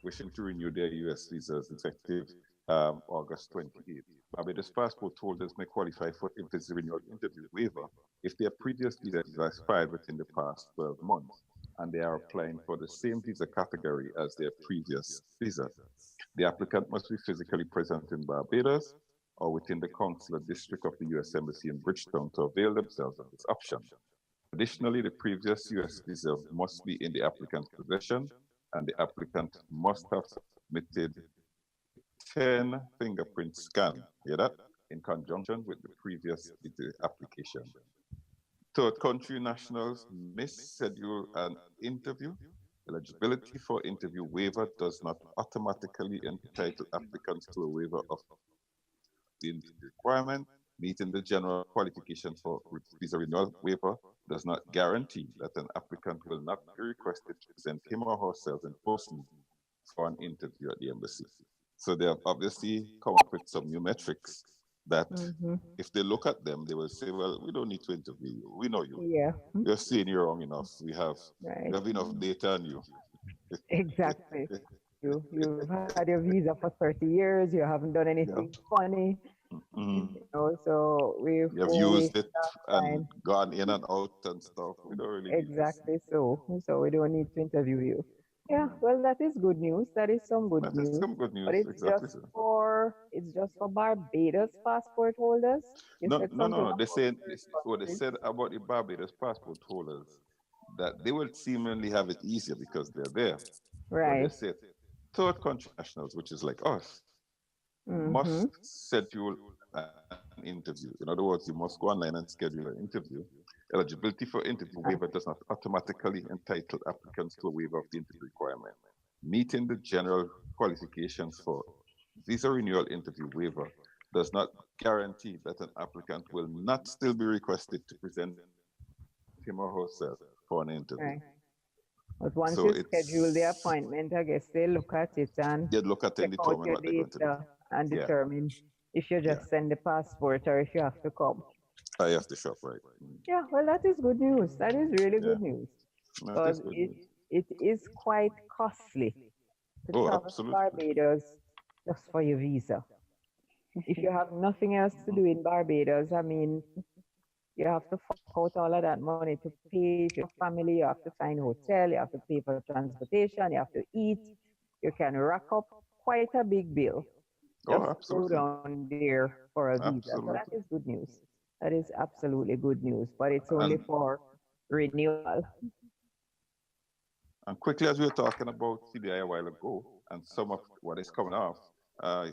wishing to renew their U.S. visas effective August 28th. Barbados passport holders may qualify for a visa renewal interview waiver if their previous visa has expired within the past 12 months and they are applying for the same visa category as their previous visa. The applicant must be physically present in Barbados or within the consular district of the U.S. Embassy in Bridgetown to avail themselves of this option. Additionally, the previous U.S. visa must be in the applicant's possession, and the applicant must have submitted 10 fingerprint scan, hear that, in conjunction with the previous application. Third country nationals may schedule an interview. Eligibility for interview waiver does not automatically entitle applicants to a waiver of the interview requirement. Meeting the general qualifications for visa renewal waiver does not guarantee that an applicant will not be requested to present him or herself in person for an interview at the embassy. So they have obviously come up with some new metrics that if they look at them, they will say, well, we don't need to interview you. We know you. Yeah. You're seeing you wrong enough. We have enough data on you. Exactly. You've had your visa for 30 years. You haven't done anything funny. You know, so you have used it and gone in and out and stuff. We don't really exactly so. So we don't need to interview you. Yeah, well, that is good news. That is some good That news. is some good news. But it's Exactly just so. it's just for Barbados passport holders. You No, said no, something no. They about said what they said about the Barbados passport holders that they will seemingly have it easier because they're there. But they right. said third country nationals, which is like us, must schedule an interview. In other words, you must go online and schedule an interview. Eligibility for interview waiver does not automatically entitle applicants to a waiver of the interview requirement. Meeting the general qualifications for visa renewal interview waiver does not guarantee that an applicant will not still be requested to present him or herself for an interview. Right. But once So you schedule the appointment, I guess they look at it and they'd look at it and check out determine your what they're going to do. data and Yeah. determine if you just send the passport or if you have to come. I have to shop, right? Yeah, well, that is good news. That is really good news. That Because is good news. it is quite costly to travel to absolutely. Barbados just for your visa. If you have nothing else to do in Barbados, I mean, You have to fork out all of that money to pay your family. You have to find a hotel. You have to pay for transportation. You have to eat. You can rack up quite a big bill Oh, just to go absolutely. down there for a visa. So that is Absolutely. good news. That is absolutely good news. But it's only And for renewal. And quickly, as we were talking about CBI a while ago, and some of what is coming off,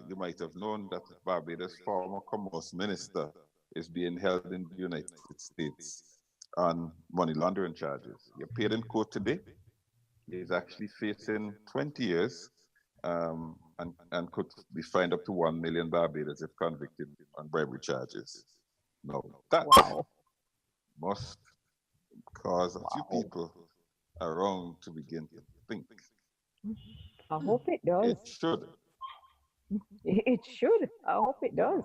you might have known that Barbados' former commerce minister is being held in the United States on money laundering charges. He appeared in court today. He's actually facing 20 years and could be fined up to 1 million Barbados if convicted on bribery charges. Now, that must cause a few people around to begin to think. I hope it does. It should. It should. I hope it does.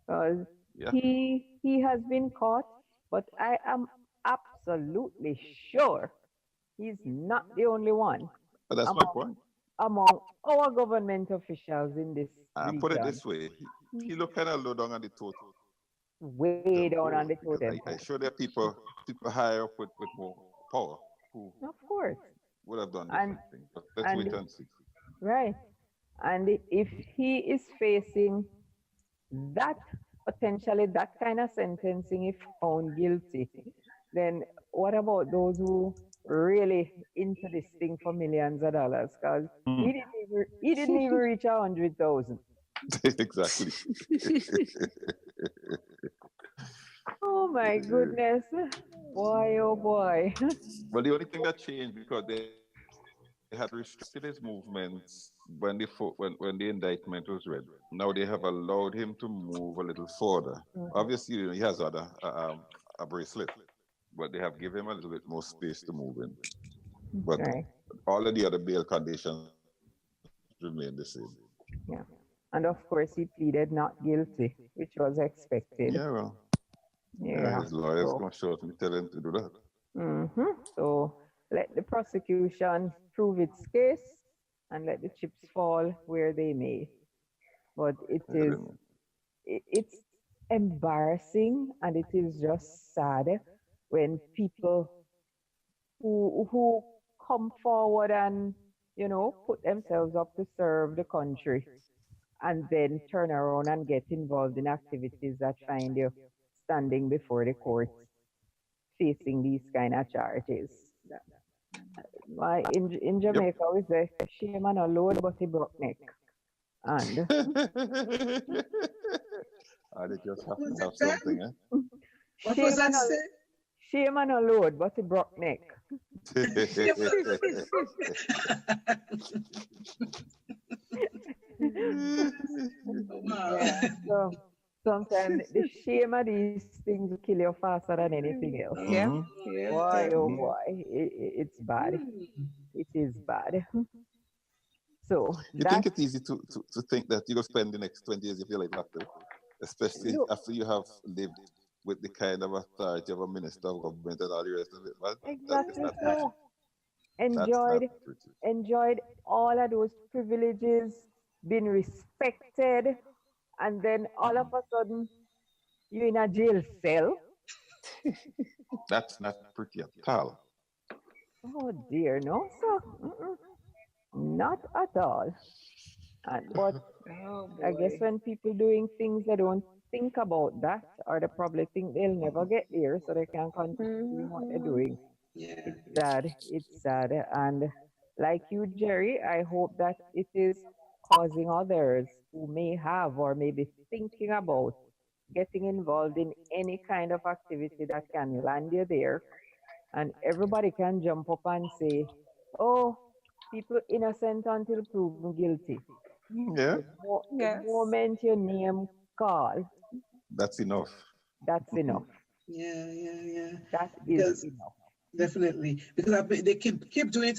Because Yeah. he has been caught, but I am absolutely sure he's not the only one But that's my point. among our government officials in this I put it region. this way: he look kind of low down on the totem Way down on the pole, because totem I pole. sure there are people higher up with more power who Of course. would have done And different things. But let's wait and see. right. And if he is facing that potentially that kind of sentencing if found guilty, then what about those who really into this thing for millions of dollars? Because he didn't even reach 100,000. Exactly. Oh my goodness. Boy, oh boy. Well, the only thing that changed because they had restricted his movements when the indictment was read. Now they have allowed him to move a little further. Obviously, he has a bracelet, but they have given him a little bit more space to move in. But all of the other bail conditions remain the same. Yeah. And of course, he pleaded not guilty, which was expected. Yeah, well. Yeah. His lawyer's going to shortly tell him to do that. So let the prosecution prove its case and let the chips fall where they may. But it's embarrassing and it is just sad when people who come forward and put themselves up to serve the country and then turn around and get involved in activities that find you standing before the courts facing these kind of charges. In Jamaica, we say, shame on a load, but he broke neck. And they just have to have something, eh? What was that say? Shame on a load, but he broke neck. Yeah, so sometimes the shame of these things will kill you faster than anything else. Yeah. Boy, oh boy, it's bad. It is bad. So you think it's easy to think that you're going to spend the next 20 years of your life after, especially after you have lived with the kind of authority of a minister of government and all the rest of it. Well, exactly so. Enjoyed all of those privileges, been respected, and then all of a sudden you're in a jail cell. That's not pretty at all. Oh dear, no, sir. Not at all. But I guess when people doing things they don't think about that, or they probably think they'll never get there, so they can continue doing what they're doing. Yeah. It's sad. And like you, Jerry, I hope that it is causing others who may have or may be thinking about getting involved in any kind of activity that can land you there. And everybody can jump up and say, oh, people innocent until proven guilty. Yeah. The moment your name called, that's enough. That's enough. Yeah. That is enough. Definitely, because they keep doing it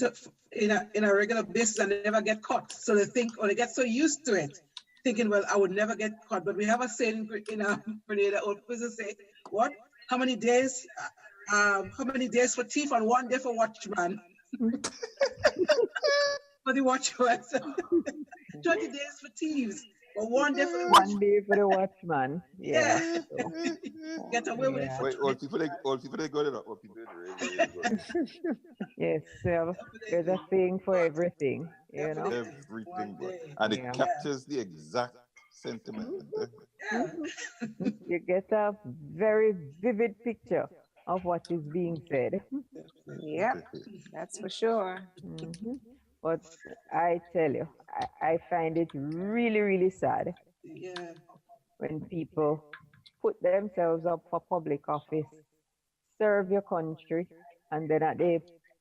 in a regular basis and they never get caught. So they think, or they get so used to it, thinking, well, I would never get caught. But we have a saying in Grenada, old person say, what? How many days? How many days for thief and 1 day for watchman? For the watchman. 20 days for thieves Or one day for the One watchman. day for the watchman. Yeah. Yeah. So, Get away with it yeah. for Wait, 20. all people they got it up. All people they got it. Yes, there's a thing for everything, you know? Definitely. One Everything, but day. and it Yeah. Yeah. captures the exact sentiment. Eh? Yeah. You get a very vivid picture of what is being said. Yep, that's for sure. hmm But I tell you, I find it really, really sad Yeah. when people put themselves up for public office, serve your country, and then at the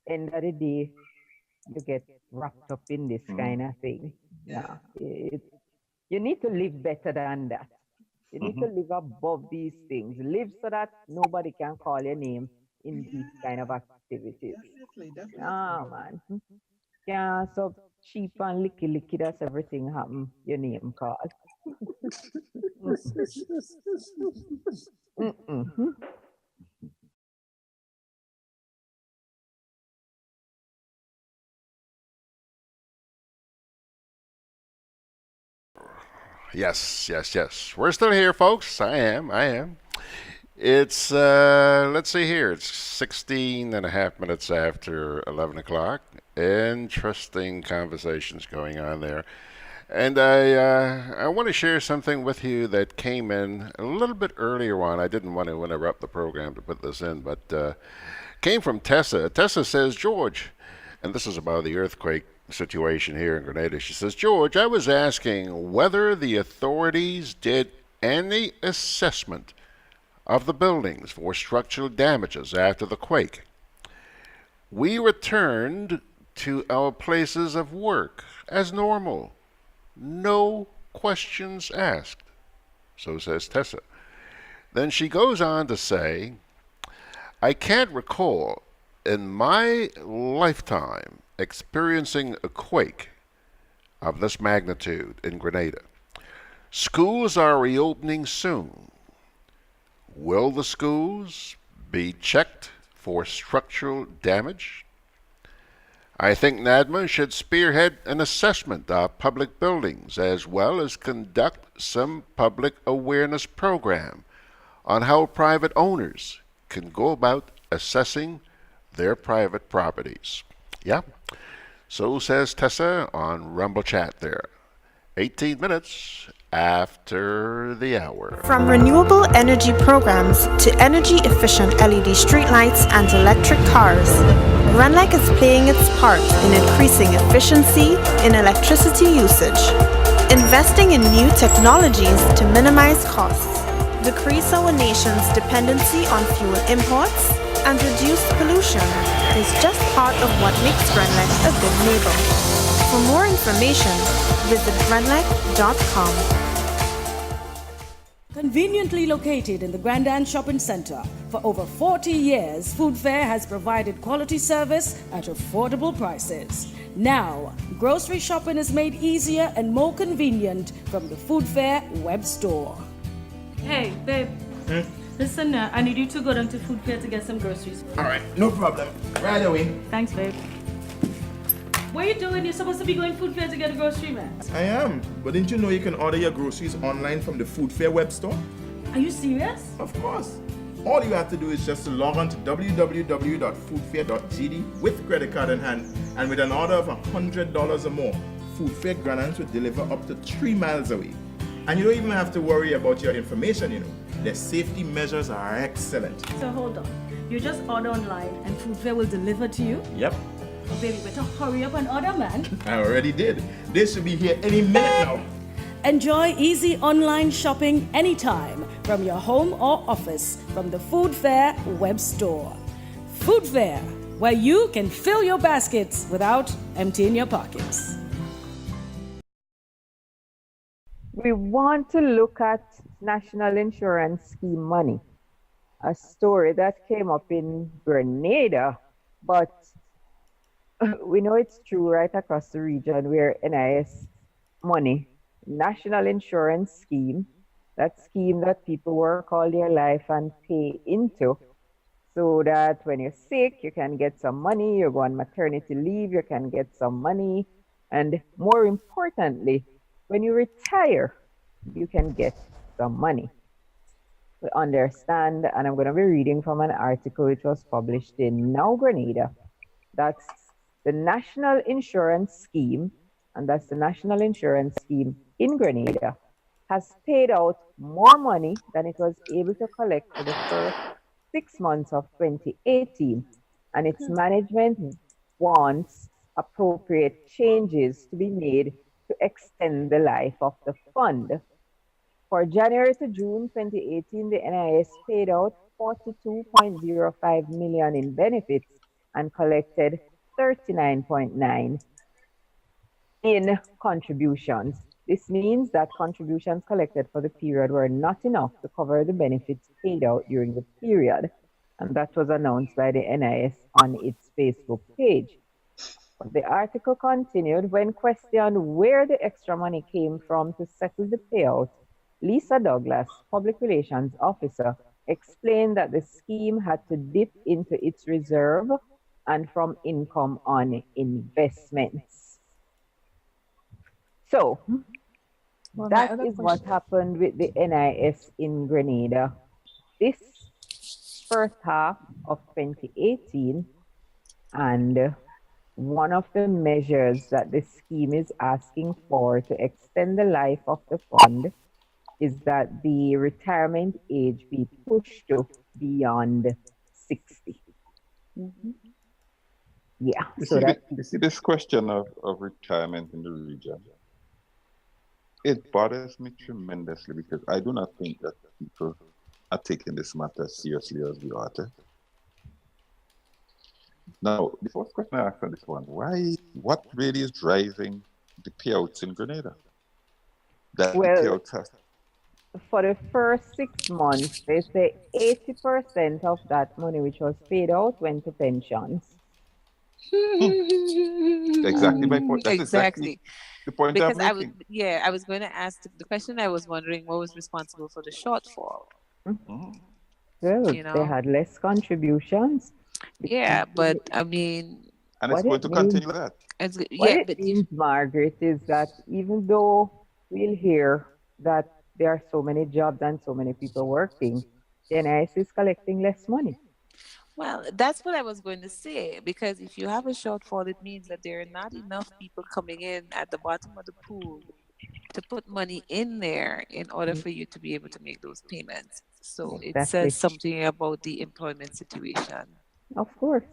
end of the day, you get wrapped up in this Mm-hmm. kind of thing. Yeah. No, you need to live better than that. You need to Mm-hmm. live above these things. Live so that nobody can call your name in these kind of activities. Definitely. Definitely. Ah, man. Yeah, so cheap and licky licky, that's everything happen. Your name call. Mm-mm. Yes, yes, yes. We're still here, folks. I am. I am. It's, let's see here. It's 16 and a half minutes after 11 o'clock. Interesting conversations going on there. And I want to share something with you that came in a little bit earlier on. I didn't want to interrupt the program to put this in, but came from Tessa. Tessa says, George, and this is about the earthquake situation here in Grenada. She says, George, I was asking whether the authorities did any assessment of the buildings for structural damages after the quake. We returned to our places of work as normal. No questions asked. So says Tessa. Then she goes on to say, I can't recall in my lifetime experiencing a quake of this magnitude in Grenada. Schools are reopening soon. Will the schools be checked for structural damage? I think NADMA should spearhead an assessment of public buildings as well as conduct some public awareness program on how private owners can go about assessing their private properties. Yeah, so says Tessa on Rumble Chat there. 18 minutes after the hour. From renewable energy programs to energy efficient LED streetlights and electric cars, Grenlec is playing its part in increasing efficiency in electricity usage. Investing in new technologies to minimize costs, decrease our nation's dependency on fuel imports, and reduce pollution is just part of what makes Grenlec a good neighbor. For more information, visit grenlec.com. Conveniently located in the Grenada Shopping Center, for over 40 years, Food Fair has provided quality service at affordable prices. Now, grocery shopping is made easier and more convenient from the Food Fair web store. Hey, babe. Listen, I need you to go down to Food Fair to get some groceries. All right, no problem. Right away. Thanks, babe. What are you doing? You're supposed to be going Food Fair to get a grocery, man. I am, but didn't you know you can order your groceries online from the Food Fair web store? Are you serious? Of course. All you have to do is just to log on to www.foodfair.gd with credit card in hand, and with an order of $100 or more, Food Fair Grenada will deliver up to 3 miles away. And you don't even have to worry about your information, you know. Their safety measures are excellent. So hold on. You just order online and Food Fair will deliver to you? Yep, Oh, baby, better hurry up and order, man. I already did. They should be here any minute now. Enjoy easy online shopping anytime from your home or office from the Food Fair web store. Food Fair, where you can fill your baskets without emptying your pockets. We want to look at National Insurance Scheme money, a story that came up in Grenada, but we know it's true right across the region where NIS money, National Insurance Scheme, that scheme that people work all their life and pay into, so that when you're sick, you can get some money, you go on maternity leave, you can get some money, and more importantly, when you retire, you can get some money. We understand, and I'm going to be reading from an article which was published in Now Grenada. That's the National Insurance Scheme, and that's the National Insurance Scheme in Grenada, has paid out more money than it was able to collect for the first 6 months of 2018, and its management wants appropriate changes to be made to extend the life of the fund. For January to June 2018, the NIS paid out 42.05 million in benefits and collected 39.9 in contributions. This means that contributions collected for the period were not enough to cover the benefits paid out during the period, and that was announced by the NIS on its Facebook page. The article continued, when questioned where the extra money came from to settle the payout, Lisa Douglas, Public Relations Officer, explained that the scheme had to dip into its reserve and from income on investments. So, that is what happened with the NIS in Grenada this first half of 2018, and one of the measures that the scheme is asking for to extend the life of the fund is that the retirement age be pushed to beyond 60. Mm-hmm. Yeah. You see this question of retirement in the region. It bothers me tremendously because I do not think that people are taking this matter as seriously as we ought to. Now, the first question I asked on this one, what really is driving the payouts in Grenada? That the payouts has for the first 6 months, they say 80% of that money which was paid out went to pensions. Exactly my point. That's exactly the point because I'm making. I was going to ask the question. I was wondering what was responsible for the shortfall. Well, they had less contributions. Yeah, but I mean, and it's going to continue like that. What it means, Margaret, is that even though we'll hear that there are so many jobs and so many people working, the NIS is collecting less money. Well, that's what I was going to say, because if you have a shortfall, it means that there are not enough people coming in at the bottom of the pool to put money in there in order for you to be able to make those payments. So it says something about the employment situation. Of course.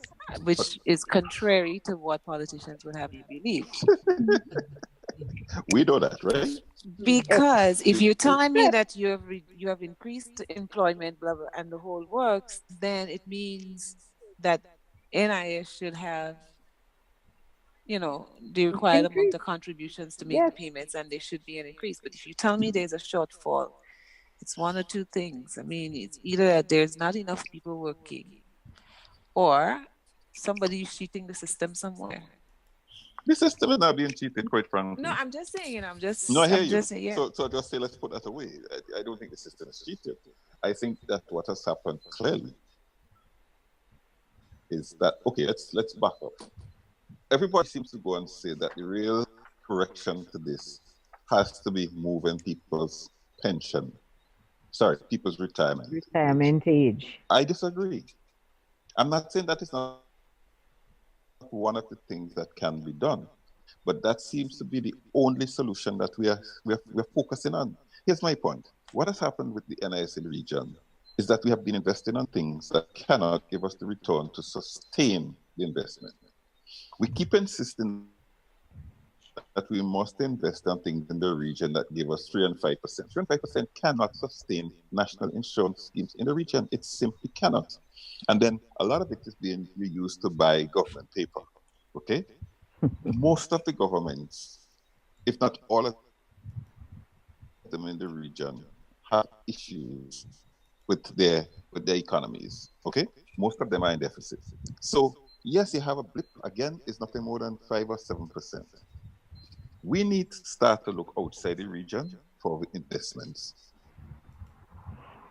Which is contrary to what politicians would have you believe. We know that, right? Because if you're telling me that you have increased employment, blah, blah, and the whole works, then it means that NIS should have, the required amount of contributions to make the payments, and there should be an increase. But if you tell me there's a shortfall, it's one or two things. I mean, it's either that there's not enough people working, or somebody is cheating the system somewhere. The system is not being cheated, quite frankly. No, I'm just saying, No, I hear you. Saying, yeah. So just say, let's put that away. I don't think the system is cheated. I think that what has happened clearly is that, okay, let's back up. Everybody seems to go and say that the real correction to this has to be moving people's people's retirement age. I disagree. I'm not saying that it's not one of the things that can be done, but that seems to be the only solution that we're focusing on. Here's my point. What has happened with the NIS in the region is that we have been investing on things that cannot give us the return to sustain the investment. We keep insisting that we must invest on things in the region that give us 3 and 5%. 3 and 5% cannot sustain national insurance schemes in the region. It simply cannot. And then a lot of it is being used to buy government paper. Okay? Most of the governments, if not all of them in the region, have issues with their economies. Okay? Most of them are in deficit. So yes, you have a blip. Again, it's nothing more than 5 or 7%. We need to start to look outside the region for investments.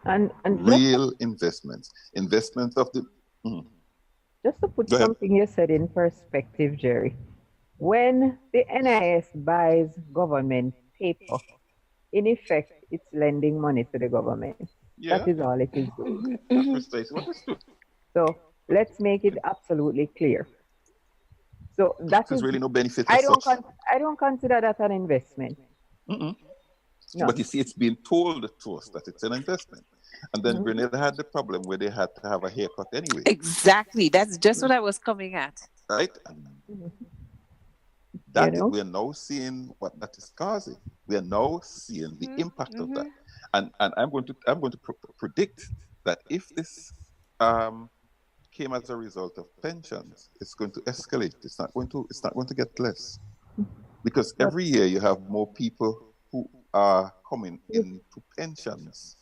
And real investments of the. Just to put something you said in perspective, Jerry, when the NIS buys government paper, in effect, it's lending money to the government. That Yeah, is all it is doing. that's precisely what it's doing. So let's make it absolutely clear. So that There's is, really no benefit as such. I don't consider that an investment. Mm-mm. No. But you see, it's being told to us that it's an investment. And then Mhm. Grenada had the problem where they had to have a haircut anyway, Exactly. That's just what I was coming at. right? And You know? we are now seeing what that is causing. We are now seeing the impact of that. And I'm going to predict that if this came as a result of pensions, it's going to escalate. It's not going to get less. Because every year you have more people who are coming into pensions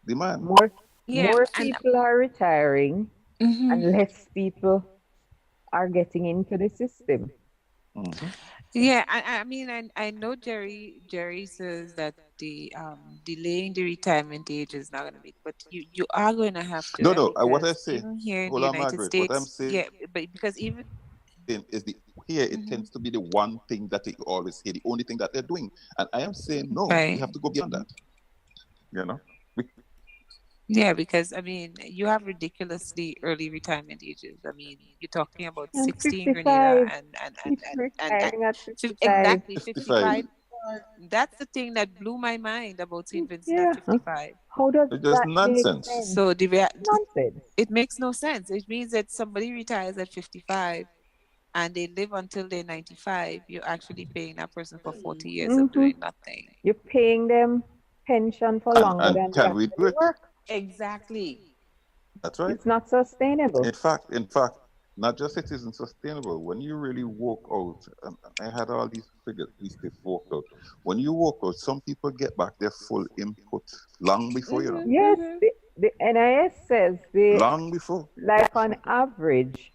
demand. More people are retiring and less people are getting into the system. Yeah, I mean, I know Jerry says that the delaying the retirement age is not going to make, but you are going to have to, No, what I because say, even here in the hold on, United Margaret, what I'm States, saying yeah, but because even is it tends to be the one thing that they always hear, the only thing that they're doing. And I am saying, no, we right, have to go beyond that. You know? yeah, because I mean, you have ridiculously early retirement ages. I mean, you're talking about And 60 in Grenada 55, people retiring at 55. exactly 55. 55. That's the thing that blew my mind about St. Vincent at Yeah. 55. How does It's just that make nonsense. sense? So Nonsense. it makes no sense. It means that somebody retires at 55 and they live until they're 95. You're actually paying that person for 40 years of Hmm. doing nothing. You're paying them pension for longer And than they can we do actually it? work. Exactly. That's right. It's not sustainable. In fact, not just it isn't sustainable. When you really walk out, and I had all these figures, these people walked out. When you walk out, some people get back their full input long before you know. Yes, the NIS says Long before. like on average,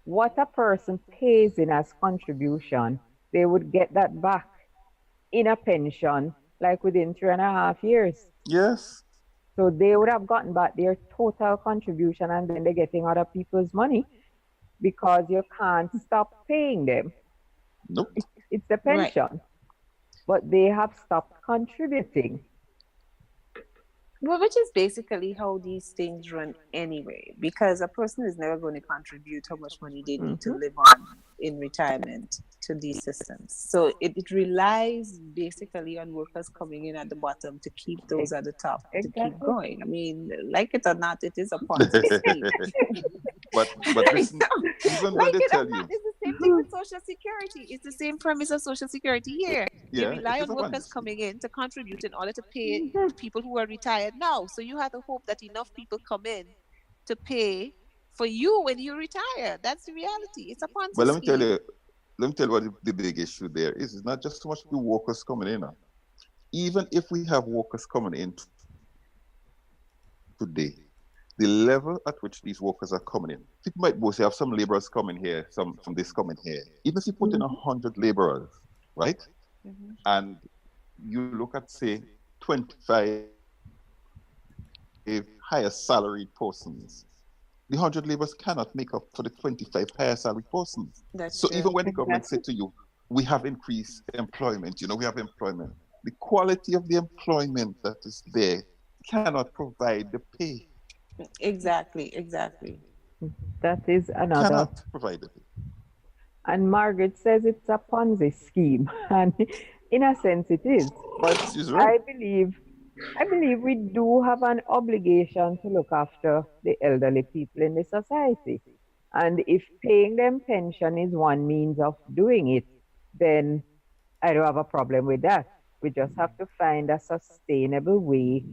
what a person pays in as contribution, they would get that back in a pension like within 3.5 years. Yes. So they would have gotten back their total contribution and then they're getting other people's money because you can't stop paying them. Nope. It's a pension. But they have stopped contributing. Well, which is basically how these things run anyway, because a person is never going to contribute how much money they need to live on in retirement to these systems. So it relies basically on workers coming in at the bottom to keep those at the top to keep going. I mean, like it or not, it is a Ponzi scheme. But listen, even when Like they it tell or not, you, it's the same thing with Social Security. It's the same premise of Social Security here. They yeah, rely it is on a workers Ponzi. coming in to contribute in order to pay people who are retired now. So you have to hope that enough people come in to pay for you when you retire. That's the reality. It's a But Ponzi scheme. let me tell you what the big issue there is. It's not just so much the workers coming in. Even if we have workers coming in today, the level at which these workers are coming in, people might both have some laborers coming here, some from this coming here. Even if you put in 100 laborers, right? And you look at, say, 25 higher salaried persons, the 100 laborers cannot make up for the 25 higher salaried persons. That's So true. even when the government said to you, we have increased employment, we have employment, the quality of the employment that is there cannot provide the pay. Exactly. That is another. Cannot provide the pay. And Margaret says it's a Ponzi scheme. And in a sense it is. But She's right. I believe we do have an obligation to look after the elderly people in the society. And if paying them pension is one means of doing it, then I don't have a problem with that. We just have to find a sustainable way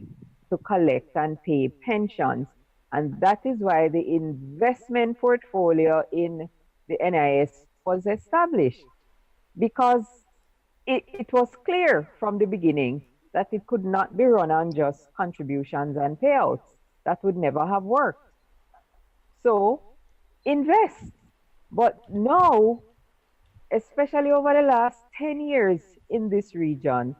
to collect and pay pensions. And that is why the investment portfolio in the NIS was established, because it was clear from the beginning that it could not be run on just contributions and payouts. That would never have worked. So invest. But now, especially over the last 10 years in this region,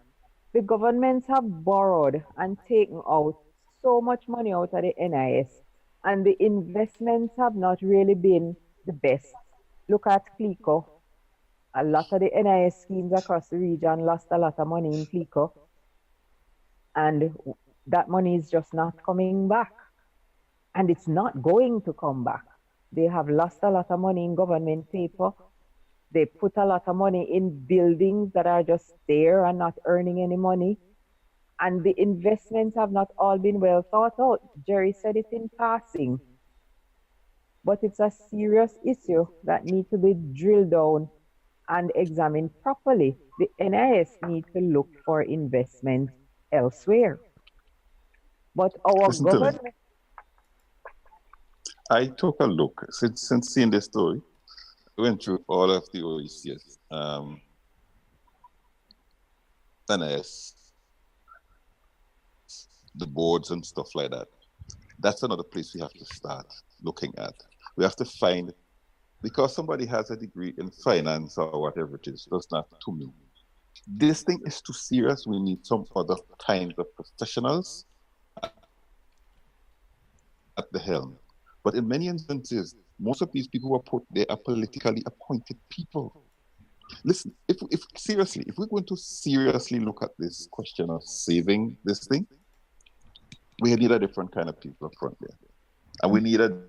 the governments have borrowed and taken out so much money out of the NIS, and the investments have not really been the best. Look at CLICO. A lot of the NIS schemes across the region lost a lot of money in CLICO. And that money is just not coming back. And it's not going to come back. They have lost a lot of money in government paper. They put a lot of money in buildings that are just there and not earning any money. And the investments have not all been well thought out. Jerry said it in passing. But it's a serious issue that needs to be drilled down and examined properly. The NIS need to look for investment elsewhere. But our Listen to me. government... I took a look since seeing this story. I went through all of the OECS, NIS, the boards and stuff like that. That's another place we have to start looking at. We have to find, because somebody has a degree in finance or whatever it is, does not to me. This thing is too serious. We need some other kinds of professionals at the helm. But in many instances, most of these people who are put there are politically appointed people. Listen, if seriously, if we're going to seriously look at this question of saving this thing, we need a different kind of people up front there. And we need a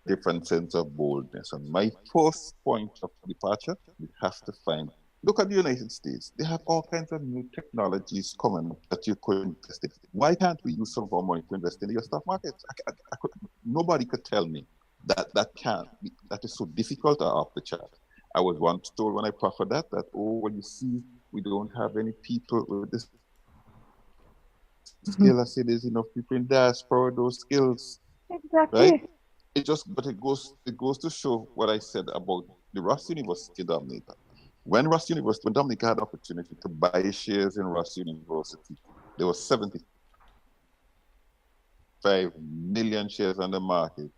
different sense of boldness. And my first point of departure, we have to find, look at the United States. They have all kinds of new technologies coming that you could invest in. Why can't we use some of our money to invest in your stock market? Nobody could tell me that can't be, that is so difficult or off the chart. I was once told when I proffered that, well, you see, we don't have any people with this skill. I say there's enough people in diaspora, those skills. Exactly. Right? But it goes to show what I said about the Ross University Dominica. When Dominica had the opportunity to buy shares in Ross University, there was 75 million shares on the market.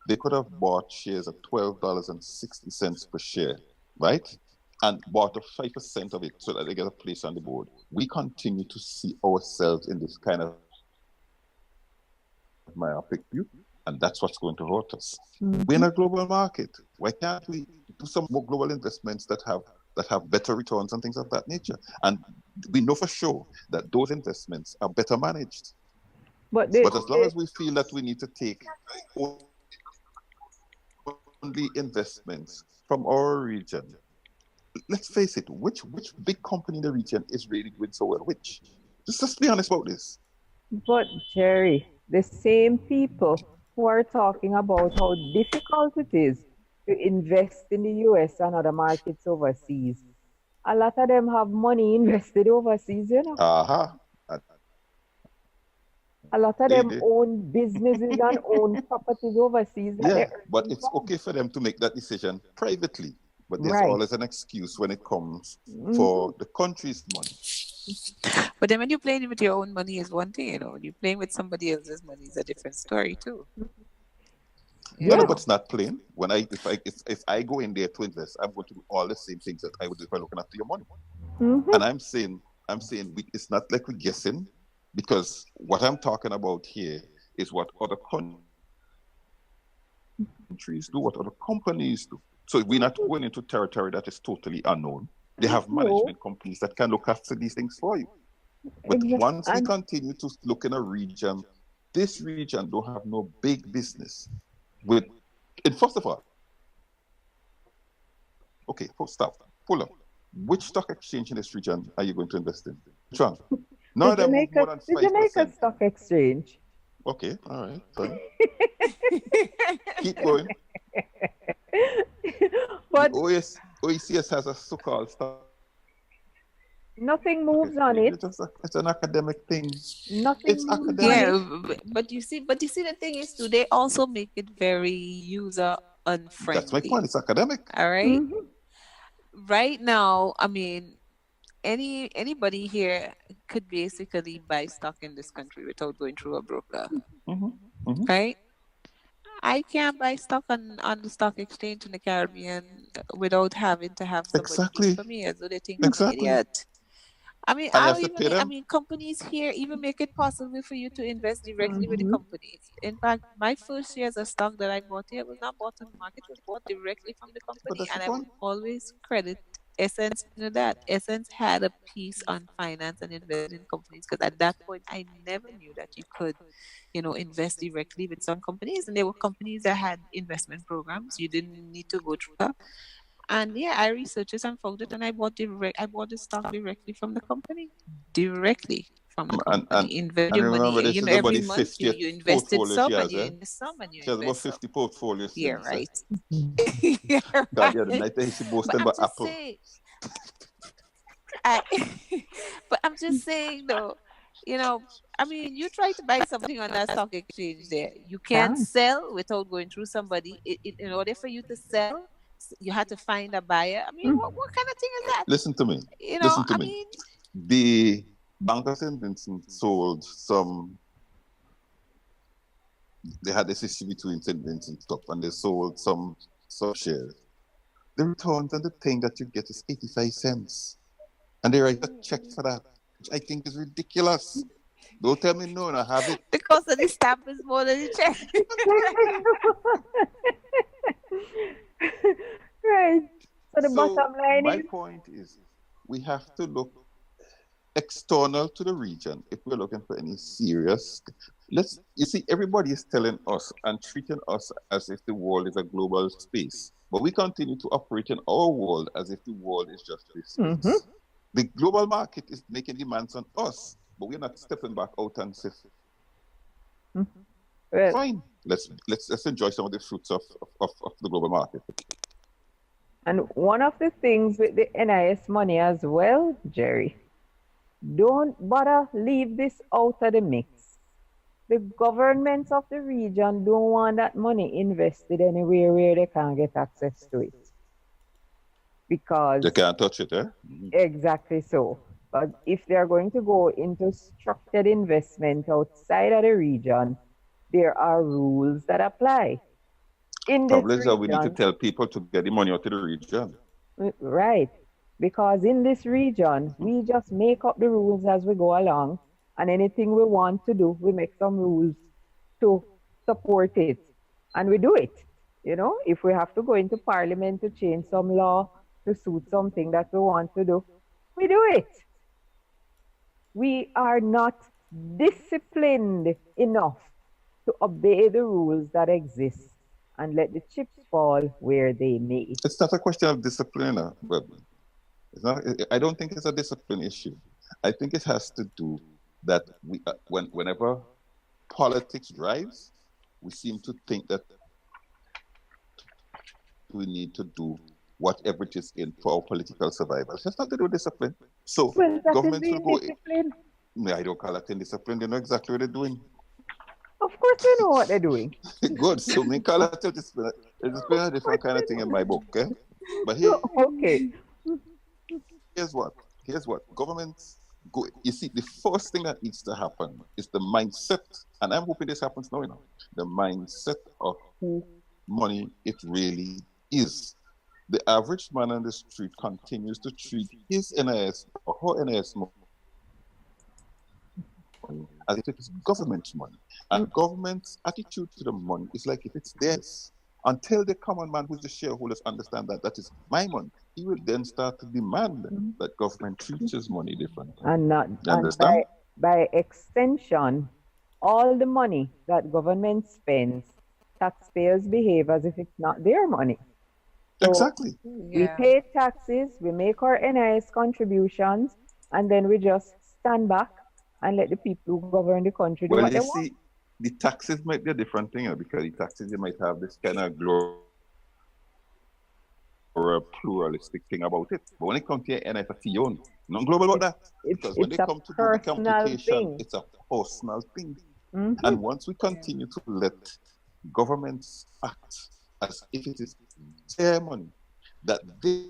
They could have bought shares at $12.60 per share, right? And bought a 5% of it so that they get a place on the board. We continue to see ourselves in this kind of myopic view, and that's what's going to hurt us. Mm-hmm. We're in a global market. Why can't we do some more global investments that have better returns and things of that nature? And we know for sure that those investments are better managed. But as long as we feel that we need to take only investments from our region, let's face it, which big company in the region is really doing so well? Which? Just be honest about this. But Jerry, the same people who are talking about how difficult it is to invest in the US and other markets overseas, a lot of them have money invested overseas, you know. A lot of them own businesses and own properties overseas. Yeah, but it's okay for them to make that decision privately. But there's always an excuse when it comes for the country's money. But then when you're playing with your own money is one thing, you know. When you're playing with somebody else's money is a different story too. Yeah. No, but it's not playing. When if I go in there to invest, I'm going to do all the same things that I would do if I'm looking after your money. Mm-hmm. And I'm saying it's not like we're guessing, because what I'm talking about here is what other countries do, what other companies do. So we're not going into territory that is totally unknown. They have management companies that can look after these things for you. But once we continue to look in a region, this region don't have no big business with. And first of all, okay, stop, pull up. Which stock exchange in this region are you going to invest in? Which one? No, the Jamaica Stock Exchange. Okay, all right, fine. Keep going. But OECS has a so-called stock. Nothing moves on it. It's an academic thing. Nothing. It's academic. Yeah, but you see, the thing is, do they also make it very user unfriendly? That's my point. It's academic. All right. Mm-hmm. Right now, I mean, anybody here could basically buy stock in this country without going through a broker, right? I can't buy stock on the stock exchange in the Caribbean without having to have somebody do it for me, as though they think I'm an idiot. I mean, companies here even make it possible for you to invest directly with the companies. In fact, my first shares of stock that I bought here was not bought on the market; it was bought directly from the company, and I will always credit Essence, that Essence had a piece on finance and investing in companies, because at that point I never knew that you could, invest directly with some companies, and there were companies that had investment programs. You didn't need to go through that. And yeah, I researched it and found it, and I bought the stock directly from the company, directly from the And company. Invest and your remember, money. this is about Every the month you 50th invested portfolio she some, and has, you eh? invest some, and you She has about invest some. 50 portfolios Yeah, since, eh? right. Yeah, God, the other right. night she But boasting I'm about just Apple. saying, I, but I'm just saying though, you try to buy something on that stock exchange there. You can't Can. sell without going through somebody. In order for you to sell, you had to find a buyer. I mean, what kind of thing is that? Listen to me. Listen to I me. mean, The Bank of St. Vincent sold some. They had this issue between St. Vincent stuff, and they sold some shares. The returns on the thing that you get is 85 cents, and they write a check for that, which I think is ridiculous. Don't tell me no, and I have it. the cost of the stamp is more than the check. Right. So the So bottom line my is, point is, we have to look external to the region if we're looking for any serious. You see, everybody is telling us and treating us as if the world is a global space, but we continue to operate in our world as if the world is just this space. The global market is making demands on us, but we're not stepping back out and say, well, fine, let's enjoy some of the fruits of the global market. and one of the things with the NIS money as well, Jerry, don't bother leave this out of the mix. The governments of the region don't want that money invested anywhere where they can't get access to it. Because They can't touch it, eh? exactly so. But if they're going to go into structured investment outside of the region, there are rules that apply. In this Probably is that we need to region, tell people to get the money out of the region. right, because in this region, we just make up the rules as we go along, and anything we want to do, we make some rules to support it, and we do it. If we have to go into parliament to change some law to suit something that we want to do, we do it. We are not disciplined enough to obey the rules that exist and let the chips fall where they may. It's not a question of discipline, but it's not. I don't think it's a discipline issue. I think it has to do that whenever politics drives, we seem to think that we need to do whatever it is in for our political survival. It has nothing to do with discipline. So governments will go. No, I don't call it indiscipline. They know exactly what they're doing. Of course they know what they're doing. Good. So me call it discipline. It's a different kind of thing in my book, okay? But here, okay. Here's what. Governments go. You see, the first thing that needs to happen is the mindset, and I'm hoping this happens now. The mindset of who money it really is. The average man on the street continues to treat his NIS or her NIS money as if it is government money. And government's attitude to the money is like if it's theirs. Until the common man who's the shareholders understand that is my money, he will then start to demand that government treats his money differently. And by extension, all the money that government spends, taxpayers behave as if it's not their money. So exactly. We pay taxes, we make our NIS contributions, and then we just stand back and let the people who govern the country do what they want. See, the taxes might be a different thing, because the taxes, you might have this kind of pluralistic thing about it. But when it comes to your NIS, it's your own. Not global about that. Because when they come to do the computation, it's a personal thing. And once we continue to let governments act as if it is their money, that they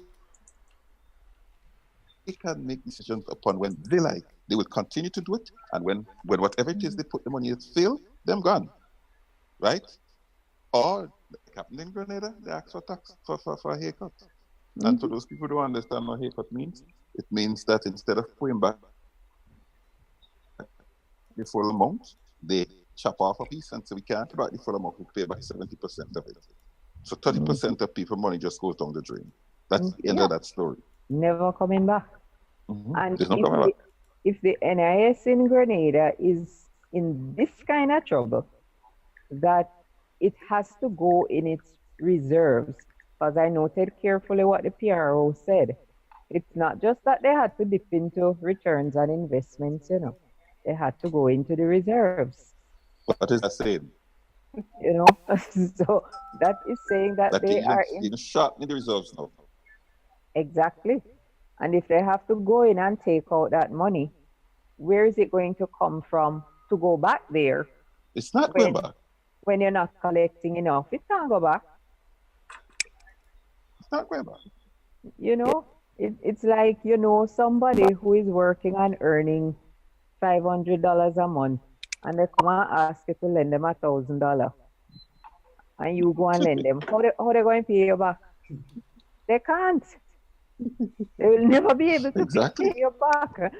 can make decisions upon when they like, they will continue to do it. And when whatever it is they put the money in fail, them gone. Right? Or like happened in Grenada, they ask for tax for a haircut. And for those people who don't understand what haircut means, it means that instead of putting back the full amount, they chop off a piece and say we can't pay back the full amount, we pay back 70% of it. So 30% of people's money just goes down the drain. That's the end of that story. never coming back. And There's no coming back. if the NIS in Grenada is in this kind of trouble, that it has to go in its reserves, because I noted carefully what the PRO said. It's not just that they had to dip into returns and investments, they had to go into the reserves. What is that saying? So that is saying that they are even sharpening the reserves now. Exactly. And if they have to go in and take out that money, where is it going to come from to go back there? It's not going back. When you're not collecting enough, it can't go back. It's not going back. It's like, somebody who is working and earning $500 a month, and they come and ask you to lend them $1,000, and you go and lend them. How they going to pay you back? They can't. They will never be able to pay you back.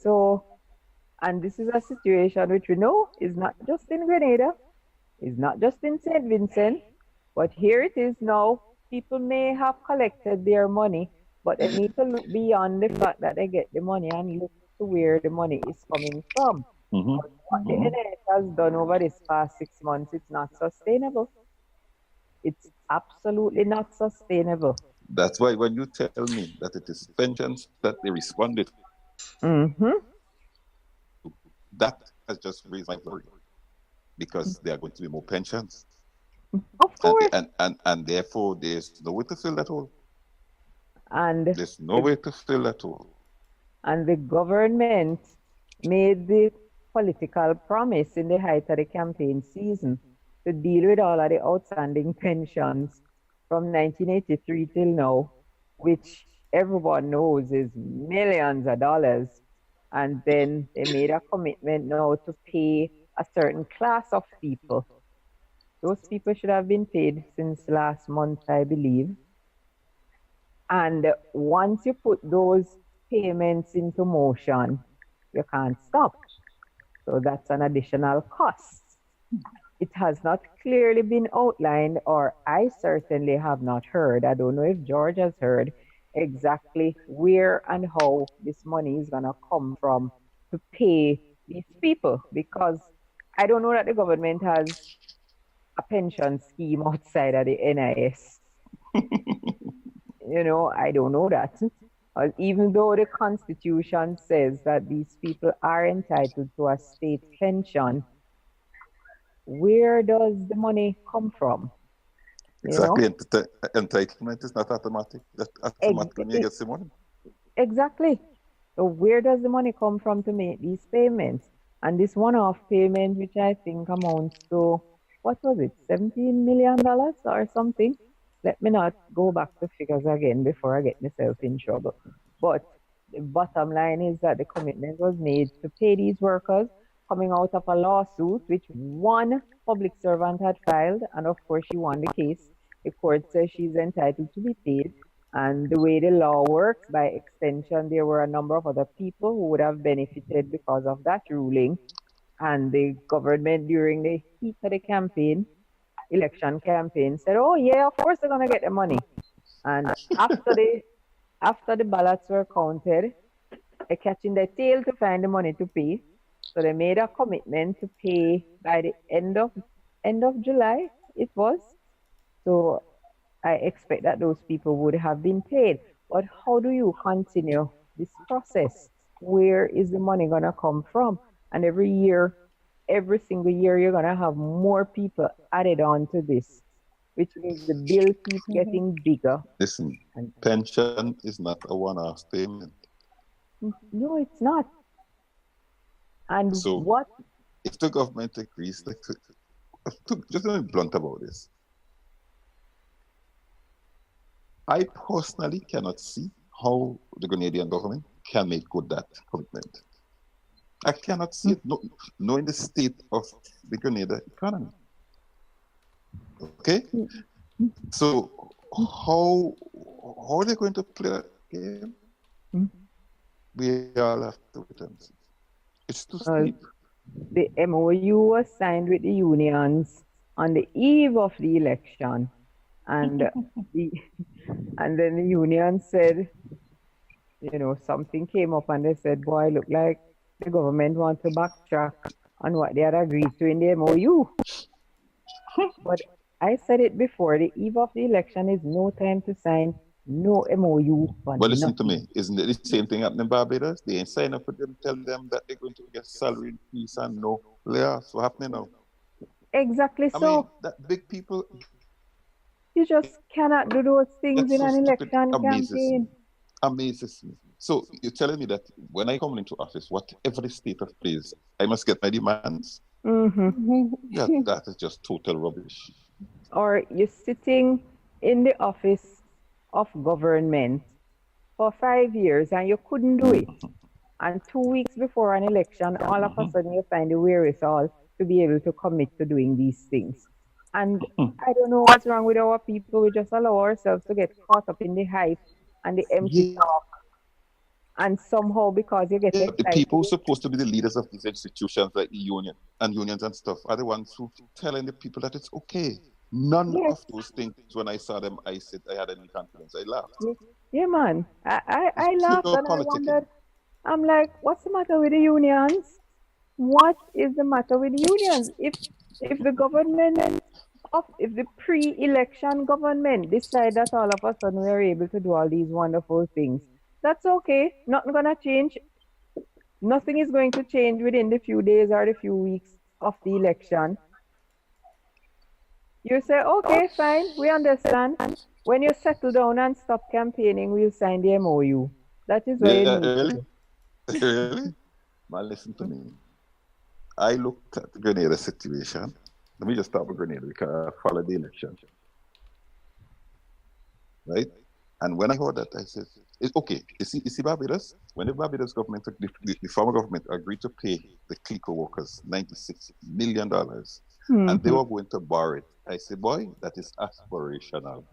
So, and this is a situation which we know is not just in Grenada, is not just in St. Vincent, but here it is now. People may have collected their money, but they need to look beyond the fact that they get the money and look to where the money is coming from. What the NIS has done over this past 6 months, it's not sustainable. It's absolutely not sustainable. That's why when you tell me that it is pensions that they responded, that has just raised my worry, because there are going to be more pensions. Of course. And therefore there's no way to fill that hole. And there's no way to fill that hole. And the government made the political promise in the height of the campaign season to deal with all of the outstanding pensions from 1983 till now, which everyone knows is millions of dollars. And then they made a commitment now to pay a certain class of people. Those people should have been paid since last month, I believe. And once you put those payments into motion, you can't stop. So that's an additional cost. It has not clearly been outlined, or I certainly have not heard. I don't know if George has heard exactly where and how this money is going to come from to pay these people, because I don't know that the government has a pension scheme outside of the NIS. I don't know that. Even though the Constitution says that these people are entitled to a state pension, where does the money come from? Exactly. Entitlement is not automatic. That automatically you get the money. Exactly. So where does the money come from to make these payments? And this one-off payment, which I think amounts to, what was it, $17 million or something? Let me not go back to figures again before I get myself in trouble. But the bottom line is that the commitment was made to pay these workers coming out of a lawsuit which one public servant had filed, and of course she won the case. The court says she's entitled to be paid. And the way the law works, by extension, there were a number of other people who would have benefited because of that ruling. And the government, during the heat of the election campaign, said, oh yeah, of course they're going to get the money. And after the ballots were counted, they're catching their tail to find the money to pay. So they made a commitment to pay by the end of July, it was. So I expect that those people would have been paid. But how do you continue this process? Where is the money going to come from? And every single year, you're going to have more people added on to this, which means the bill keeps getting bigger. Listen, pension is not a one-off payment. No, it's not. And so what? If the government agrees, just to be blunt about this, I personally cannot see how the Grenadian government can make good that commitment. I cannot see it, knowing the state of the Grenada economy. Okay? So how are they going to play that game? We all have to wait and see. It's too steep. The MOU was signed with the unions on the eve of the election. And the and then the union said, something came up and they said, boy, look like the government want to backtrack on what they had agreed to in the MOU. But I said it before, the eve of the election is no time to sign no MOU for But listen to nothing. me, isn't it the same thing happening in Barbados? They ain't sign up for them, tell them that they're going to get salary increase and no layoffs. What's happening now? Exactly I mean, so. that big people You just cannot do those things get in so an stupid, election amazes me. campaign. Amazes me. So you're telling me that when I come into office, whatever the state of play is, I must get my demands? Yeah, that is just total rubbish. Or you're sitting in the office of government for 5 years and you couldn't do it. And 2 weeks before an election, all of a sudden you find the wherewithal to be able to commit to doing these things. And I don't know what's wrong with our people. We just allow ourselves to get caught up in the hype and the empty Yeah, talk. And somehow, because you get the people who excited, supposed to be the leaders of these institutions like the union and unions and stuff are the ones who telling the people that it's okay. None yes, of those things, when I saw them, I said I had any confidence. I laughed. yeah, man. I It's laughed pure and I politicking. wondered, I'm like, what's the matter with the unions? What is the matter with the unions? If the government if the pre-election government decide that all of a sudden we are able to do all these wonderful things, that's okay. Nothing gonna change. Nothing is going to change within the few days or the few weeks of the election. You say, okay, fine, we understand. When you settle down and stop campaigning, we'll sign the MOU. That is what you Yeah, need to really? do. Really? Man, listen to me. I looked at the Grenada situation. Let me just start with Grenada because I followed the election, right? And when I heard that, I said, it's okay. You see Barbados? When the Barbados government, the former government agreed to pay the clerical workers $96 million, and they were going to borrow it. I said, boy, that is aspirational.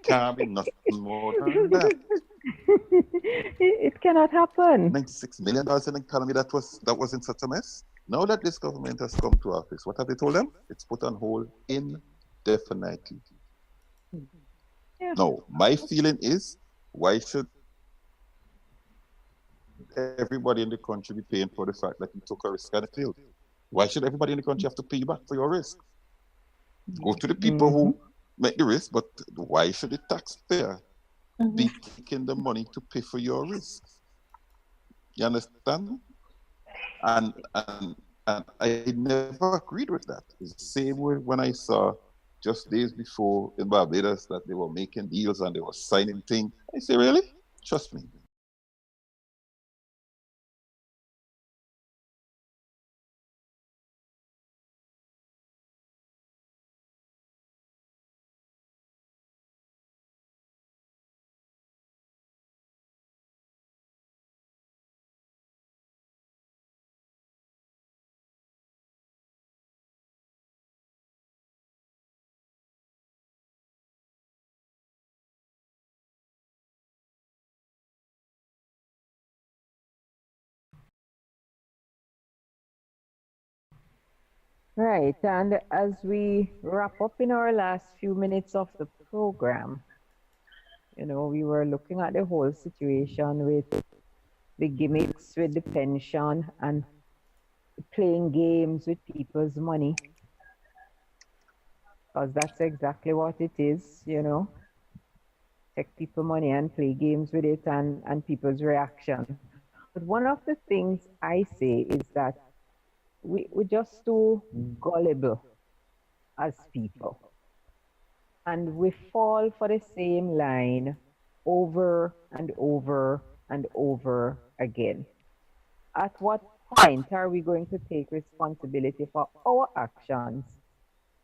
Can't be nothing more than that. It cannot happen. $96 million in an economy that was in such a mess. Now that this government has come to office, what have they told them? It's put on hold indefinitely. Yeah. No, my feeling is, why should everybody in the country be paying for the fact that you took a risk and it failed? Why should everybody in the country have to pay you back for your risk? Go to the people who make the risk, but why should the taxpayer be taking the money to pay for your risk? You understand? And I never agreed with that. It's the same way when I saw just days before in Barbados that they were making deals and they were signing things. I say, really? Trust me. Right, and as we wrap up in our last few minutes of the program, we were looking at the whole situation with the gimmicks with the pension and playing games with people's money, because that's exactly what it is, take people money and play games with it and people's reaction. But one of the things I say is that we're just too gullible as people. And we fall for the same line over and over and over again. At what point are we going to take responsibility for our actions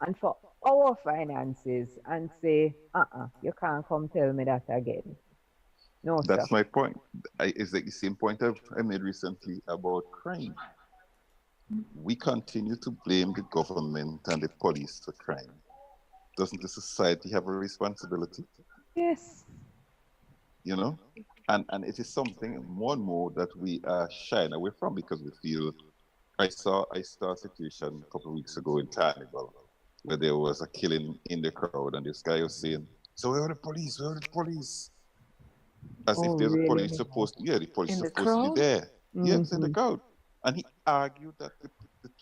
and for our finances and say, you can't come tell me that again? No, sir. That's my point. It's like the same point I made recently about crime. We continue to blame the government and the police for crime. Doesn't the society have a responsibility? Yes. And it is something more and more that we are shying away from because we feel. I saw a situation a couple of weeks ago in Carnival where there was a killing in the crowd, and this guy was saying, "So where are the police? Where are the police?" As if there's a police supposed to, yeah, the police In the supposed to be crowd? there. Yes, in the Mm-hmm. crowd. And he argued that it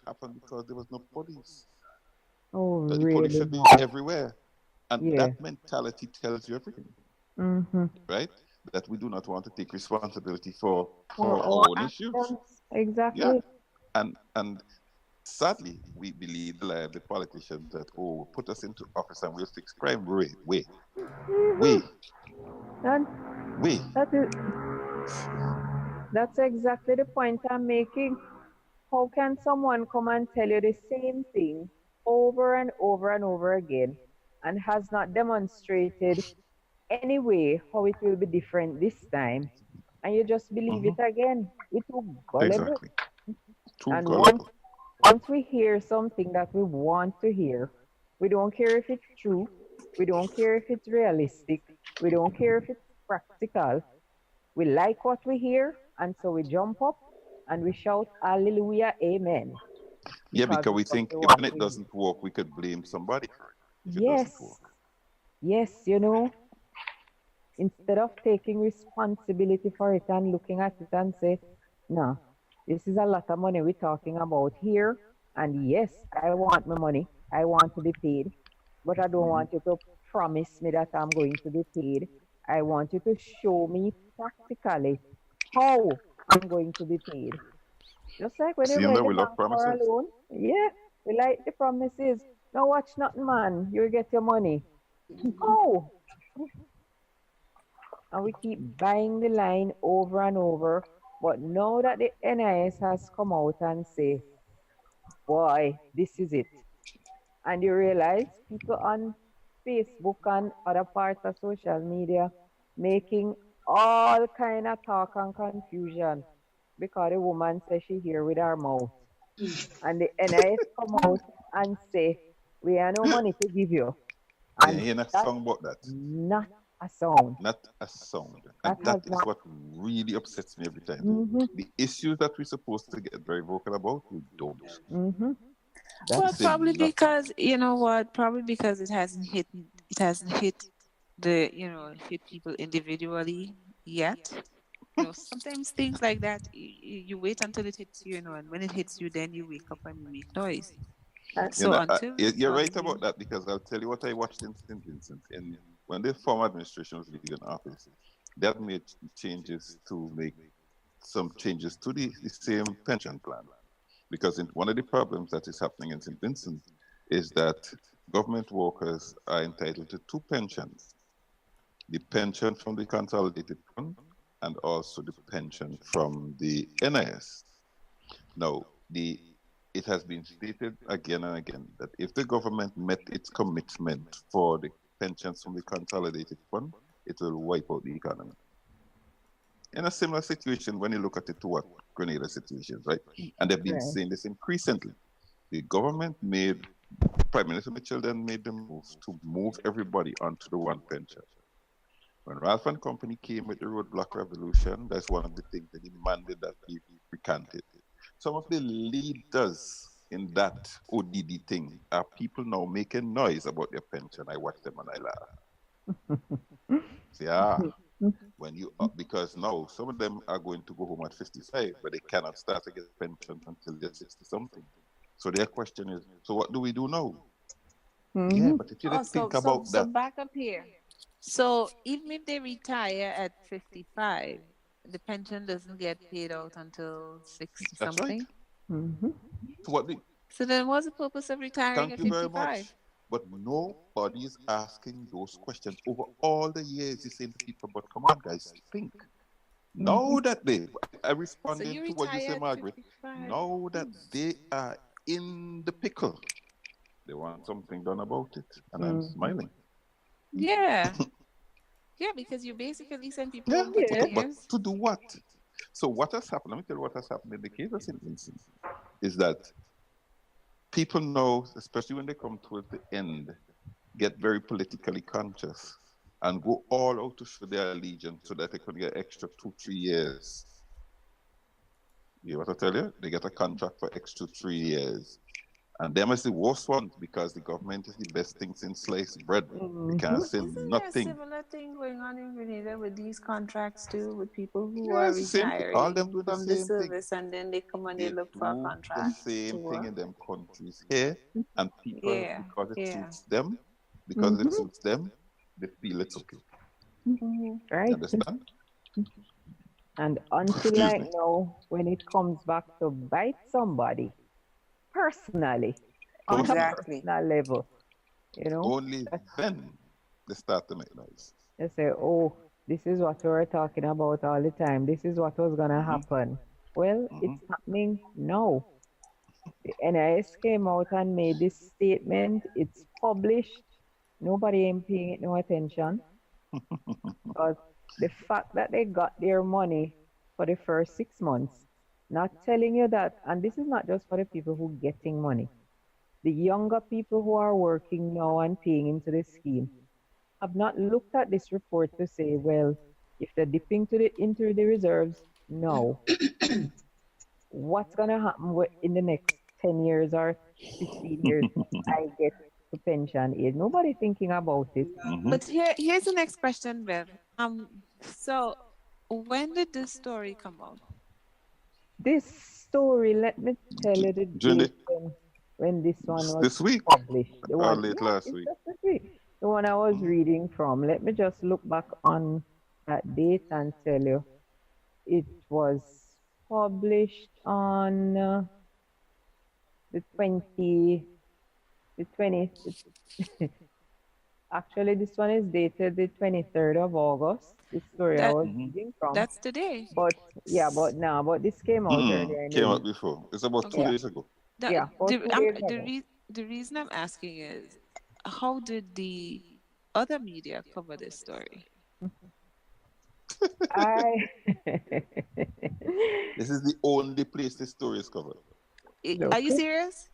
happened because there was no police. Oh, That the police really? should be everywhere. And Yeah. that mentality tells you everything, Mm-hmm. right? That we do not want to take responsibility for For our all own issues. actions. Yeah. Exactly. And sadly, we believe the lie of the politicians that, oh, put us into office and we'll fix crime. Wait. And that's exactly the point I'm making. How can someone come and tell you the same thing over and over and over again and has not demonstrated any way how it will be different this time? And you just believe it again. We're too gullible. Exactly. Too And gullible. once we hear something that we want to hear, we don't care if it's true, we don't care if it's realistic, we don't care if it's practical. We like what we hear, and so we jump up and we shout, Hallelujah, Amen. Yeah, because we it's what think we want when to it hear. doesn't work, we could blame somebody for it if it Yes. doesn't work. Yes, instead of taking responsibility for it and looking at it and say, no, this is a lot of money we're talking about here. And yes, I want my money. I want to be paid. But I don't want you to promise me that I'm going to be paid. I want you to show me practically how I'm going to be paid. Just like when you Seeing go in that the we love bank for a promises. loan. Yeah, we like the promises. Now watch nothing, man. You'll get your money. How? And we keep buying the line over and over. But now that the NIS has come out and say, boy, this is it. And you realize people on Facebook and other parts of social media making all kind of talk and confusion because the woman says she hear with her mouth. And the NIS come out and say, we have no money to give you. Yeah, And hear a that's song about that. not a sound. Not a sound. That And has that is not. what really upsets me every time. Mm-hmm. The issues that we're supposed to get very vocal about, we don't. Mm-hmm. Well, Say probably nothing. because you know what? Probably because it hasn't hit the hit people individually yet. Sometimes things like that you wait until it hits you, and when it hits you, then you wake up and you make noise. So You're right about that, because I'll tell you what I watched in St. Vincent. When the former administration was leaving office, they had made changes to make some changes to the same pension plan. Because one of the problems that is happening in St. Vincent is that government workers are entitled to two pensions: the pension from the consolidated fund and also the pension from the NIS. Now, it has been stated again and again that if the government met its commitment for the pensions from the consolidated fund, it will wipe out the economy. In a similar situation, when you look at it to what Grenada situation, right? And they've been saying this increasingly. The government Prime Minister Mitchell then made the move to move everybody onto the one pension. When Ralph and Company came with the roadblock revolution, that's one of the things they demanded that be recanted. Some of the leaders in that ODD thing are people now making noise about their pension. I watch them and I laugh. Say, because now some of them are going to go home at 55, but they cannot start to get pension until they're 60 something. So their question is, so what do we do now? Mm-hmm. Yeah, but if you didn't think about that. So back up here. So even if they retire at 55, the pension doesn't get paid out until 60 That's something. Right. Mm-hmm. So then what's the purpose of retiring Thank at you 55? very much. But nobody is asking those questions. Over all the years, you're saying to people, but come on, guys, think. Know that I responded to what you say, Margaret. Know that they are in the pickle. They want something done about it. And I'm smiling. Yeah. Yeah, because you basically send people home for 10 But years. to do what? So what has happened, let me tell you what has happened in the case of St. Vincent, is that people know, especially when they come towards the end, get very politically conscious and go all out to show their allegiance so that they can get extra 2-3 years. You know what I tell you? They get a contract for extra 3 years. And them is the worst ones because the government is the best thing since sliced bread. They can't say Isn't there a nothing. similar thing going on in Grenada with these contracts too, with people who Yeah, are it's the same thing. All them retiring do the from the same thing. service and then they come and they They look for a do the contract to same thing work? in them countries here, and people, Yeah, because it yeah. suits them, Mm-hmm. they feel it's okay. You Right. understand? And until Excuse like me. now, when it comes back to bite somebody personally, on a Personally, Exactly. personal level, only then they start to make noise. they say, oh, this is what we were talking about all the time. This is what was going to Hmm. happen. Well, Hmm. it's happening now. The NIS came out and made this statement. It's published. Nobody ain't paying it no attention because the fact that they got their money for the first 6 months, not telling you that, and this is not just for the people who getting money. The younger people who are working now and paying into the scheme have not looked at this report to say, well, if they're dipping into the reserves now, what's going to happen in the next 10 years or 15 years if I get to pension age? Nobody thinking about it. Hmm. But here's the next question, Bev. So when did this story come out? This story, let me tell you the During date when this one was this week published. The or one, late yeah, last it's week. just this week. The one I was reading from. Let me just look back on that date and tell you. It was published on the 20, the 20, actually this one is dated the 23rd of August, this story I That was reading from. that's today. But yeah, but this came out Mm-mm. earlier in the Came out week. before. It's about two Okay. Yeah, days ago. yeah, about 2 days ago. The reason I'm asking is, how did the other media cover this story? I This is the only place this story is covered. Are look, you serious?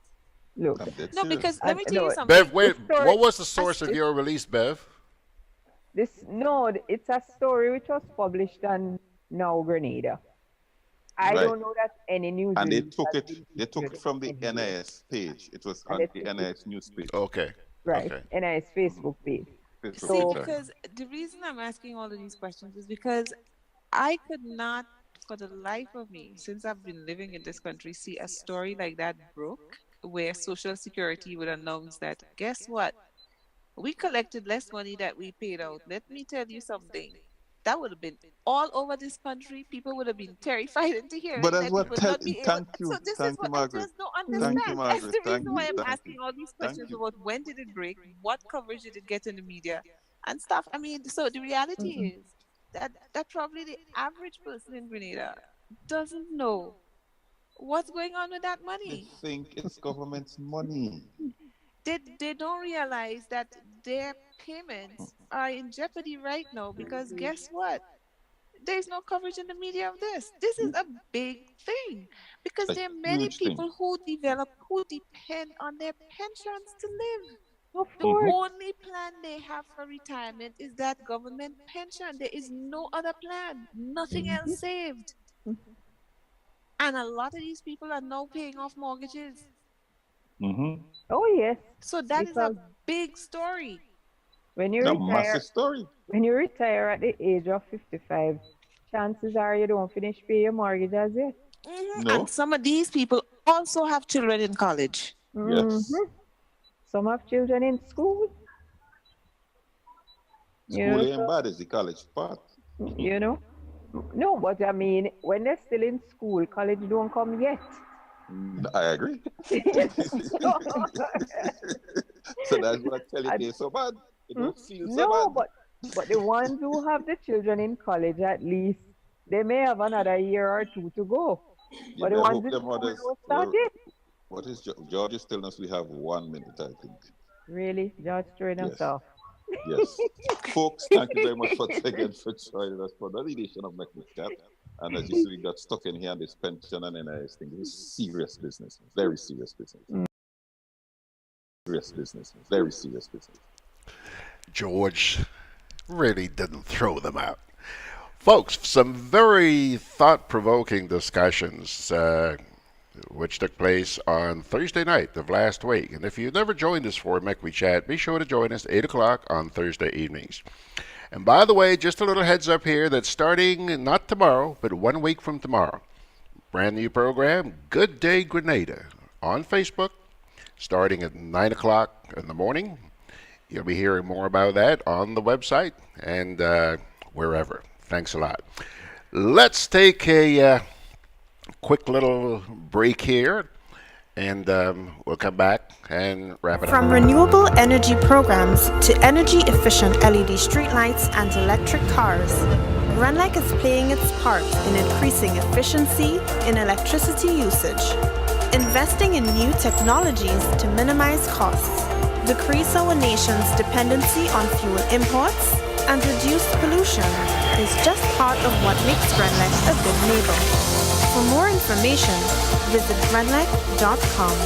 look. I'm dead No, serious. because let me tell you No, something. Bev, wait, this story, what was the source of your release, Bev? it's a story which was published on Now Grenada. I Right. don't know that any news And release has been they took issued it from the anywhere. NIS page. It was And on they the took it NIS news page. Okay. right, Okay. NIS Facebook page. Facebook See, page, So right. because the reason I'm asking all of these questions is because I could not, for the life of me, since I've been living in this country, see a story like that broke where Social Security would announce that, guess what? We collected less money that we paid out. Let me tell you something. That would have been all over this country. People would have been terrified into But hearing that's that we what would not be able. thank So you. this is Thank you, what I Margaret. just don't Thank you, understand. That's Margaret. the reason Thank why you. I'm Thank you. asking all these Thank questions you. about when did it break, what coverage did it get in the media, and stuff. I mean, so the reality is that probably the average person in Grenada doesn't know what's going on with that They money. think it's government's money. They don't realize that their payments are in jeopardy right now because guess what? There's no coverage in the media of this. This is a big thing because A there are many huge thing. people who depend on their pensions to live. of The course, only plan they have for retirement is that government pension. There is no other plan, nothing else saved. And a lot of these people are now paying off mortgages. Mm-hmm. oh yes, So that is a because big story. when you A retire, massive story. when you retire at the age of 55, chances are you don't finish pay your mortgage as yet. And No. some of these people also have children in college. Yes. Some have children in school, School ain't so bad as the college part. you know. No, but I mean, when they're still in school, college don't come yet. I agree. So that's what I tell you, they're so bad. It don't feel so No, bad. but the ones who have the children in college, at least they may have another year or two to go. Yeah, But the I ones hope in them school others. don't start Well, yet. what is George is telling us? We have 1 minute, I think. Really, George throwing us Yes. off. Yes. Folks, thank you very much once again for joining us for another edition of Make Me Chat. And as you see, we got stuck in here on this pension and NIS thing. This is serious business, very serious business. Serious business, very serious business. George really didn't throw them out. Folks, some very thought provoking discussions. which took place on Thursday night of last week. And if you've never joined us for Make We Chat, be sure to join us at 8 o'clock on Thursday evenings. And by the way, just a little heads up here that starting not tomorrow, but 1 week from tomorrow, brand new program, Good Day Grenada, on Facebook, starting at 9 o'clock in the morning. You'll be hearing more about that on the website and wherever. Thanks a lot. Let's take a quick little break here, and we'll come back and wrap it up. From renewable energy programs to energy-efficient LED streetlights and electric cars, Grenlec is playing its part in increasing efficiency in electricity usage, investing in new technologies to minimize costs, decrease our nation's dependency on fuel imports, and reduce pollution is just part of what makes Grenlec a good neighbor. For more information, visit grenlec.com.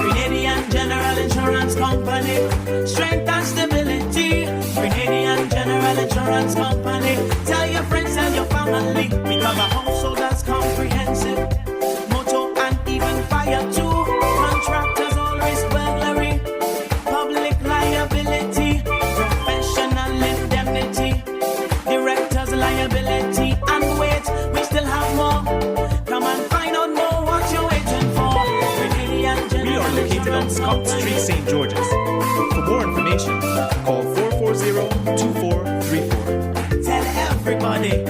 Grenadian General Insurance Company, strength and stability. Grenadian General Insurance Company, tell your friends and your family. We cover householders comprehensive, motor and even fire too. Contractors all risk burglary, public liability, professional indemnity, directors liability, and wait, we still have more. Come and find out more what you're waiting for. Grenadian General We are located on Scott Street, St. George's. For more information, call 440-2434. Tell everybody.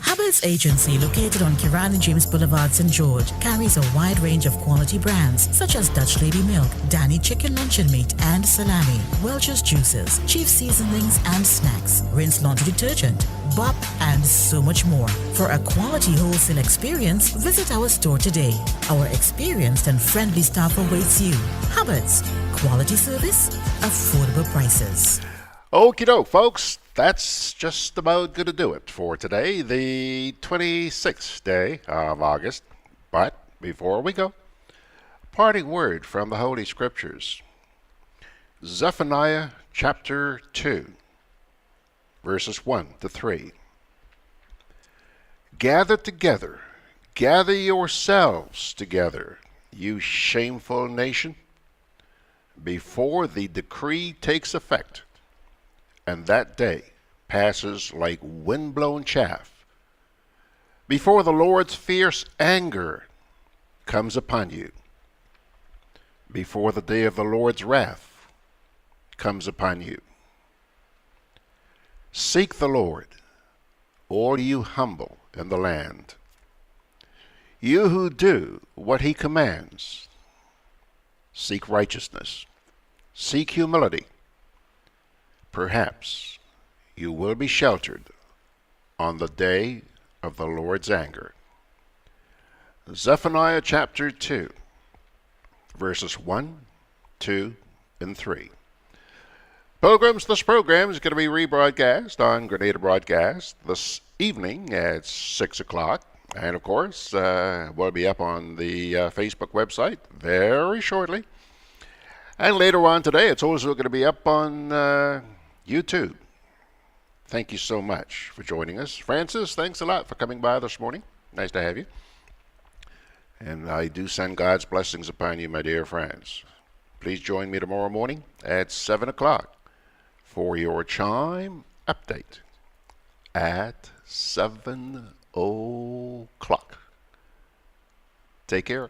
Hubbard's Agency, located on Kirana James Boulevard, St. George, carries a wide range of quality brands such as Dutch Lady Milk, Danny Chicken Luncheon Meat and Salami, Welch's Juices, Chief Seasonings and Snacks, Rinse Laundry Detergent, Bop, and so much more. For a quality wholesale experience, visit our store today. Our experienced and friendly staff awaits you. Hubbard's, quality service, affordable prices. Okie doke, folks. That's just about going to do it for today, the 26th day of August. But before we go, parting word from the Holy Scriptures. Zephaniah chapter 2, verses 1 to 3. Gather together, gather yourselves together, you shameful nation, before the decree takes effect, and that day passes like wind-blown chaff, before the Lord's fierce anger comes upon you, before the day of the Lord's wrath comes upon you. Seek the Lord, all you humble in the land, you who do what he commands. Seek righteousness, seek humility. Perhaps you will be sheltered on the day of the Lord's anger. Zephaniah chapter 2, verses 1, 2, and 3. Pilgrims, this program is going to be rebroadcast on Grenada Broadcast this evening at 6 o'clock. And, of course, will be up on the Facebook website very shortly. And later on today, it's also going to be up on YouTube. Thank you so much for joining us. Francis, thanks a lot for coming by this morning. Nice to have you. And I do send God's blessings upon you, my dear friends. Please join me tomorrow morning at 7 o'clock for your chime update at 7 o'clock. Take care.